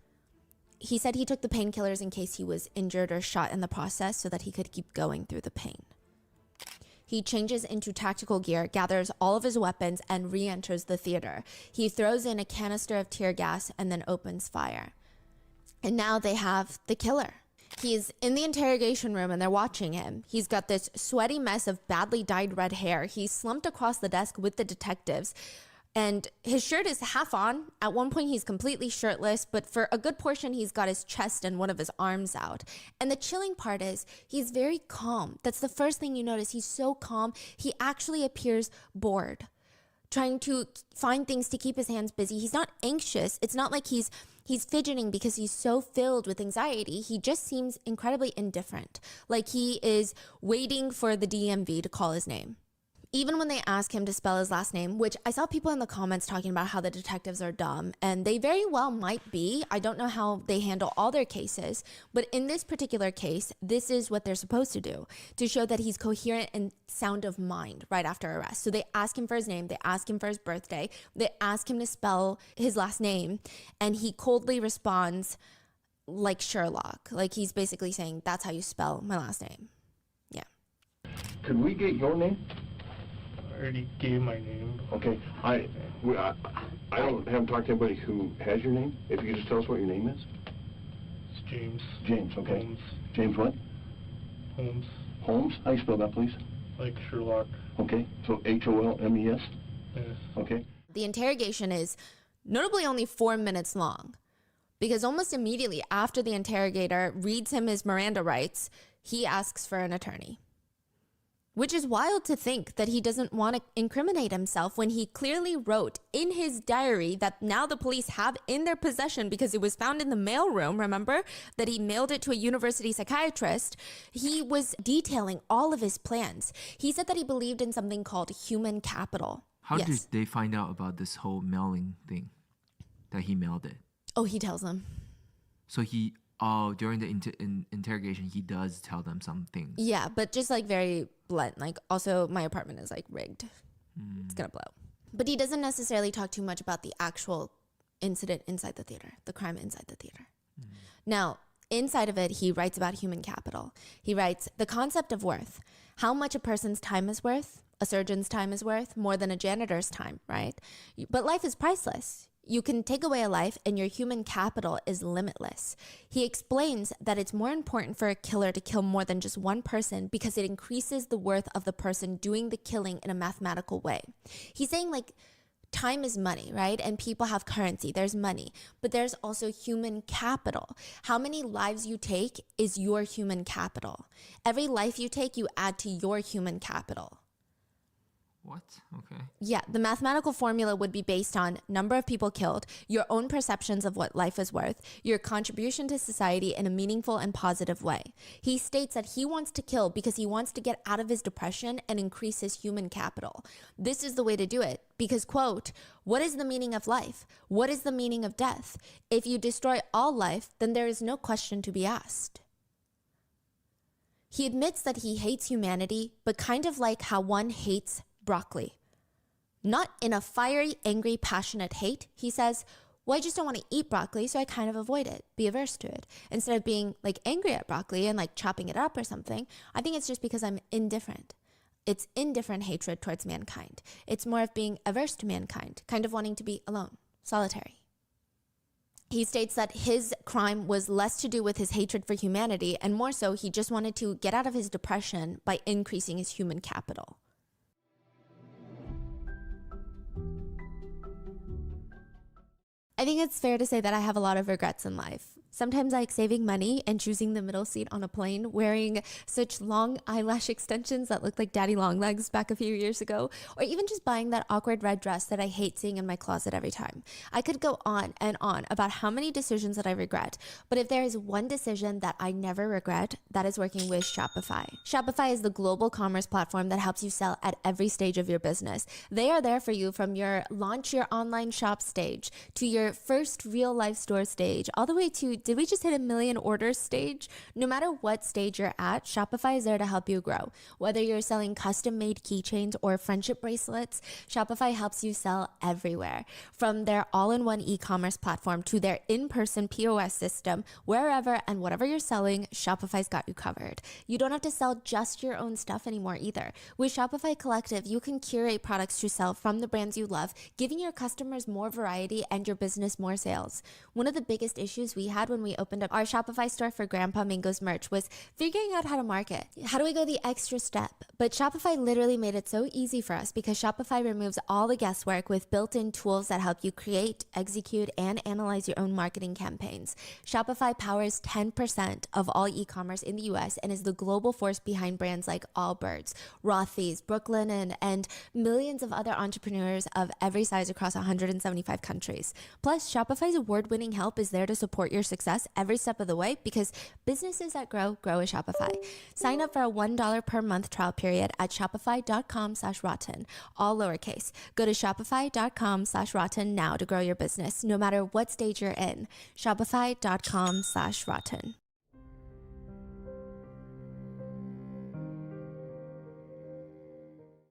He said he took the painkillers in case he was injured or shot in the process so that he could keep going through the pain. He changes into tactical gear, gathers all of his weapons, and re-enters the theater. He throws in a canister of tear gas and then opens fire. And now they have the killer. He's in the interrogation room and they're watching him. He's got this sweaty mess of badly dyed red hair. He's slumped across the desk with the detectives, and his shirt is half on. At one point, he's completely shirtless, but for a good portion, he's got his chest and one of his arms out. And the chilling part is he's very calm. That's the first thing you notice. He's so calm. He actually appears bored, trying to find things to keep his hands busy. He's not anxious. It's not like he's fidgeting because he's so filled with anxiety. He just seems incredibly indifferent, like he is waiting for the DMV to call his name. Even when they ask him to spell his last name, which I saw people in the comments talking about how the detectives are dumb, and they very well might be. I don't know how they handle all their cases, but in this particular case, this is what they're supposed to do to show that he's coherent and sound of mind right after arrest. So they ask him for his name, they ask him for his birthday, they ask him to spell his last name, and he coldly responds like Sherlock. Like he's basically saying, that's how you spell my last name. Yeah. Could we get your name? I already gave my name. Okay, I haven't talked to anybody who has your name. If you could just tell us what your name is. It's James. James, okay. Holmes. James what? Holmes. Holmes? How you spell that, please? Like Sherlock. Okay, so H-O-L-M-E-S? Yes. Okay. The interrogation is notably only 4 minutes long, because almost immediately after the interrogator reads him his Miranda rights, he asks for an attorney. Which is wild to think that he doesn't want to incriminate himself when he clearly wrote in his diary that now the police have in their possession because it was found in the mailroom, remember? That he mailed it to a university psychiatrist. He was detailing all of his plans. He said that he believed in something called human capital. How did they find out about this whole mailing thing? That he mailed it? Oh, he tells them. So during the interrogation, he does tell them some things. Yeah, but just like very blunt. Like, also, my apartment is like rigged. It's gonna blow. But he doesn't necessarily talk too much about the actual incident inside the theater, the crime inside the theater. Now, inside of it, he writes about human capital. He writes, the concept of worth, how much a person's time is worth. A surgeon's time is worth more than a janitor's time, right? But life is priceless. You can take away a life and your human capital is limitless. He explains that it's more important for a killer to kill more than just one person because it increases the worth of the person doing the killing in a mathematical way. He's saying like time is money, right? And people have currency, there's money, but there's also human capital. How many lives you take is your human capital. Every life you take, you add to your human capital. What? Okay. Yeah, the mathematical formula would be based on number of people killed, your own perceptions of what life is worth, your contribution to society in a meaningful and positive way. He states that he wants to kill because he wants to get out of his depression and increase his human capital. This is the way to do it because, quote, what is the meaning of life? What is the meaning of death? If you destroy all life, then there is no question to be asked. He admits that he hates humanity, but kind of like how one hates broccoli. Not in a fiery, angry, passionate hate. He says, well, I just don't want to eat broccoli, so I kind of avoid it, be averse to it. Instead of being like angry at broccoli and like chopping it up or something, I think it's just because I'm indifferent. It's indifferent hatred towards mankind. It's more of being averse to mankind, kind of wanting to be alone, solitary. He states that his crime was less to do with his hatred for humanity and more so he just wanted to get out of his depression by increasing his human capital. I think it's fair to say that I have a lot of regrets in life. Sometimes like saving money and choosing the middle seat on a plane, wearing such long eyelash extensions that look like daddy long legs back a few years ago, or even just buying that awkward red dress that I hate seeing in my closet every time. I could go on and on about how many decisions that I regret, but if there is one decision that I never regret, that is working with Shopify. Shopify is the global commerce platform that helps you sell at every stage of your business. They are there for you from your launch your online shop stage to your first real life store stage, all the way to did we just hit 1 million orders stage? No matter what stage you're at, Shopify is there to help you grow. Whether you're selling custom-made keychains or friendship bracelets, Shopify helps you sell everywhere. From their all-in-one e-commerce platform to their in-person POS system, wherever and whatever you're selling, Shopify's got you covered. You don't have to sell just your own stuff anymore either. With Shopify Collective, you can curate products to sell from the brands you love, giving your customers more variety and your business more sales. One of the biggest issues we had when we opened up our Shopify store for Grandpa Mingo's merch was figuring out how to market. How do we go the extra step? But Shopify literally made it so easy for us because Shopify removes all the guesswork with built-in tools that help you create, execute, and analyze your own marketing campaigns. Shopify powers 10% of all e-commerce in the US and is the global force behind brands like Allbirds, Rothy's, Brooklinen, and millions of other entrepreneurs of every size across 175 countries. Plus, Shopify's award-winning help is there to support your success success every step of the way because businesses that grow with Shopify. Sign up for a $1 per month trial period at shopify.com/rotten, all lowercase. Go to shopify.com/rotten now to grow your business, no matter what stage you're in. Shopify.com/rotten.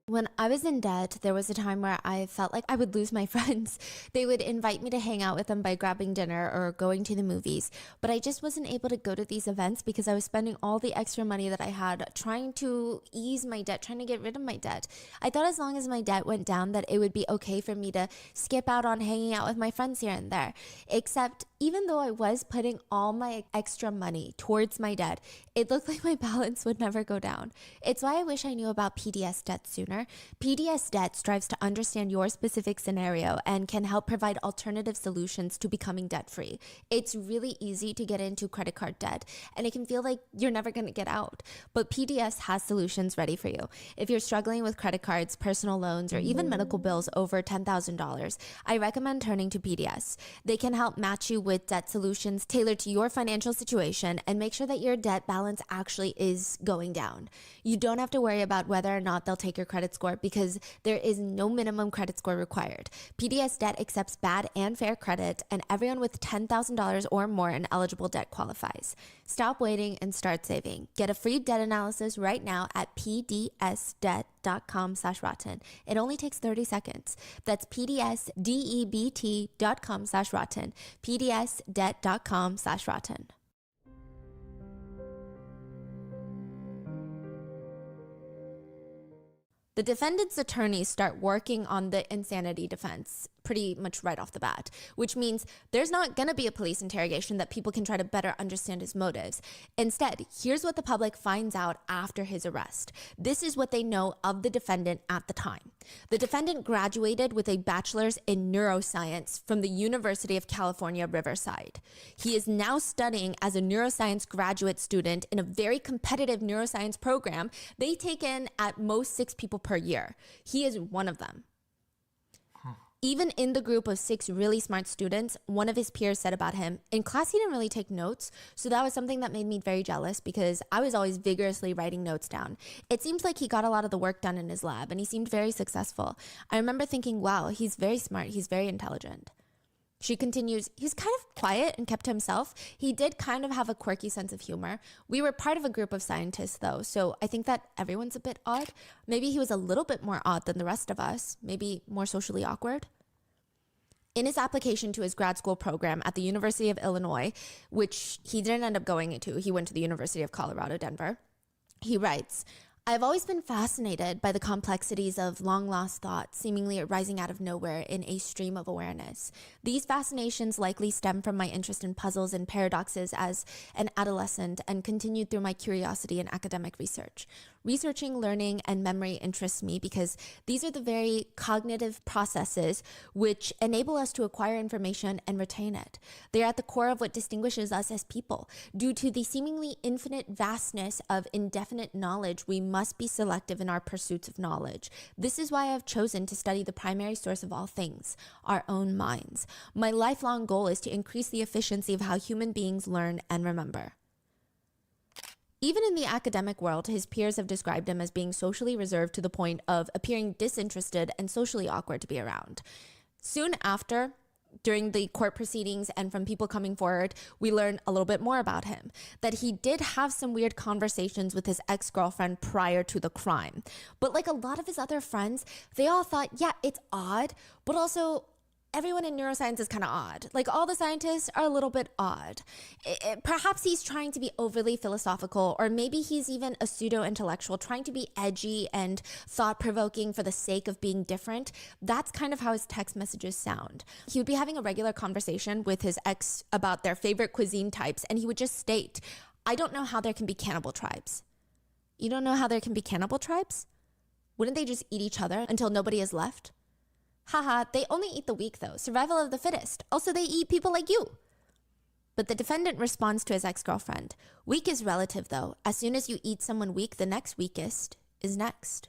When I was in debt, there was a time where I felt like I would lose my friends. They would invite me to hang out with them by grabbing dinner or going to the movies, but I just wasn't able to go to these events because I was spending all the extra money that I had trying to ease my debt, trying to get rid of my debt. I thought as long as my debt went down that it would be okay for me to skip out on hanging out with my friends here and there. Except even though I was putting all my extra money towards my debt, it looked like my balance would never go down. It's why I wish I knew about PDS debt sooner. PDS debt strives to understand your specific scenario and can help provide alternative solutions to becoming debt-free. It's really easy to get into credit card debt, and it can feel like you're never going to get out. But PDS has solutions ready for you. If you're struggling with credit cards, personal loans, or even medical bills over $10,000, I recommend turning to PDS. They can help match you with debt solutions tailored to your financial situation and make sure that your debt balance actually is going down. You don't have to worry about whether or not they'll take your credit score because there is no minimum credit score required. PDS debt accepts bad and fair credit, and everyone with $10,000 or more in eligible debt qualifies. Stop waiting and start saving. Get a free debt analysis right now at pdsdebt.com/rotten. It only takes 30 seconds. That's pdsdebt.com/rotten. pdsdebt.com/rotten. The defendant's attorneys start working on the insanity defense pretty much right off the bat, which means there's not going to be a police interrogation that people can try to better understand his motives. Instead, here's what the public finds out after his arrest. This is what they know of the defendant at the time. The defendant graduated with a bachelor's in neuroscience from the University of California, Riverside. He is now studying as a neuroscience graduate student in a very competitive neuroscience program. They take in at most 6 people per year. He is one of them. Even in the group of 6 really smart students, one of his peers said about him, in class he didn't really take notes, so that was something that made me very jealous because I was always vigorously writing notes down. It seems like he got a lot of the work done in his lab and he seemed very successful. I remember thinking, wow, he's very smart, he's very intelligent. She continues, he's kind of quiet and kept to himself. He did kind of have a quirky sense of humor. We were part of a group of scientists though, so I think that everyone's a bit odd. Maybe he was a little bit more odd than the rest of us, maybe more socially awkward. In his application to his grad school program at the University of Illinois, which he didn't end up going into, he went to the University of Colorado, Denver, he writes, I've always been fascinated by the complexities of long-lost thoughts seemingly arising out of nowhere in a stream of awareness. These fascinations likely stem from my interest in puzzles and paradoxes as an adolescent and continued through my curiosity in academic research. Researching, learning, and memory interests me because these are the very cognitive processes which enable us to acquire information and retain it. They are at the core of what distinguishes us as people. Due to the seemingly infinite vastness of indefinite knowledge, we must be selective in our pursuits of knowledge. This is why I have chosen to study the primary source of all things, our own minds. My lifelong goal is to increase the efficiency of how human beings learn and remember. Even in the academic world, his peers have described him as being socially reserved to the point of appearing disinterested and socially awkward to be around. Soon after, during the court proceedings and from people coming forward, we learn a little bit more about him, that he did have some weird conversations with his ex-girlfriend prior to the crime. But like a lot of his other friends, they all thought, yeah, it's odd, but also everyone in neuroscience is kind of odd. Like all the scientists are a little bit odd. Perhaps he's trying to be overly philosophical, or maybe he's even a pseudo-intellectual trying to be edgy and thought-provoking for the sake of being different. That's kind of how his text messages sound. He would be having a regular conversation with his ex about their favorite cuisine types, and he would just state, I don't know how there can be cannibal tribes. You don't know how there can be cannibal tribes? Wouldn't they just eat each other until nobody is left? Haha, they only eat the weak though. Survival of the fittest. Also, they eat people like you. But the defendant responds to his ex-girlfriend. Weak is relative though. As soon as you eat someone weak, the next weakest is next.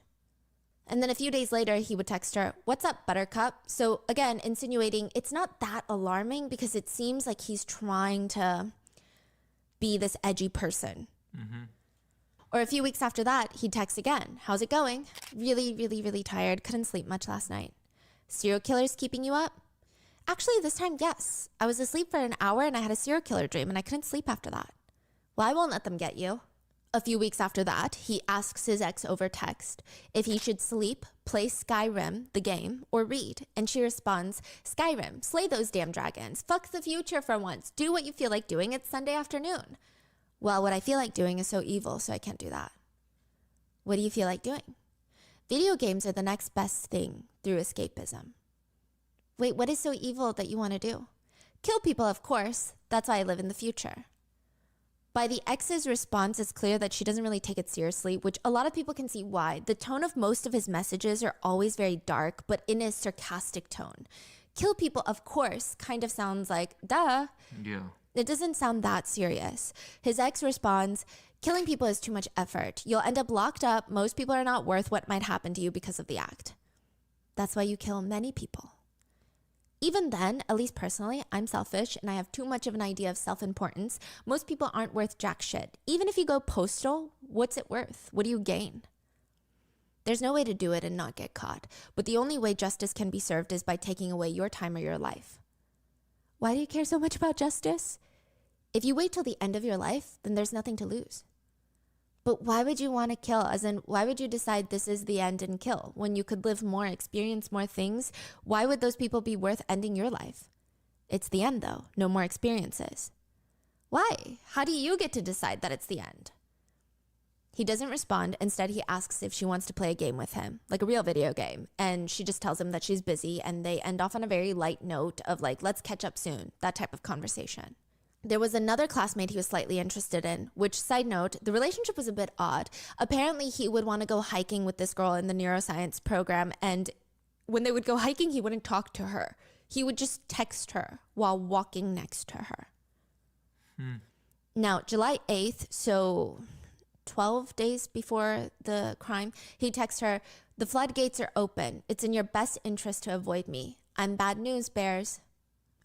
And then a few days later, he would text her, "What's up, Buttercup?" So again, insinuating it's not that alarming because it seems like he's trying to be this edgy person. Or a few weeks after that, he'd text again. "How's it going? Really, really, really tired. Couldn't sleep much last night. Serial killers keeping you up?" "Actually, this time, yes. I was asleep for an hour and I had a serial killer dream and I couldn't sleep after that." "Well, I won't let them get you." A few weeks after that, he asks his ex over text if he should sleep, play Skyrim, the game, or read. And she responds, "Skyrim, slay those damn dragons. Fuck the future for once. Do what you feel like doing. It's Sunday afternoon." "Well, what I feel like doing is so evil, so I can't do that." "What do you feel like doing?" "Video games are the next best thing through escapism." "Wait, what is so evil that you want to do?" "Kill people, of course. That's why I live in the future." By the ex's response, it's clear that she doesn't really take it seriously, which a lot of people can see why. The tone of most of his messages are always very dark, but in a sarcastic tone. "Kill people, of course," kind of sounds like, duh. Yeah. It doesn't sound that serious. His ex responds, "Killing people is too much effort. You'll end up locked up. Most people are not worth what might happen to you because of the act. That's why you kill many people." Even then, at least personally, I'm selfish and I have too much of an idea of self-importance. Most people aren't worth jack shit. Even if you go postal, what's it worth? What do you gain? There's no way to do it and not get caught. But the only way justice can be served is by taking away your time or your life. Why do you care so much about justice? If you wait till the end of your life, then there's nothing to lose. But why would you want to kill? As in, why would you decide this is the end and kill? When you could live more, experience more things, why would those people be worth ending your life? It's the end, though. No more experiences. Why? How do you get to decide that it's the end? He doesn't respond. Instead, he asks if she wants to play a game with him, like a real video game. And she just tells him that she's busy, and they end off on a very light note of like, let's catch up soon, that type of conversation. There was another classmate he was slightly interested in, which, side note, the relationship was a bit odd. Apparently, he would want to go hiking with this girl in the neuroscience program, and when they would go hiking, he wouldn't talk to her. He would just text her while walking next to her. Now, July 8th, so 12 days before the crime, he texts her, "The floodgates are open. It's in your best interest to avoid me. I'm bad news, bears."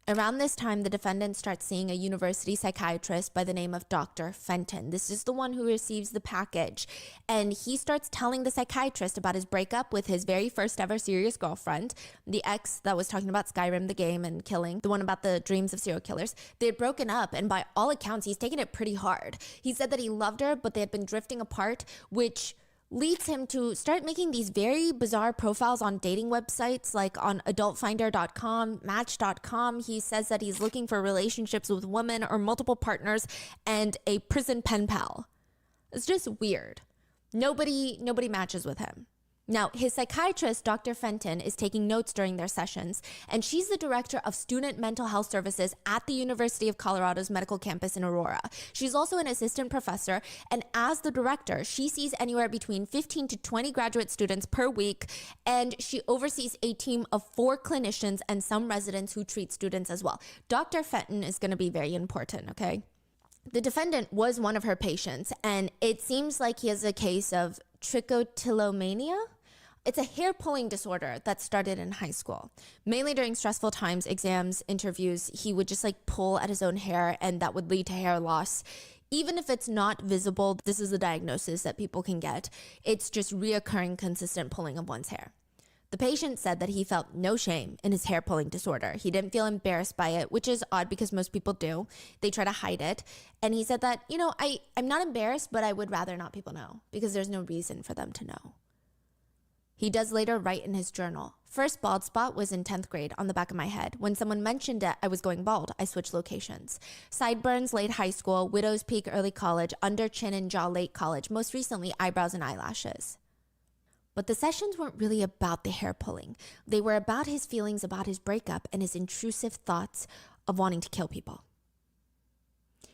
Around this time, the defendant starts seeing a university psychiatrist by the name of Dr. Fenton. This is the one who receives the package. And he starts telling the psychiatrist about his breakup with his very first ever serious girlfriend, the ex that was talking about Skyrim, the game, and killing, the one about the dreams of serial killers. They had broken up, and by all accounts, he's taken it pretty hard. He said that he loved her, but they had been drifting apart, which leads him to start making these very bizarre profiles on dating websites like on adultfinder.com, match.com. He says that he's looking for relationships with women or multiple partners and a prison pen pal. It's just weird. Nobody matches with him. Now, his psychiatrist, Dr. Fenton, is taking notes during their sessions, and she's the director of student mental health services at the University of Colorado's medical campus in Aurora. She's also an assistant professor, and as the director, she sees anywhere between 15 to 20 graduate students per week, and she oversees a team of 4 clinicians and some residents who treat students as well. Dr. Fenton is going to be very important, okay? The defendant was one of her patients, and it seems like he has a case of trichotillomania. It's a hair-pulling disorder that started in high school. Mainly during stressful times, exams, interviews, he would just like pull at his own hair, and that would lead to hair loss. Even if it's not visible, this is a diagnosis that people can get. It's just reoccurring, consistent pulling of one's hair. The patient said that he felt no shame in his hair-pulling disorder. He didn't feel embarrassed by it, which is odd because most people do. They try to hide it. And he said that, I'm not embarrassed, but I would rather not people know because there's no reason for them to know. He does later write in his journal, "First bald spot was in 10th grade on the back of my head. When someone mentioned it, I was going bald. I switched locations. Sideburns late high school, widow's peak early college, under chin and jaw late college, most recently eyebrows and eyelashes." But the sessions weren't really about the hair pulling. They were about his feelings about his breakup and his intrusive thoughts of wanting to kill people.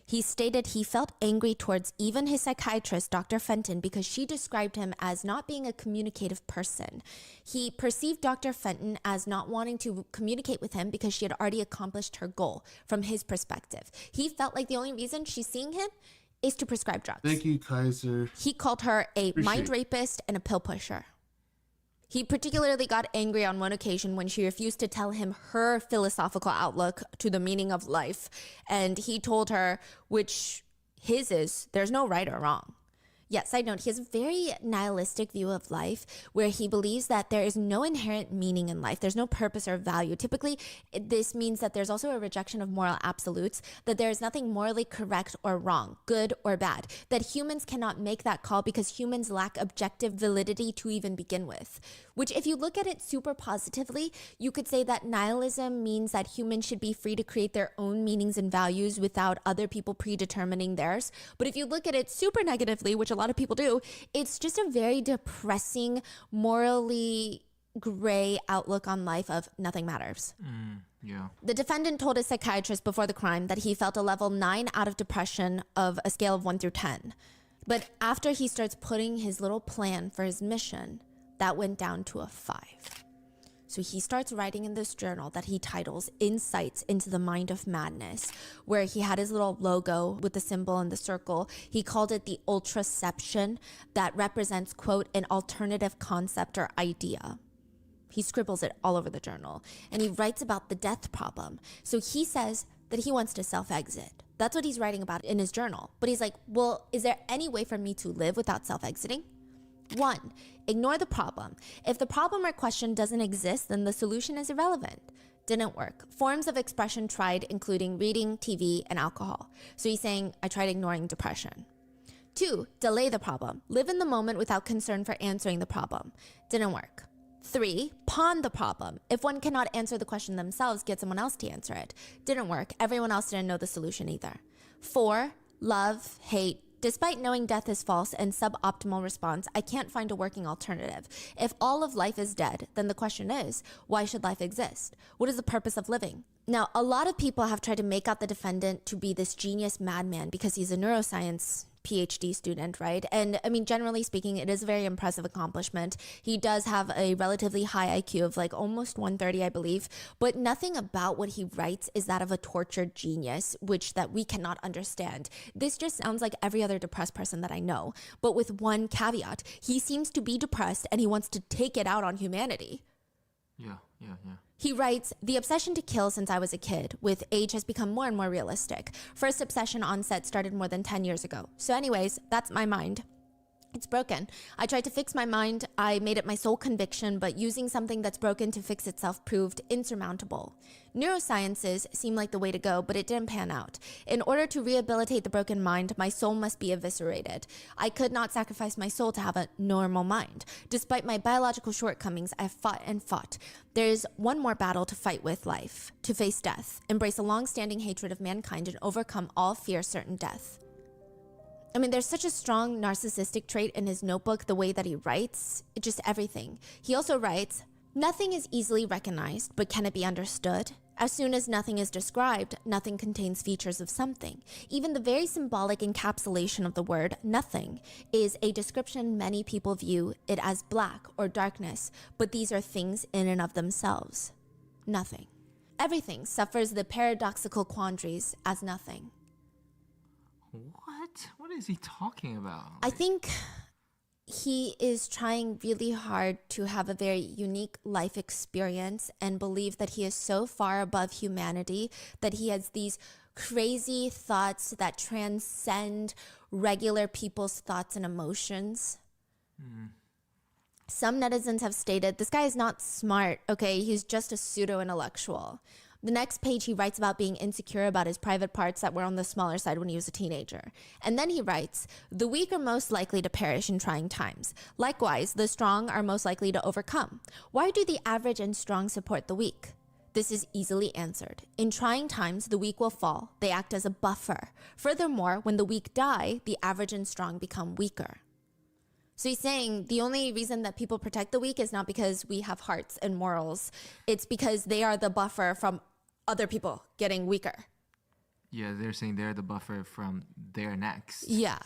He stated he felt angry towards even his psychiatrist, Dr. Fenton, because she described him as not being a communicative person. He perceived Dr. Fenton as not wanting to communicate with him because she had already accomplished her goal from his perspective. He felt like the only reason she's seeing him is to prescribe drugs. Thank you, Kaiser. He called her a mind rapist and a pill pusher. He particularly got angry on one occasion when she refused to tell him her philosophical outlook to the meaning of life. And he told her, which his is, there's no right or wrong. Yeah, side note, he has a very nihilistic view of life where he believes that there is no inherent meaning in life. There's no purpose or value. Typically, this means that there's also a rejection of moral absolutes, that there is nothing morally correct or wrong, good or bad, that humans cannot make that call because humans lack objective validity to even begin with. Which, if you look at it super positively, you could say that nihilism means that humans should be free to create their own meanings and values without other people predetermining theirs. But if you look at it super negatively, which a lot of people do, it's just a very depressing, morally gray outlook on life of nothing matters. Yeah. The defendant told his psychiatrist before the crime that he felt a level 9 out of depression of a scale of 1 through 10. But after he starts putting his little plan for his mission, that went down to a 5. So he starts writing in this journal that he titles Insights into the Mind of Madness, where he had his little logo with the symbol and the circle. He called it the ultraception that represents, quote, an alternative concept or idea. He scribbles it all over the journal, and he writes about the death problem. So he says that he wants to self-exit. That's what he's writing about in his journal. But he's like, well, is there any way for me to live without self-exiting? 1, ignore the problem. If the problem or question doesn't exist, then the solution is irrelevant. Didn't work. Forms of expression tried, including reading, TV, and alcohol. So he's saying, I tried ignoring depression. 2, delay the problem. Live in the moment without concern for answering the problem. Didn't work. 3, pawn the problem. If one cannot answer the question themselves, get someone else to answer it. Didn't work. Everyone else didn't know the solution either. 4, love, hate. Despite knowing death is false and suboptimal response, I can't find a working alternative. If all of life is dead, then the question is, why should life exist? What is the purpose of living? Now, a lot of people have tried to make out the defendant to be this genius madman because he's a neuroscience PhD student, right? And I mean, generally speaking, it is a very impressive accomplishment. He does have a relatively high IQ of like almost 130, I believe, but nothing about what he writes is that of a tortured genius, which that we cannot understand. This just sounds like every other depressed person that I know, but with one caveat. He seems to be depressed and he wants to take it out on humanity. Yeah. He writes, the obsession to kill since I was a kid, with age has become more and more realistic. First obsession onset started more than 10 years ago. So anyways, that's my mind. It's broken. I tried to fix my mind. I made it my sole conviction, but using something that's broken to fix itself proved insurmountable. Neurosciences seemed like the way to go, but it didn't pan out. In order to rehabilitate the broken mind, my soul must be eviscerated. I could not sacrifice my soul to have a normal mind. Despite my biological shortcomings, I fought and fought. There's one more battle to fight with life, to face death, embrace a long-standing hatred of mankind, and overcome all fear certain death. I mean, there's such a strong narcissistic trait in his notebook, the way that he writes, just everything. He also writes, nothing is easily recognized, but can it be understood? As soon as nothing is described, nothing contains features of something. Even the very symbolic encapsulation of the word nothing is a description many people view it as black or darkness, but these are things in and of themselves. Nothing. Everything suffers the paradoxical quandaries as nothing. What? What is he talking about? I think he is trying really hard to have a very unique life experience and believe that he is so far above humanity that he has these crazy thoughts that transcend regular people's thoughts and emotions. Some netizens have stated, this guy is not smart, okay? He's just a pseudo-intellectual. The next page, he writes about being insecure about his private parts that were on the smaller side when he was a teenager. And then he writes, the weak are most likely to perish in trying times. Likewise, the strong are most likely to overcome. Why do the average and strong support the weak? This is easily answered. In trying times, the weak will fall. They act as a buffer. Furthermore, when the weak die, the average and strong become weaker. So he's saying the only reason that people protect the weak is not because we have hearts and morals. It's because they are the buffer from other people getting weaker. Yeah, they're saying they're the buffer from their next. Yeah.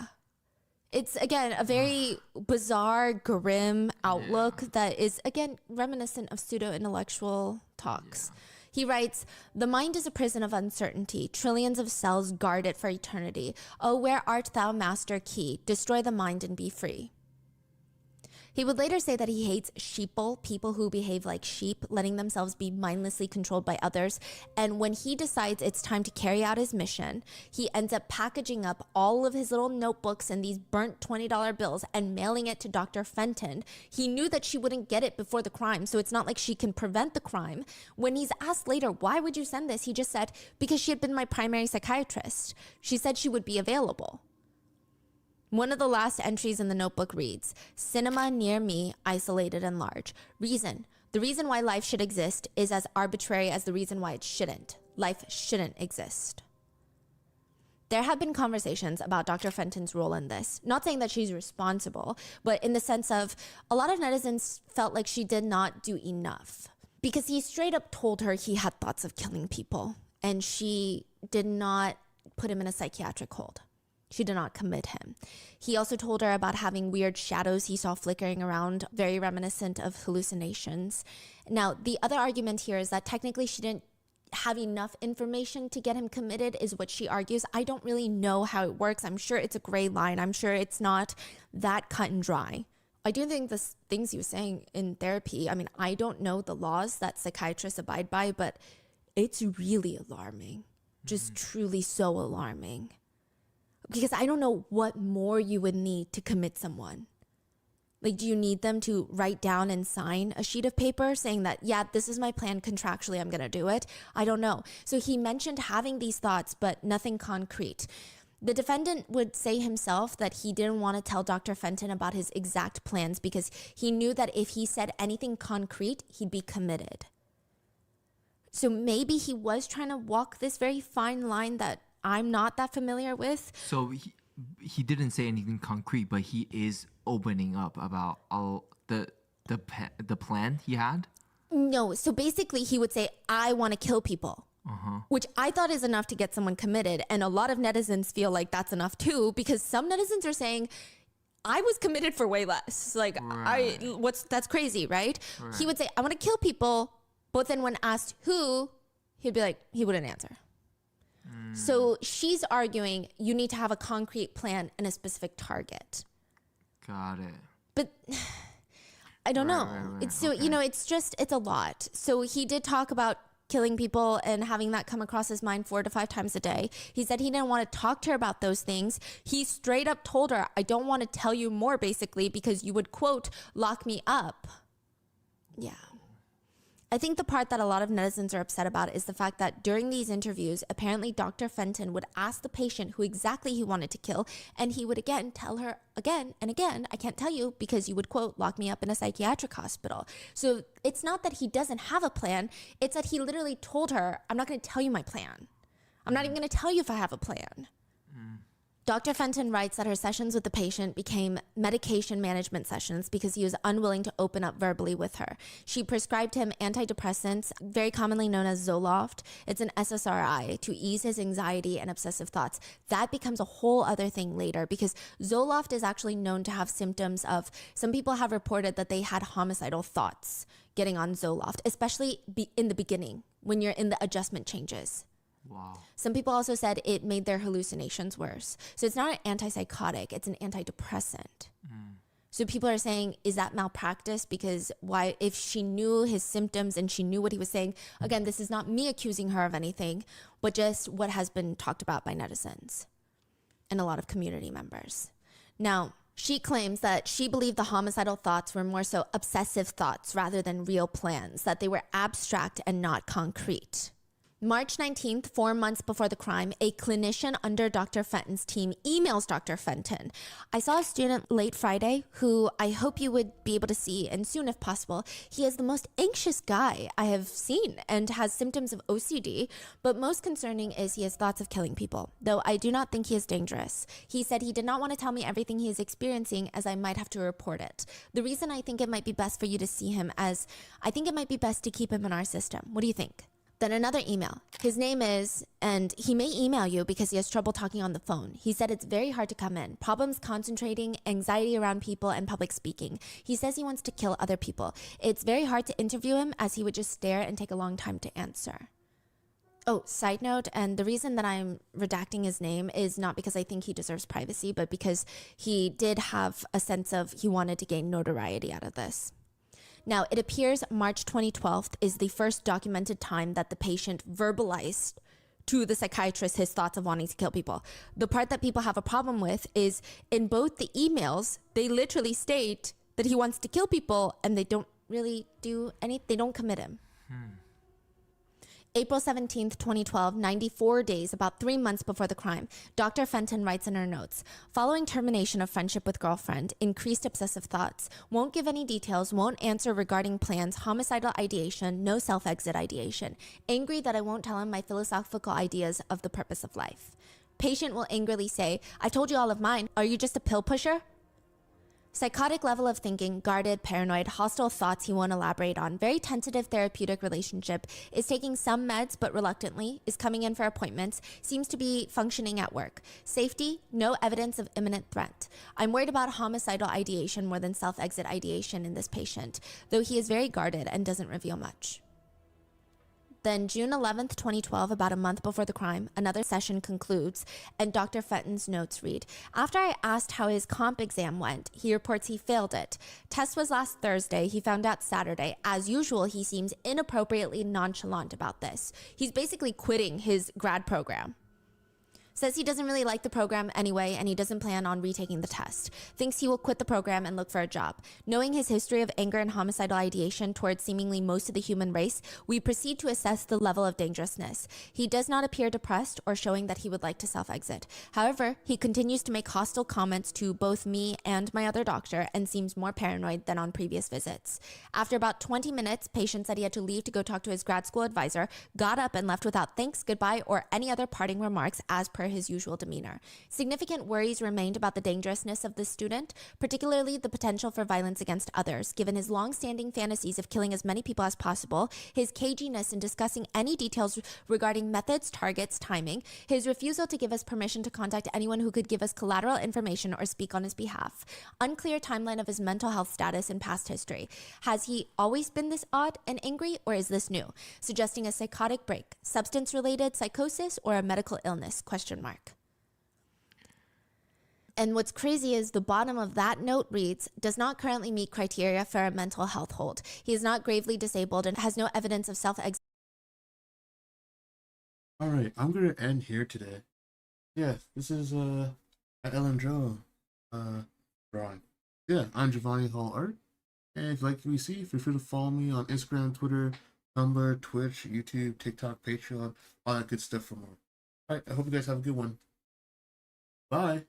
It's, again, a very bizarre, grim outlook that is, again, reminiscent of pseudo-intellectual talks. Yeah. He writes, the mind is a prison of uncertainty. Trillions of cells guard it for eternity. Oh, where art thou, master key? Destroy the mind and be free. He would later say that he hates sheeple, people who behave like sheep, letting themselves be mindlessly controlled by others. And when he decides it's time to carry out his mission, he ends up packaging up all of his little notebooks and these burnt $20 bills and mailing it to Dr. Fenton. He knew that she wouldn't get it before the crime, so it's not like she can prevent the crime. When he's asked later, why would you send this? He just said, because she had been my primary psychiatrist. She said she would be available. One of the last entries in the notebook reads, cinema near me, isolated and large. Reason. The reason why life should exist is as arbitrary as the reason why it shouldn't. Life shouldn't exist. There have been conversations about Dr. Fenton's role in this. Not saying that she's responsible, but in the sense of a lot of netizens felt like she did not do enough. Because he straight up told her he had thoughts of killing people, and she did not put him in a psychiatric hold. She did not commit him. He also told her about having weird shadows he saw flickering around, very reminiscent of hallucinations. Now, the other argument here is that technically she didn't have enough information to get him committed, is what she argues. I don't really know how it works. I'm sure it's a gray line. I'm sure it's not that cut and dry. I do think the things he was saying in therapy, I mean, I don't know the laws that psychiatrists abide by, but it's really alarming. Just truly so alarming. Because I don't know what more you would need to commit someone. Like, do you need them to write down and sign a sheet of paper saying that, yeah, this is my plan, contractually I'm going to do it? I don't know. So he mentioned having these thoughts, but nothing concrete. The defendant would say himself that he didn't want to tell Dr. Fenton about his exact plans because he knew that if he said anything concrete, he'd be committed. So maybe he was trying to walk this very fine line that I'm not that familiar with. So he didn't say anything concrete, but he is opening up about all the plan he had? No, so basically he would say, I want to kill people. Which I thought is enough to get someone committed. And a lot of netizens feel like that's enough too, because some netizens are saying, I was committed for way less. Like, Right. that's crazy, right? Right. He would say, I want to kill people. But then when asked who, he'd be like, he wouldn't answer. So she's arguing you need to have a concrete plan and a specific target. Got it. But I don't know. Right. It's so, you know, it's a lot. So he did talk about killing people and having that come across his mind 4 to 5 times a day. He said he didn't want to talk to her about those things. He straight up told her, I don't want to tell you more, basically, because you would, quote, lock me up. Yeah. I think the part that a lot of netizens are upset about is the fact that during these interviews, apparently Dr. Fenton would ask the patient who exactly he wanted to kill, and he would again tell her again and again, I can't tell you because you would, quote, lock me up in a psychiatric hospital. So it's not that he doesn't have a plan, it's that he literally told her, I'm not going to tell you my plan. I'm not even going to tell you if I have a plan. Dr. Fenton writes that her sessions with the patient became medication management sessions because he was unwilling to open up verbally with her. She prescribed him antidepressants, very commonly known as Zoloft. It's an SSRI to ease his anxiety and obsessive thoughts. That becomes a whole other thing later because Zoloft is actually known to have symptoms of, some people have reported that they had homicidal thoughts getting on Zoloft, especially in the beginning when you're in the adjustment changes. Wow. Some people also said it made their hallucinations worse. So it's not an antipsychotic, it's an antidepressant. So people are saying, is that malpractice? Because why, if she knew his symptoms and she knew what he was saying, again, this is not me accusing her of anything, but just what has been talked about by netizens and a lot of community members. Now, she claims that she believed the homicidal thoughts were more so obsessive thoughts rather than real plans, that they were abstract and not concrete. March 19th, 4 months before the crime, a clinician under Dr. Fenton's team emails Dr. Fenton. I saw a student late Friday who I hope you would be able to see, and soon if possible. He is the most anxious guy I have seen and has symptoms of OCD, but most concerning is he has thoughts of killing people, though I do not think he is dangerous. He said he did not want to tell me everything he is experiencing as I might have to report it. The reason I think it might be best for you to see him as I think it might be best to keep him in our system. What do you think? Then another email. His name is, and he may email you because he has trouble talking on the phone. He said it's very hard to come in. Problems concentrating, anxiety around people, and public speaking. He says he wants to kill other people. It's very hard to interview him as he would just stare and take a long time to answer. Oh, side note, and the reason that I'm redacting his name is not because I think he deserves privacy, but because he did have a sense of he wanted to gain notoriety out of this. Now, it appears March 2012 is the first documented time that the patient verbalized to the psychiatrist his thoughts of wanting to kill people. The part that people have a problem with is in both the emails, they literally state that he wants to kill people and they don't really do anything, they don't commit him. April 17th, 2012, 94 days, about 3 months before the crime, Dr. Fenton writes in her notes, following termination of friendship with girlfriend, increased obsessive thoughts, won't give any details, won't answer regarding plans, homicidal ideation, no self-exit ideation, angry that I won't tell him my philosophical ideas of the purpose of life. Patient will angrily say, I told you all of mine, are you just a pill pusher? Psychotic level of thinking, guarded, paranoid, hostile thoughts he won't elaborate on, very tentative therapeutic relationship, is taking some meds but reluctantly, is coming in for appointments, seems to be functioning at work. Safety, no evidence of imminent threat. I'm worried about homicidal ideation more than self-exit ideation in this patient, though he is very guarded and doesn't reveal much. Then June 11th, 2012, about a month before the crime, another session concludes, and Dr. Fenton's notes read, after I asked how his comp exam went, he reports he failed it. Test was last Thursday, he found out Saturday. As usual, he seems inappropriately nonchalant about this. He's basically quitting his grad program. Says he doesn't really like the program anyway, and he doesn't plan on retaking the test. Thinks he will quit the program and look for a job. Knowing his history of anger and homicidal ideation towards seemingly most of the human race, we proceed to assess the level of dangerousness. He does not appear depressed or showing that he would like to self-exit. However, he continues to make hostile comments to both me and my other doctor and seems more paranoid than on previous visits. After about 20 minutes, patient said he had to leave to go talk to his grad school advisor, got up and left without thanks, goodbye, or any other parting remarks as per his usual demeanor. Significant worries remained about the dangerousness of this student, particularly the potential for violence against others, given his long-standing fantasies of killing as many people as possible, his caginess in discussing any details regarding methods, targets, timing, his refusal to give us permission to contact anyone who could give us collateral information or speak on his behalf. Unclear timeline of his mental health status and past history. Has he always been this odd and angry, or is this new? Suggesting a psychotic break, substance-related psychosis, or a medical illness? ? And what's crazy is the bottom of that note reads, does not currently meet criteria for a mental health hold. He is not gravely disabled and has no evidence of self-exit. All right, I'm going to end here today. Yeah, this is Ellen Joe drawing. Yeah, I'm Giovanni Hall Art. And if you like what you see, feel free to follow me on Instagram, Twitter, Tumblr, Twitch, YouTube, TikTok, Patreon, all that good stuff for more. All right, I hope you guys have a good one. Bye.